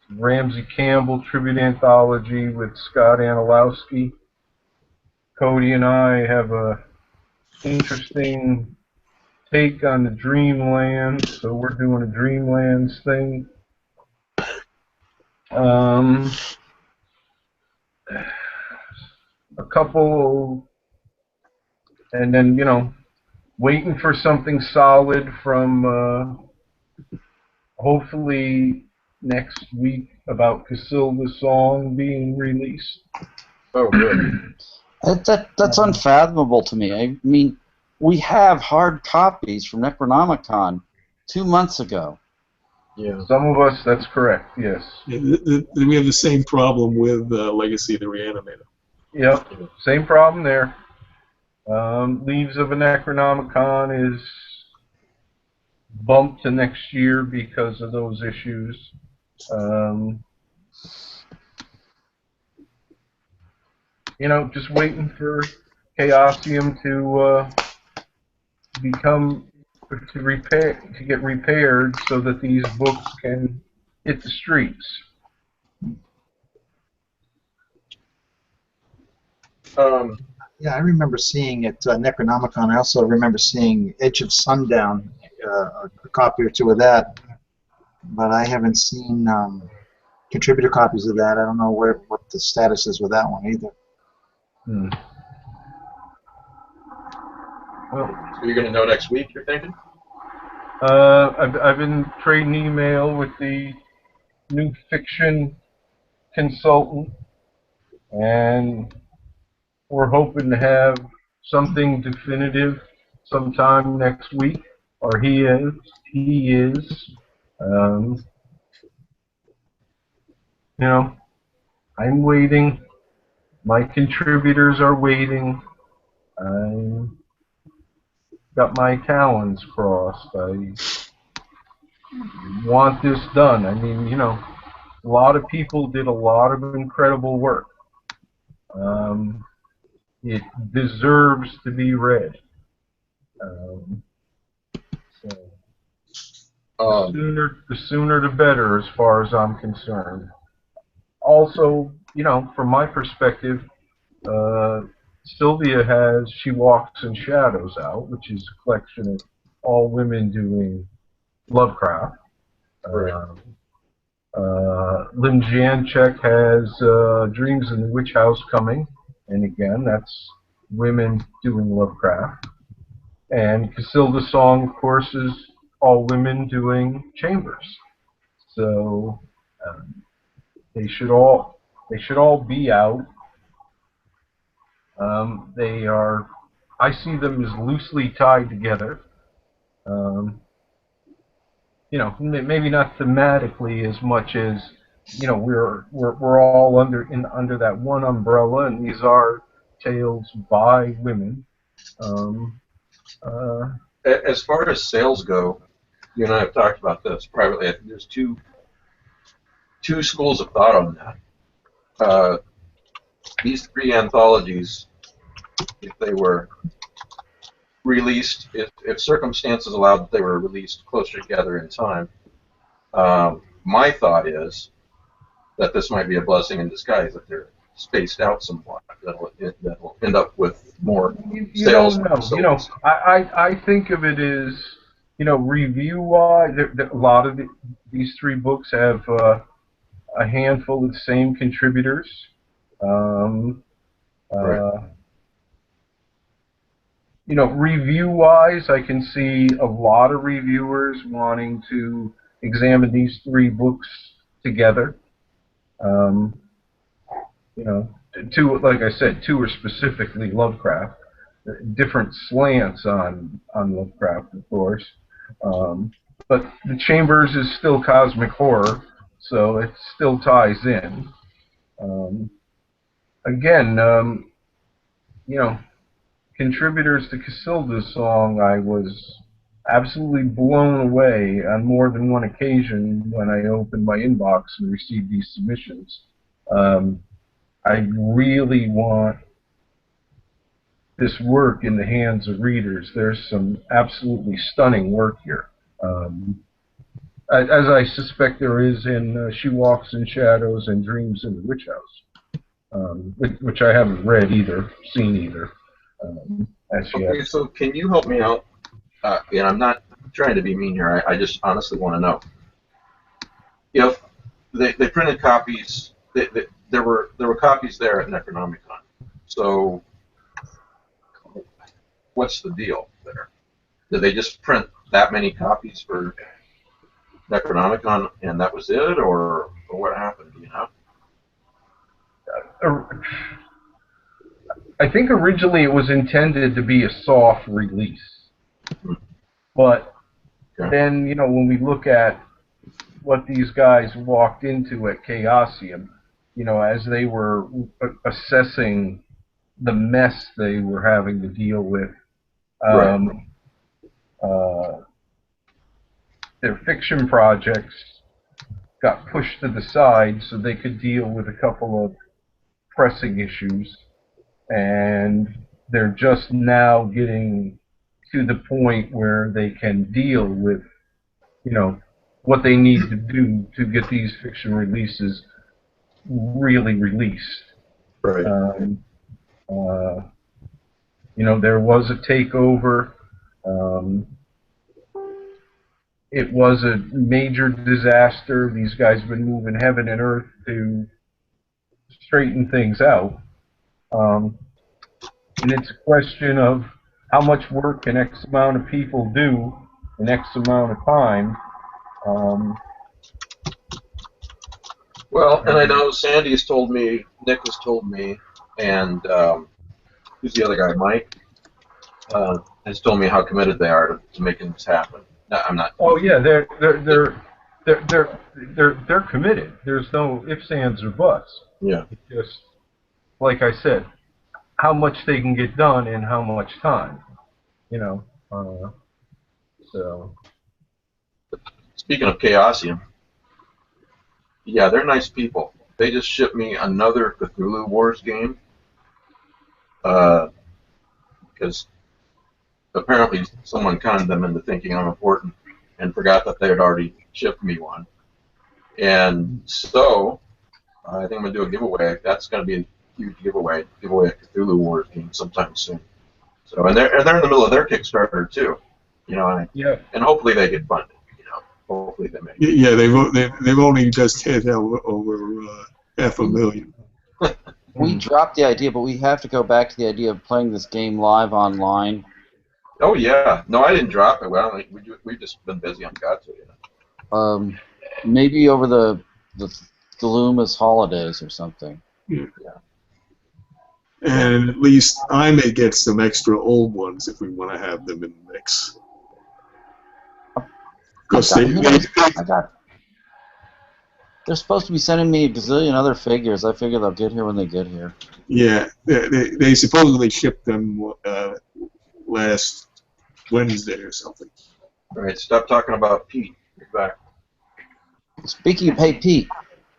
Ramsey Campbell tribute anthology with Scott Anilowski. Cody and I have a interesting take on the Dreamlands, so we're doing a Dreamlands thing. A couple, and then, you know, waiting for something solid from hopefully next week about Casilda's song being released. Oh, good. That's unfathomable to me. I mean, we have hard copies from Necronomicon 2 months ago. Yeah. Some of us, that's correct, yes. Yeah, we have the same problem with Legacy of the Reanimator. Yep, same problem there. Leaves of a Necronomicon is bumped to next year because of those issues. You know, just waiting for Chaosium to get repaired so that these books can hit the streets. Yeah, I remember seeing at Necronomicon. I also remember seeing Edge of Sundown, a copy or 2 of that, but I haven't seen contributor copies of that. I don't know what the status is with that one either. Well, So you're going to know next week, you're thinking? I've been trading email with the new fiction consultant, and we're hoping to have something definitive sometime next week, or he is. You know, I'm waiting. My contributors are waiting. I got my talons crossed. I want this done. I mean, you know, a lot of people did a lot of incredible work. It deserves to be read. So the sooner the better, as far as I'm concerned. also, you know, from my perspective, Sylvia has She Walks in Shadows out, which is a collection of all women doing Lovecraft. Right. Lim Janchek has Dreams in the Witch House coming, and again, that's women doing Lovecraft. And Casilda Song, of course, is all women doing Chambers. So they should all be out. They are, I see them as loosely tied together. You know, maybe not thematically as much as, you know, we're all under that one umbrella, and these are tales by women. As far as sales go, you and I have talked about this privately. I think there's two schools of thought on that. These three anthologies, if they were released, if circumstances allowed that they were released closer together in time, my thought is that this might be a blessing in disguise, that they're spaced out somewhat. That'll end up with more sales. You know, I think of it as, you know, review-wise, a lot of these three books have a handful of the same contributors. Right. You know, review-wise, I can see a lot of reviewers wanting to examine these three books together. You know, two, like I said, two are specifically Lovecraft. Different slants on Lovecraft, of course. But the Chambers is still cosmic horror, so it still ties in. Again, you know, contributors to Casilda's Song, I was absolutely blown away on more than one occasion when I opened my inbox and received these submissions. I really want this work in the hands of readers. There's some absolutely stunning work here. As I suspect there is in She Walks in Shadows and Dreams in the Witch House, which I haven't read either, seen either. Okay, so can you help me out? And I'm not trying to be mean here. I just honestly want to know. If they printed copies, there were copies there at Necronomicon. So what's the deal there? Did they just print that many copies for Necronomicon and that was it, or what happened? Do you know? I think originally it was intended to be a soft release, but then, you know, when we look at what these guys walked into at Chaosium, you know, as they were assessing the mess they were having to deal with, their fiction projects got pushed to the side so they could deal with a couple of pressing issues, and they're just now getting to the point where they can deal with, you know, what they need to do to get these fiction releases really released. Right. You know, there was a takeover. It was a major disaster. These guys have been moving heaven and earth to straighten things out. And it's a question of how much work can X amount of people do in X amount of time. Well, and I know Sandy has told me, Nick has told me, and who's the other guy, Mike, has told me how committed they are to making this happen. No, I'm not. Oh yeah, they're committed. There's no ifs, ands, or buts. Yeah. It's just, like I said, how much they can get done in how much time. You know. So. Speaking of Chaosium, yeah, they're nice people. They just shipped me another Cthulhu Wars game because apparently someone conned them into thinking I'm important and forgot that they had already shipped me one. And so I think I'm going to do a giveaway. That's going to be a huge giveaway. Give away a Cthulhu Wars game sometime soon. So, and they're in the middle of their Kickstarter too, you know, and hopefully they get funded. You know, hopefully they make. Yeah, they've only just hit over $500,000. We dropped the idea, but we have to go back to the idea of playing this game live online. Oh yeah, no, I didn't drop it. Well, we've just been busy on God's you know. Maybe over the Loomis holidays or something. Yeah. And at least I may get some extra old ones if we want to have them in the mix. Because they're supposed to be sending me a gazillion other figures. I figure they'll get here when they get here. Yeah, they supposedly shipped them last Wednesday or something. All right, stop talking about Pete. Get back. Speaking of, hey Pete,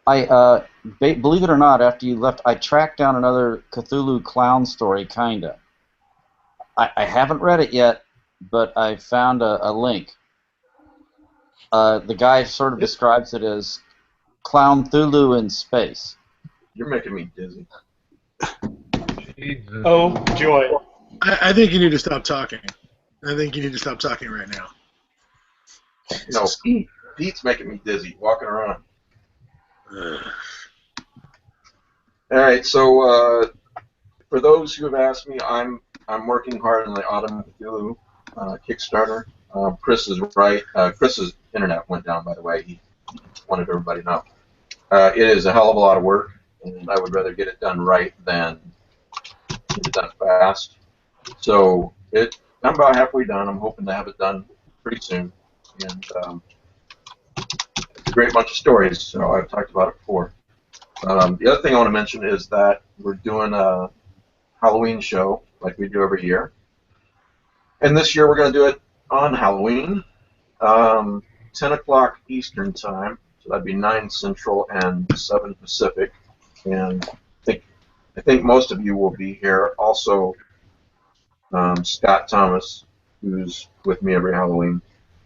I believe it or not, after you left, I tracked down another Cthulhu clown story, kinda. I haven't read it yet, but I found a link. The guy sort of describes it as Clown Thulu in space. You're making me dizzy. Jesus. Oh, joy. I think you need to stop talking. I think you need to stop talking right now. No, Pete's making me dizzy walking around. All right, so for those who have asked me, I'm working hard on the Autumn Cthulhu Kickstarter. Chris is right. Chris's internet went down, by the way. He wanted everybody to know. It is a hell of a lot of work, and I would rather get it done right than get it done fast. So I'm about halfway done. I'm hoping to have it done pretty soon. And it's a great bunch of stories, so I've talked about it before. The other thing I want to mention is that we're doing a Halloween show like we do every year. And this year we're going to do it on Halloween, 10 o'clock Eastern Time. So that'd be 9 Central and 7 Pacific. And I think most of you will be here. Also, Scott Thomas, who's with me every Halloween.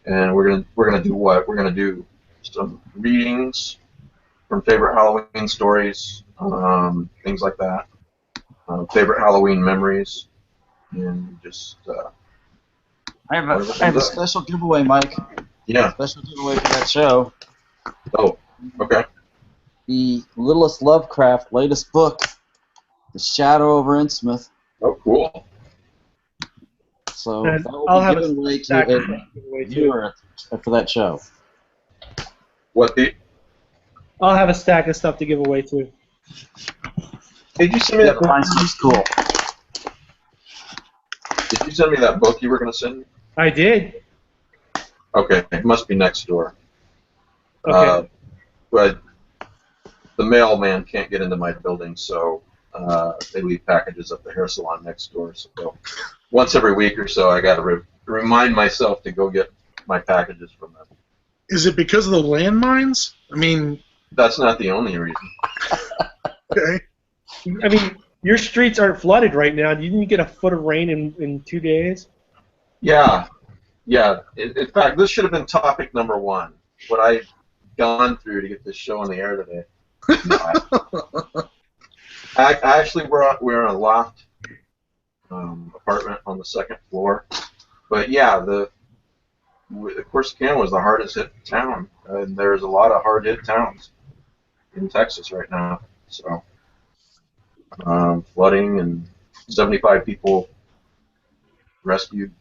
And we're gonna do what? We're gonna do some readings from favorite Halloween stories, things like that. Favorite Halloween memories, and just. I have a special giveaway, Mike. Yeah. Special giveaway for that show. Oh, okay. The Littlest Lovecraft latest book, The Shadow over Innsmouth. Oh, cool. So And that will I'll be have given away a stack to of a giveaway too. viewer for that show. What, Pete? I'll have a stack of stuff to give away too. Did you send me that book? Mine seems cool. Did you send me that book you were going to send me? I did. Okay, it must be next door. Okay. But the mailman can't get into my building, so they leave packages at the hair salon next door. So once every week or so, I got to remind myself to go get my packages from them. Is it because of the landmines? I mean, That's not the only reason. okay. I mean, your streets aren't flooded right now. Didn't you get a foot of rain in 2 days? Yeah. In fact, this should have been topic number 1. What I've gone through to get this show on the air today. Actually, we're in a loft apartment on the 2nd floor. But yeah, of course, Corsicana was the hardest hit town, and there's a lot of hard hit towns in Texas right now. So flooding and 75 people rescued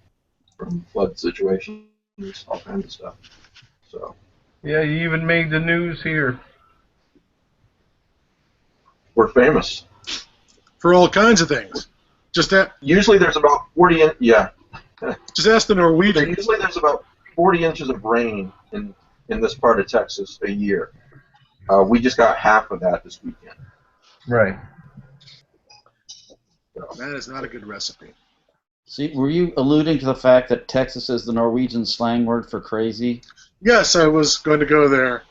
from flood situations, all kinds of stuff. So Yeah, you even made the news here. we're famous. For all kinds of things. Just Usually there's about 40 just ask the Norwegian. Usually there's about 40 inches of rain in this part of Texas a year. We just got half of that this weekend. Right. That is not a good recipe. See, were you alluding to the fact that Texas is the Norwegian slang word for crazy? Yes, I was going to go there.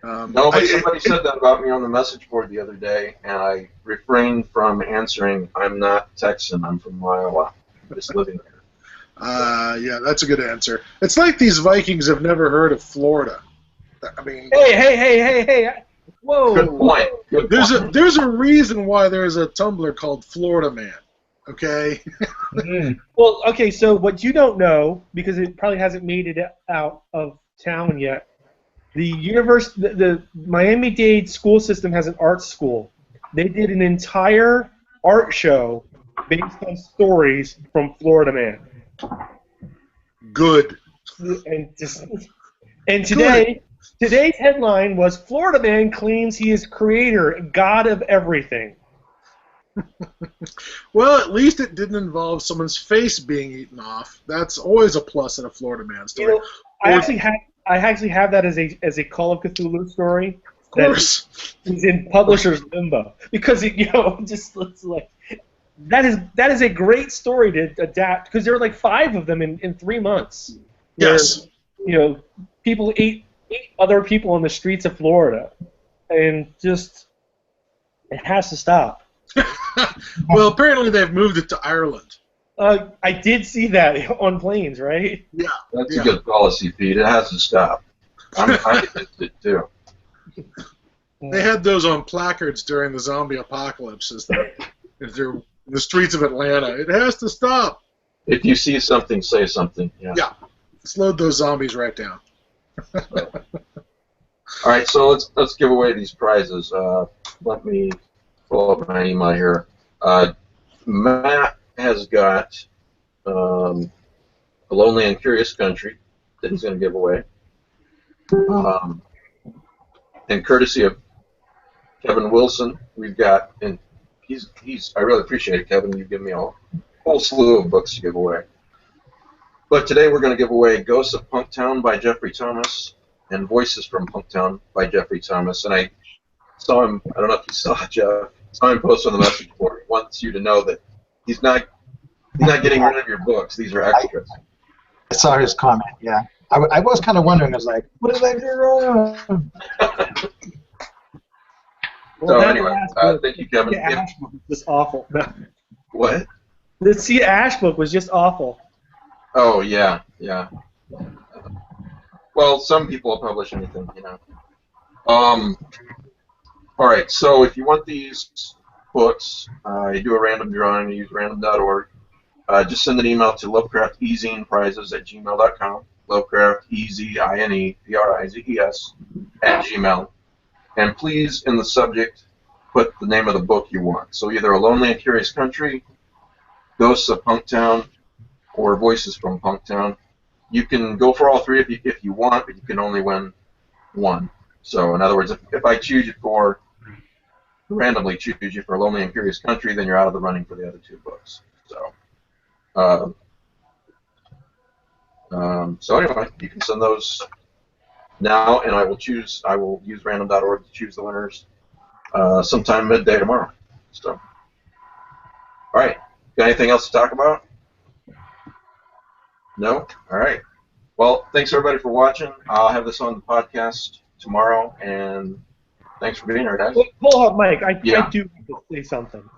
No, but somebody said that about me on the message board the other day, and I refrained from answering, I'm not Texan, I'm from Iowa. I'm just living there. Yeah, that's a good answer. It's like these Vikings have never heard of Florida. I mean, Hey! Whoa. Good point. Good point. There's a reason why there's a Tumblr called Florida Man. Okay. Well, okay. So what you don't know, because it probably hasn't made it out of town yet, the Miami-Dade school system has an art school. They did an entire art show based on stories from Florida Man. Good. And today's headline was Florida Man claims he is creator, god of everything. Well, at least it didn't involve someone's face being eaten off. That's always a plus in a Florida Man story. You know, I actually have that as a Call of Cthulhu story. Of course. Is in publisher's limbo because just looks like that is a great story to adapt because there were like 5 of them in 3 months. Yes. Where, people ate other people on the streets of Florida, and just it has to stop. Well, apparently they've moved it to Ireland. I did see that on planes, right? Yeah. That's a good policy, Pete. It has to stop. I'm against it too. They had those on placards during the zombie apocalypse if they're in the streets of Atlanta. It has to stop. If you see something, say something. Yeah. Yeah. Slowed those zombies right down. All right, so let's give away these prizes. Let me pull up my email here. Matt has got A Lonely and Curious Country that he's going to give away. And courtesy of Kevin Wilson, we've got, and I really appreciate it, Kevin. You've given me a whole slew of books to give away. But today we're going to give away Ghosts of Punktown by Jeffrey Thomas and Voices from Punktown by Jeffrey Thomas. And I saw him, I don't know if you saw it, Jeff, saw him post on the message board. He wants you to know that he's not getting rid of your books. These are extras. I saw his comment, yeah. I was kind of wondering, I was like, what did I do wrong? So anyway, thank you, Kevin. The Ash book was just awful. What? The Ash book was just awful. Oh, yeah. Well, some people will publish anything, All right, so if you want these books, you do a random drawing, you use random.org. Just send an email to lovecraftezineprizes@gmail.com, Lovecraft, EZINEPRIZES @gmail. And please, in the subject, put the name of the book you want. So either A Lonely and Curious Country, Ghosts of Punktown, or Voices from Punktown. You can go for all 3 if you want, but you can only win 1. So in other words, if I randomly choose you for A Lonely and Curious Country, then you're out of the running for the other 2 books. So anyway, you can send those now, and I will use random.org to choose the winners sometime midday tomorrow. So, all right, got anything else to talk about? No? All right. Well, thanks everybody for watching. I'll have this on the podcast tomorrow, and thanks for being here, guys. Hold on, Mike. I do want to say something.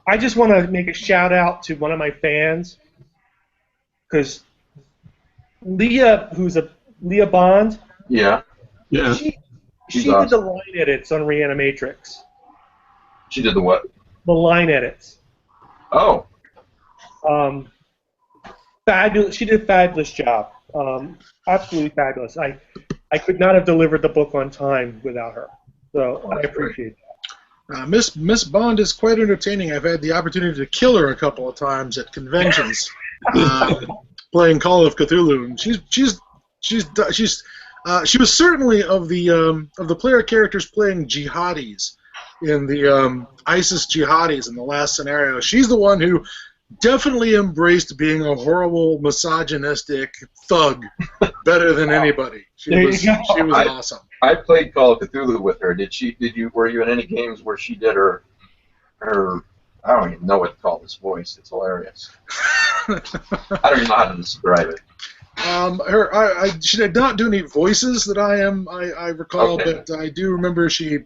I just want to make a shout out to one of my fans, because Leah, Leah Bond. Yeah. She did the line edits on Reanimatrix. She did the what? The line edits. Oh. Fabulous. She did a fabulous job. Absolutely fabulous. I could not have delivered the book on time without her. So I appreciate that. Miss Bond is quite entertaining. I've had the opportunity to kill her a couple of times at conventions, playing Call of Cthulhu, and she was certainly of the player characters playing jihadis in the ISIS jihadis in the last scenario. She's the one who definitely embraced being a horrible, misogynistic thug better than anybody. She was awesome. I played Call of Cthulhu with her. Were you in any games where she did her I don't even know what to call this voice. It's hilarious. I don't even know how to describe it. She did not do any voices that I recall, Okay. but I do remember she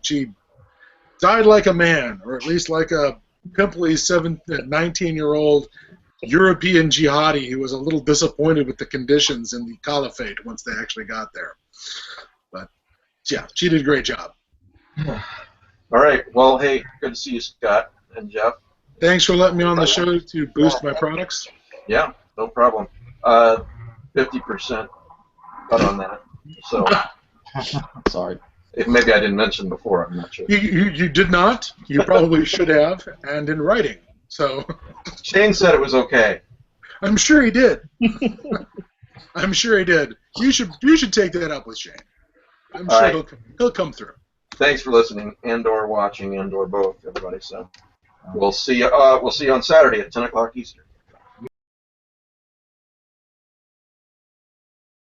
died like a man, or at least like a pimply 19-year-old European jihadi who was a little disappointed with the conditions in the caliphate once they actually got there. But yeah, she did a great job. All right. Well, hey, good to see you, Scott and Jeff. Thanks for letting me on the show to boost my products. Yeah, no problem. 50% cut on that. So Sorry. maybe I didn't mention before. I'm not sure. You did not. You probably should have, and in writing. So Shane said it was okay. I'm sure he did. I'm sure he did. You should take that up with Shane. I'm sure he'll come through. Thanks for listening and/or watching and/or both, everybody. So we'll see you on Saturday at 10 o'clock Eastern.